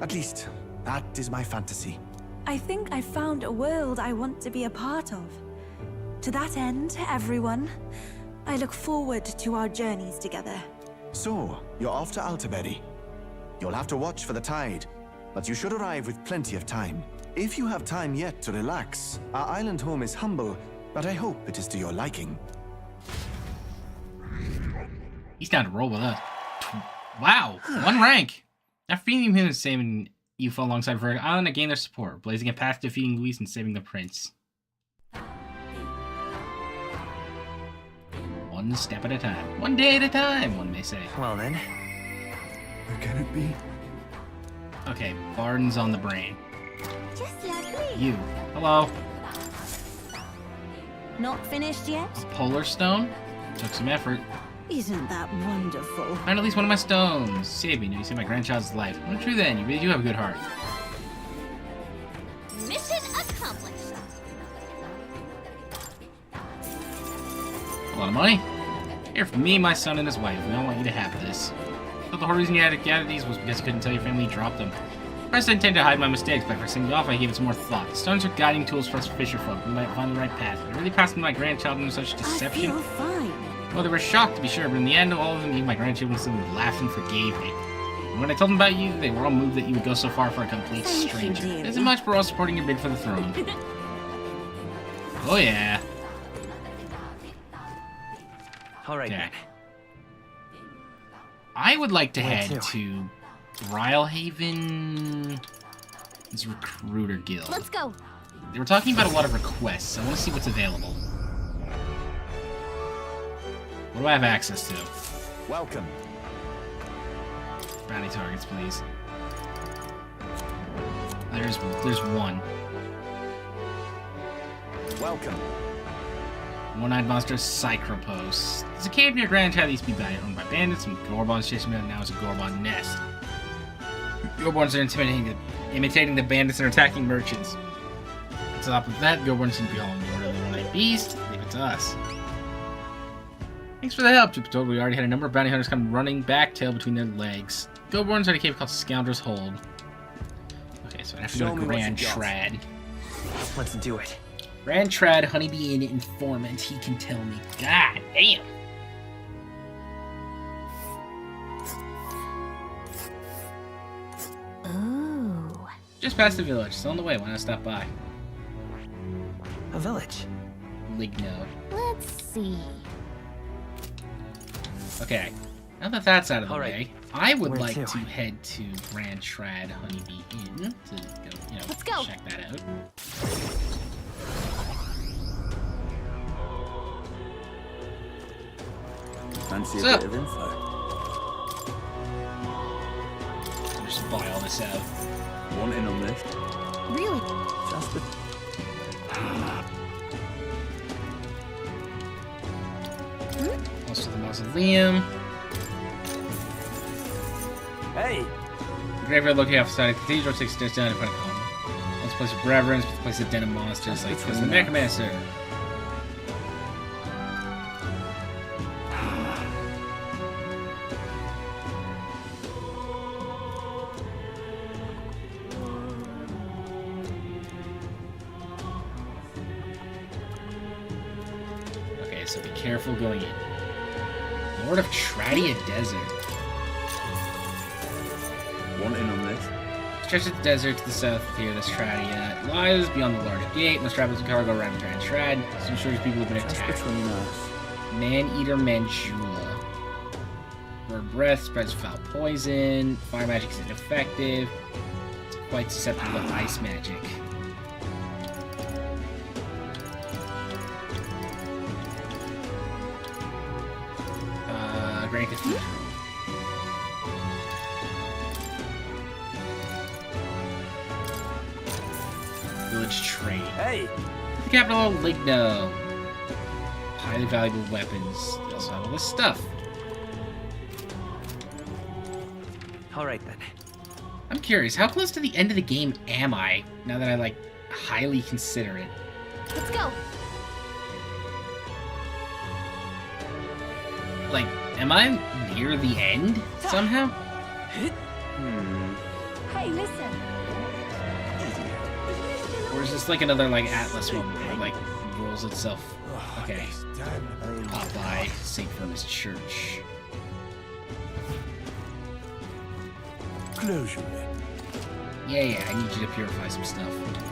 At least, that is my fantasy. I think I found a world I want to be a part of. To that end, everyone, I look forward to our journeys together. So, you're off to Altaberry. You'll have to watch for the tide, but you should arrive with plenty of time. If you have time yet to relax, our island home is humble, but I hope it is to your liking. He's down to roll with us. Wow, 1 rank. That feeding him is saving You fought alongside Vertigo Island and gained their support, blazing a path to defeating Luis and saving the prince. One step at a time. One day at a time, one may say. Well then. Where can it be? Okay, Barden's on the brain. Just like me. You. Hello. Not finished yet? A polar stone? Took some effort. Isn't that wonderful? Find at least one of my stones. Save me. No, you saved my grandchild's life. Well, true then. You really do have a good heart. Mission accomplished. A lot of money. Here for me, my son, and his wife. We all want you to have this. I thought the whole reason you had to gather these was because I couldn't tell your family you dropped them. First, I intended to hide my mistakes, but for sending you off, I gave it some more thought. The stones are guiding tools for us fisherfolk. We might find the right path. But really passing my grandchild into such deception? I feel fine. Well, they were shocked, to be sure, but in the end, all of them, even my grandchildren, laughed and forgave me. And when I told them about you, they were all moved that you would go so far for a complete stranger. It isn't much for all supporting your bid for the throne. Oh, yeah. Alright. Okay. I would like to head to Rhylehaven. This recruiter guild. Let's go. They were talking about a lot of requests. I want to see what's available. What do I have access to? Welcome. Bounty targets, please. There's one. Welcome. One-eyed monster, Cycropos. There's a cave near Grand Chat that used to be owned by bandits, and Gorbon's chasing it now is a Gorbon nest. Gorbons are imitating the bandits and attacking merchants. On top of that, Gorbons seem to be hauling more than one-eyed beast. Leave it to us. Thanks for the help, Jupiter. We already had a number of bounty hunters come running back, tail between their legs. Goborn's at a cave called Scoundrel's Hold. Okay, so I have to go to Grand Trad. Let's do it. Grand Trad, Honeybee Inn informant. He can tell me. God damn. Ooh. Just past the village. Still on the way. Why not stop by? A village. Ligno. Let's see. Okay. Now that that's out of the way, I would Where like to? to head to Grand Trad Honeybee Inn to go, Let's go. check that out. Fancy What's a up? bit of info? I'll just buy all this out. Want in on this? Really? Just a... Also the mausoleum. Hey! The graveyard located outside the cathedral takes stairs down in front of home. Once a place of reverence, but the place of den of monsters like this. The Necromancer. Okay, so be careful going in. Lord of Tradia Desert. Want in on this? Stretch of the desert to the south of here, this Tradia lies beyond the large gate. Must travel some cargo around Grand Trad. Some sure people have been Just attacked. between us. Man-Eater Manjula. Bird breath spreads foul poison. Fire magic is ineffective. It's quite susceptible to ice magic. Grand Cathedral. Village trade. Hey! The capital of Ligno. Highly valuable weapons. They also have all this stuff. Alright then. I'm curious, how close to the end of the game am I now that I, highly consider it? Let's go. Am I near the end somehow? Hey, listen. Or is this another Atlas moment where it rolls itself? Okay. Popeye, St. Firmus Church. Close your Yeah, I need you to purify some stuff.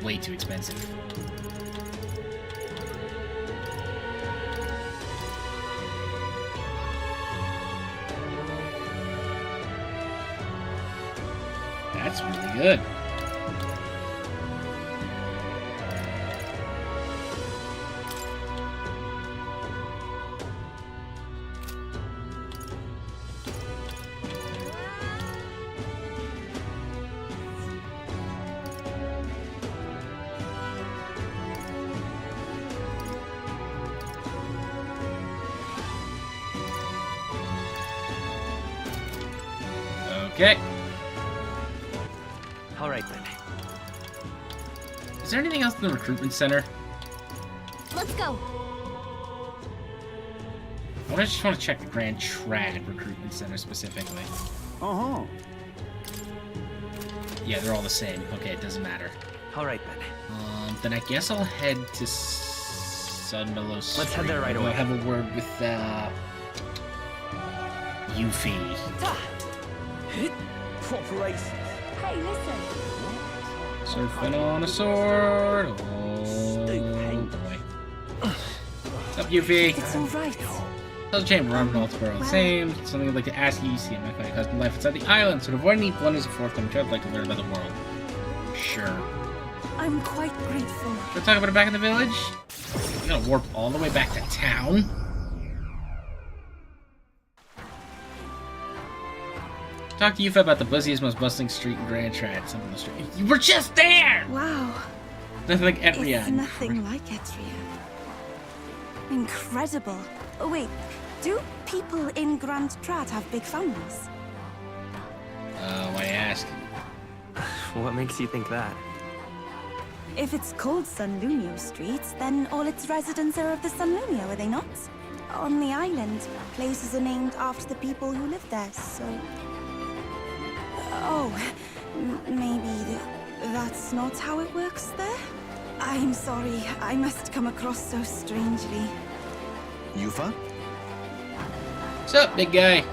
way too expensive. That's really good. Okay. All right then. Is there anything else in the recruitment center? Let's go. I just want to check the Grand Trad recruitment center specifically. Uh-huh. Yeah, they're all the same. Okay, it doesn't matter. All right then. Then I guess I'll head to Sunbelow Street. Let's head there right away. I'll have a word with Yuffie. Proper race. Hey, listen. Surfing on a sword. Oh boy. What's up, Yuffie? It's all right. How's the chamber? I'm an Altabaro. The same. Something I'd like to ask you. You see, my custom life inside the island. So to avoid any blunders of forthcoming, I'd like to learn about the world. Sure. I'm quite grateful. We're talking about it back in the village. You gotta warp all the way back to town. Talk to Yuffie about the busiest, most bustling street in Grand Trad. Something on the street. You were just there! Wow. Nothing like Etria. It's nothing like Etria. Incredible. Oh, wait. Do people in Grand Trad have big families? Why ask? What makes you think that? If it's called Sunlunio Street, then all its residents are of the Sunlunio, are they not? On the island, places are named after the people who live there, so... Oh, maybe that's not how it works there? I'm sorry, I must come across so strangely. Yufa? What's up, big guy?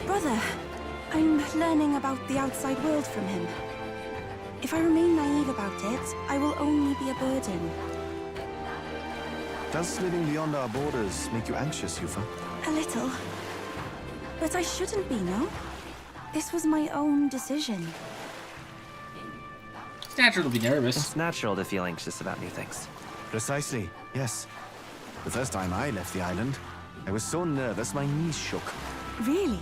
Brother, I'm learning about the outside world from him. If I remain naive about it, I will only be a burden. Does living beyond our borders make you anxious, Yufa? A little. But I shouldn't be, no? This was my own decision. It's natural to be nervous. It's natural to feel anxious about new things. Precisely, yes. The first time I left the island, I was so nervous my knees shook. Really?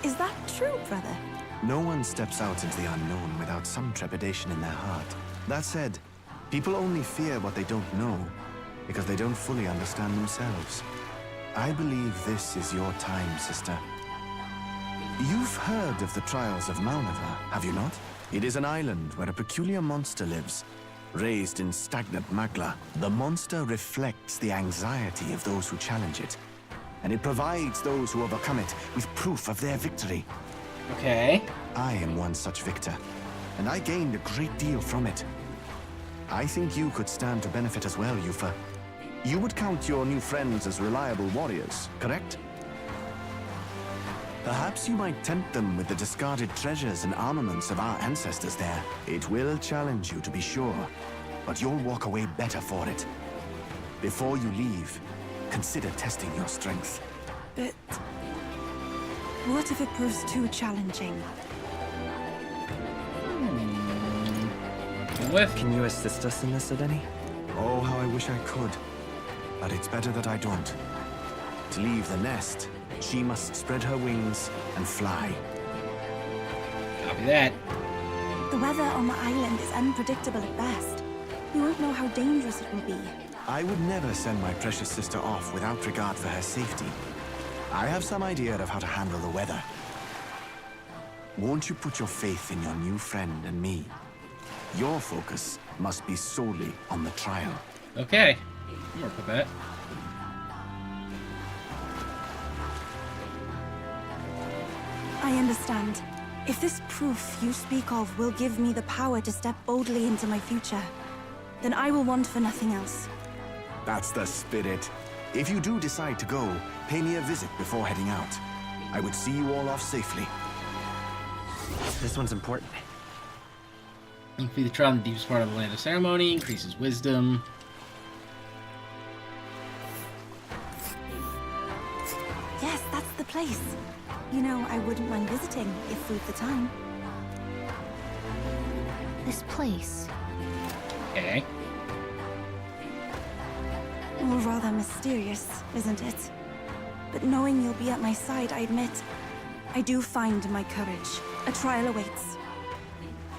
Is that true, brother? No one steps out into the unknown without some trepidation in their heart. That said, people only fear what they don't know because they don't fully understand themselves. I believe this is your time, sister. You've heard of the trials of Maunava, have you not? It is an island where a peculiar monster lives, raised in stagnant magla. The monster reflects the anxiety of those who challenge it, and it provides those who overcome it with proof of their victory. Okay. I am one such victor, and I gained a great deal from it. I think you could stand to benefit as well, Yufa. You would count your new friends as reliable warriors, correct? Perhaps you might tempt them with the discarded treasures and armaments of our ancestors there. It will challenge you, to be sure, but you'll walk away better for it. Before you leave, consider testing your strength. But... what if it proves too challenging? Can you assist us in this, Edeni? Oh, how I wish I could. But it's better that I don't. To leave the nest, she must spread her wings and fly. Copy that. The weather on the island is unpredictable at best. We won't know how dangerous it will be. I would never send my precious sister off without regard for her safety. I have some idea of how to handle the weather. Won't you put your faith in your new friend and me? Your focus must be solely on the trial. Okay. I'm work with that. I understand. If this proof you speak of will give me the power to step boldly into my future, then I will want for nothing else. That's the spirit. If you do decide to go, pay me a visit before heading out. I would see you all off safely. This one's important. You complete the trial in the deepest part of the land of ceremony, increases wisdom. Yes, that's the place. You know, I wouldn't mind visiting if we've the time. This place. Okay. Well, rather mysterious, isn't it? But knowing you'll be at my side, I admit, I do find my courage. A trial awaits.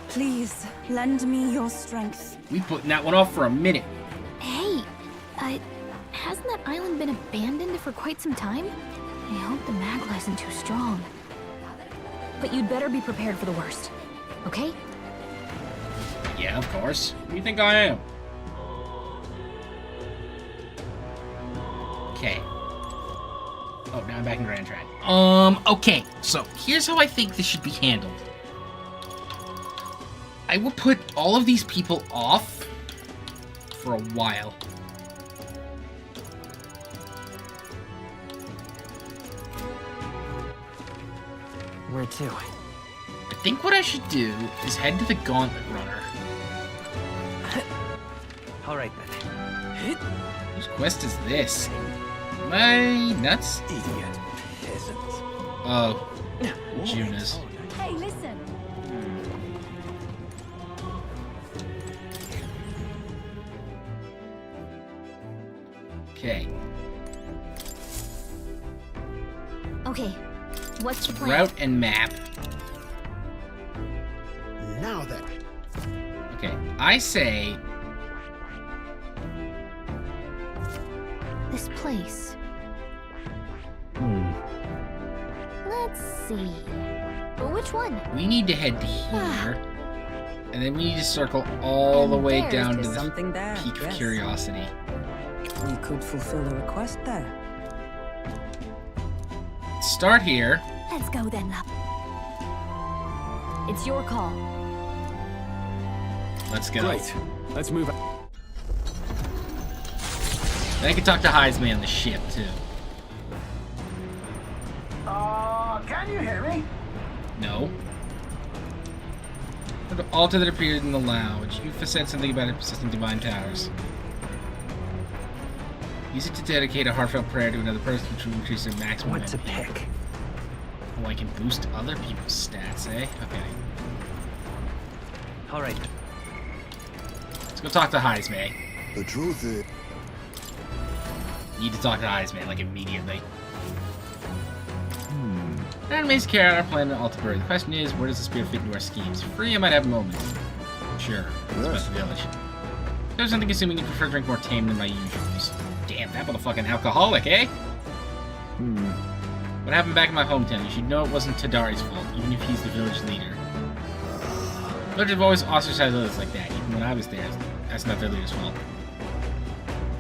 Please, lend me your strength. We putting that one off for a minute. Hey, hasn't that island been abandoned for quite some time? I hope the Magla isn't too strong. But you'd better be prepared for the worst, okay? Yeah, of course. What do you think I am? Okay. Oh, now I'm back in Grand Track. Okay. So, here's how I think this should be handled. I will put all of these people off for a while. Where to? I think what I should do is head to the Gauntlet Runner. Alright then. Whose quest is this? Am I nuts? Idiot peasant. Oh, Junas. Hey, listen. Okay. Okay, what's your plan? Route and map. Now then. Okay, I say This place. Let's see. But which one? we need to head to here, and then we need to circle all the way down to the something there. Peak of Yes. Curiosity. You could fulfill a request there. Start here. Let's go then, love. It's your call. Let's go. Great. Let's move on. Then I can talk to Heisman on the ship, too. Can you hear me? No. The altar that appeared in the lounge. Yufa said something about it persisting divine powers. Use it to dedicate a heartfelt prayer to another person to increase their maximum. What to pick? Oh, I can boost other people's stats, eh? Okay. Alright. Let's go talk to Heisman. The truth is... Need to talk to Heisman, like, immediately. Enemies carry out our plan in Altabury. The question is, where does the spear fit into our schemes? Free, I might have moments. Sure. It's about the village. There's something assuming you prefer to drink more tame than my usuals. Damn, that motherfucking alcoholic, eh? What happened back in my hometown? You should know it wasn't Tadari's fault, even if he's the village leader. Villagers have always ostracized others like that, even when I was there. That's not their leader's fault.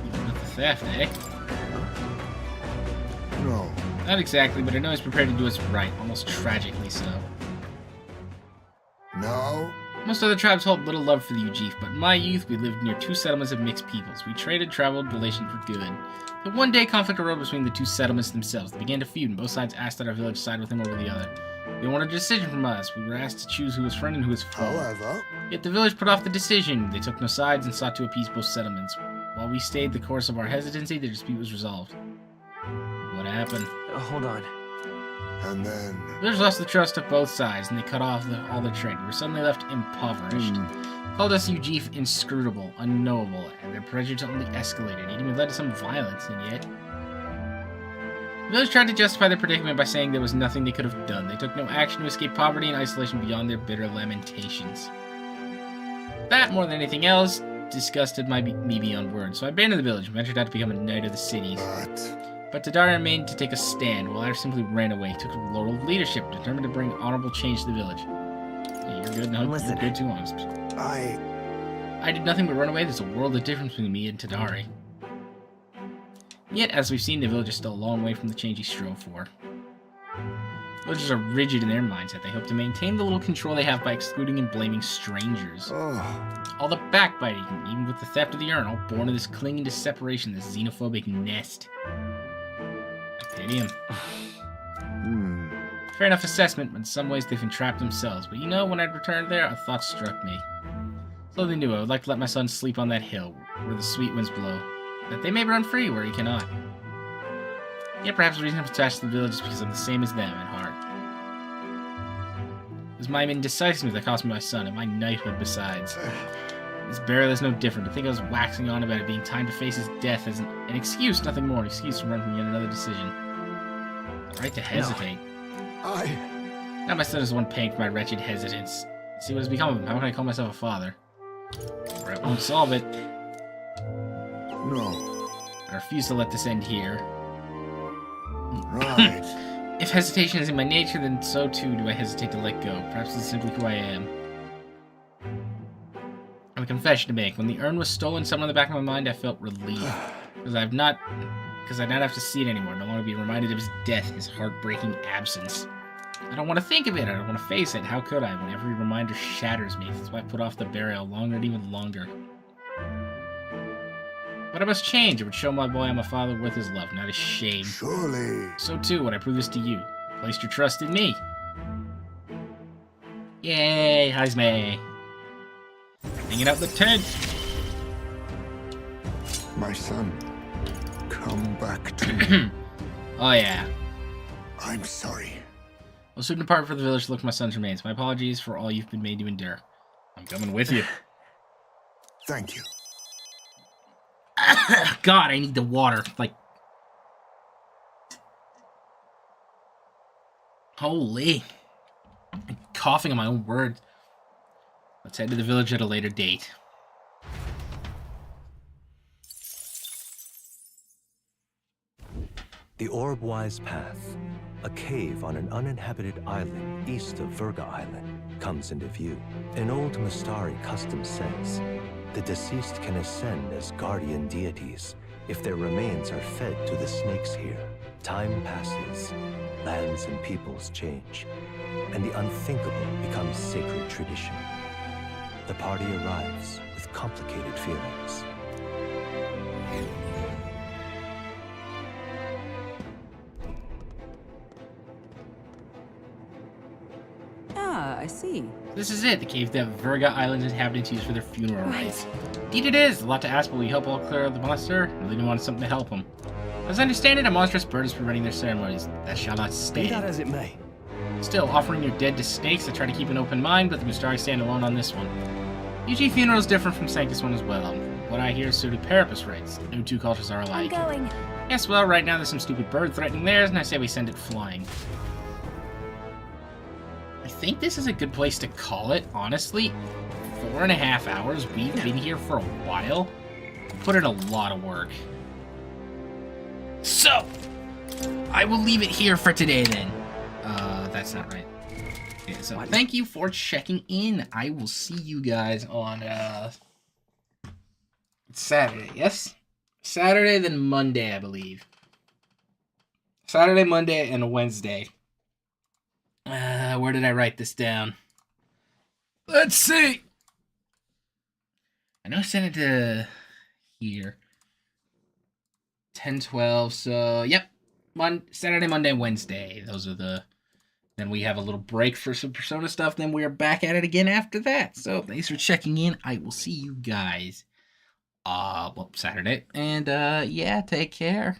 Even with the theft, eh? No. Not exactly, but I know he's prepared to do what's right, almost tragically so. No? Most other tribes hold little love for the Ujif, but in my youth we lived near two settlements of mixed peoples. We traded, traveled, relations were good. But one day conflict arose between the two settlements themselves. They began to feud, and both sides asked that our village side with them over the other. They wanted a decision from us. We were asked to choose who was friend and who was foe. However... Yet the village put off the decision. They took no sides and sought to appease both settlements. While we stayed the course of our hesitancy, the dispute was resolved. What happened? Hold on. And then... The villagers lost the trust of both sides, and they cut off all their trade. We were suddenly left impoverished. Called us Ujif inscrutable, unknowable, and their prejudice only escalated. It even led to some violence, and yet... The village tried to justify their predicament by saying there was nothing they could have done. They took no action to escape poverty and isolation beyond their bitter lamentations. That, more than anything else, disgusted me beyond words, so I abandoned the village and ventured out to become a knight of the cities. But Tadari remained to take a stand, while I simply ran away. He took the role of leadership, determined to bring honorable change to the village. Yeah, you're good, no, you're good too, honest. I did nothing but run away. There's a world of difference between me and Tadari. Yet, as we've seen, the village is still a long way from the change he strove for. Villagers are rigid in their mindset. They hope to maintain the little control they have by excluding and blaming strangers. All the backbiting, even with the theft of the urn, all born of this clinging to separation, this xenophobic nest. I pity him. Fair enough assessment, but in some ways they've entrapped themselves. But you know, when I'd returned there, a thought struck me. Slowly knew I would like to let my son sleep on that hill, where the sweet winds blow. That they may run free where he cannot. Yet perhaps the reason I'm attached to the village is because I'm the same as them at heart. It was my indecisiveness that cost me my son, and my knighthood besides. This burial is no different. I think I was waxing on about it being time to face his death as an excuse, nothing more, an excuse to run from yet another decision. Right to hesitate. Now my son is the one paying for my wretched hesitance. See what has become of him. How can I call myself a father? Or I won't solve it. No. I refuse to let this end here. Right. If hesitation is in my nature, then so too do I hesitate to let go. Perhaps it's simply who I am. I have a confession to make. When the urn was stolen, somewhere in the back of my mind, I felt relief. Because I not have to see it anymore. No longer be reminded of his death, his heartbreaking absence. I don't want to think of it. I don't want to face it. How could I when every reminder shatters me? That's why I put off the burial longer and even longer. But I must change. It would show my boy I'm a father worth his love, not his shame. Surely. So too would I prove this to you. Placed your trust in me. Yay, Heisme. Hanging out the tent. My son, come back to me. Oh yeah. I'm sorry. I'll soon depart for the village to look for my son's remains. My apologies for all you've been made to endure. I'm coming with you. Thank you. God, I need the water. Like, holy. I'm coughing on my own words. Let's head to the village at a later date. The Orb-Wise Path, a cave on an uninhabited island east of Virga Island, comes into view. An old Mustari custom says the deceased can ascend as guardian deities if their remains are fed to the snakes here. Time passes, lands and peoples change, and the unthinkable becomes sacred tradition. The party arrives with complicated feelings. Ah, I see. This is it, the cave that Virga Island's inhabitants use for their funeral rites. Indeed it is. A lot to ask, but we help all clear the monster. I really wanted something to help them. As I understand it, a monstrous bird is preventing their ceremonies. That shall not stand. Be that as it may. Still, offering your dead to snakes, I try to keep an open mind, but the Mustari stand alone on this one. Usually funeral is different from Sanctus one as well. What I hear is suited Parapus rites. No two cultures are alike. I'm going. Yes, well, right now there's some stupid bird threatening theirs, and I say we send it flying. I think this is a good place to call it, honestly. 4.5 hours. We've been here for a while. Put in a lot of work. So, I will leave it here for today then. That's not right. Okay, so thank you for checking in. I will see you guys on Saturday, yes? Saturday, then Monday, I believe. Saturday, Monday, and Wednesday. Where did I write this down? Let's see. I know I sent it to here. 10, 12, so, yep. Saturday, Monday, Wednesday. Those are the... Then we have a little break for some Persona stuff. Then we're back at it again after that. So, thanks for checking in. I will see you guys, Saturday. And, yeah, take care.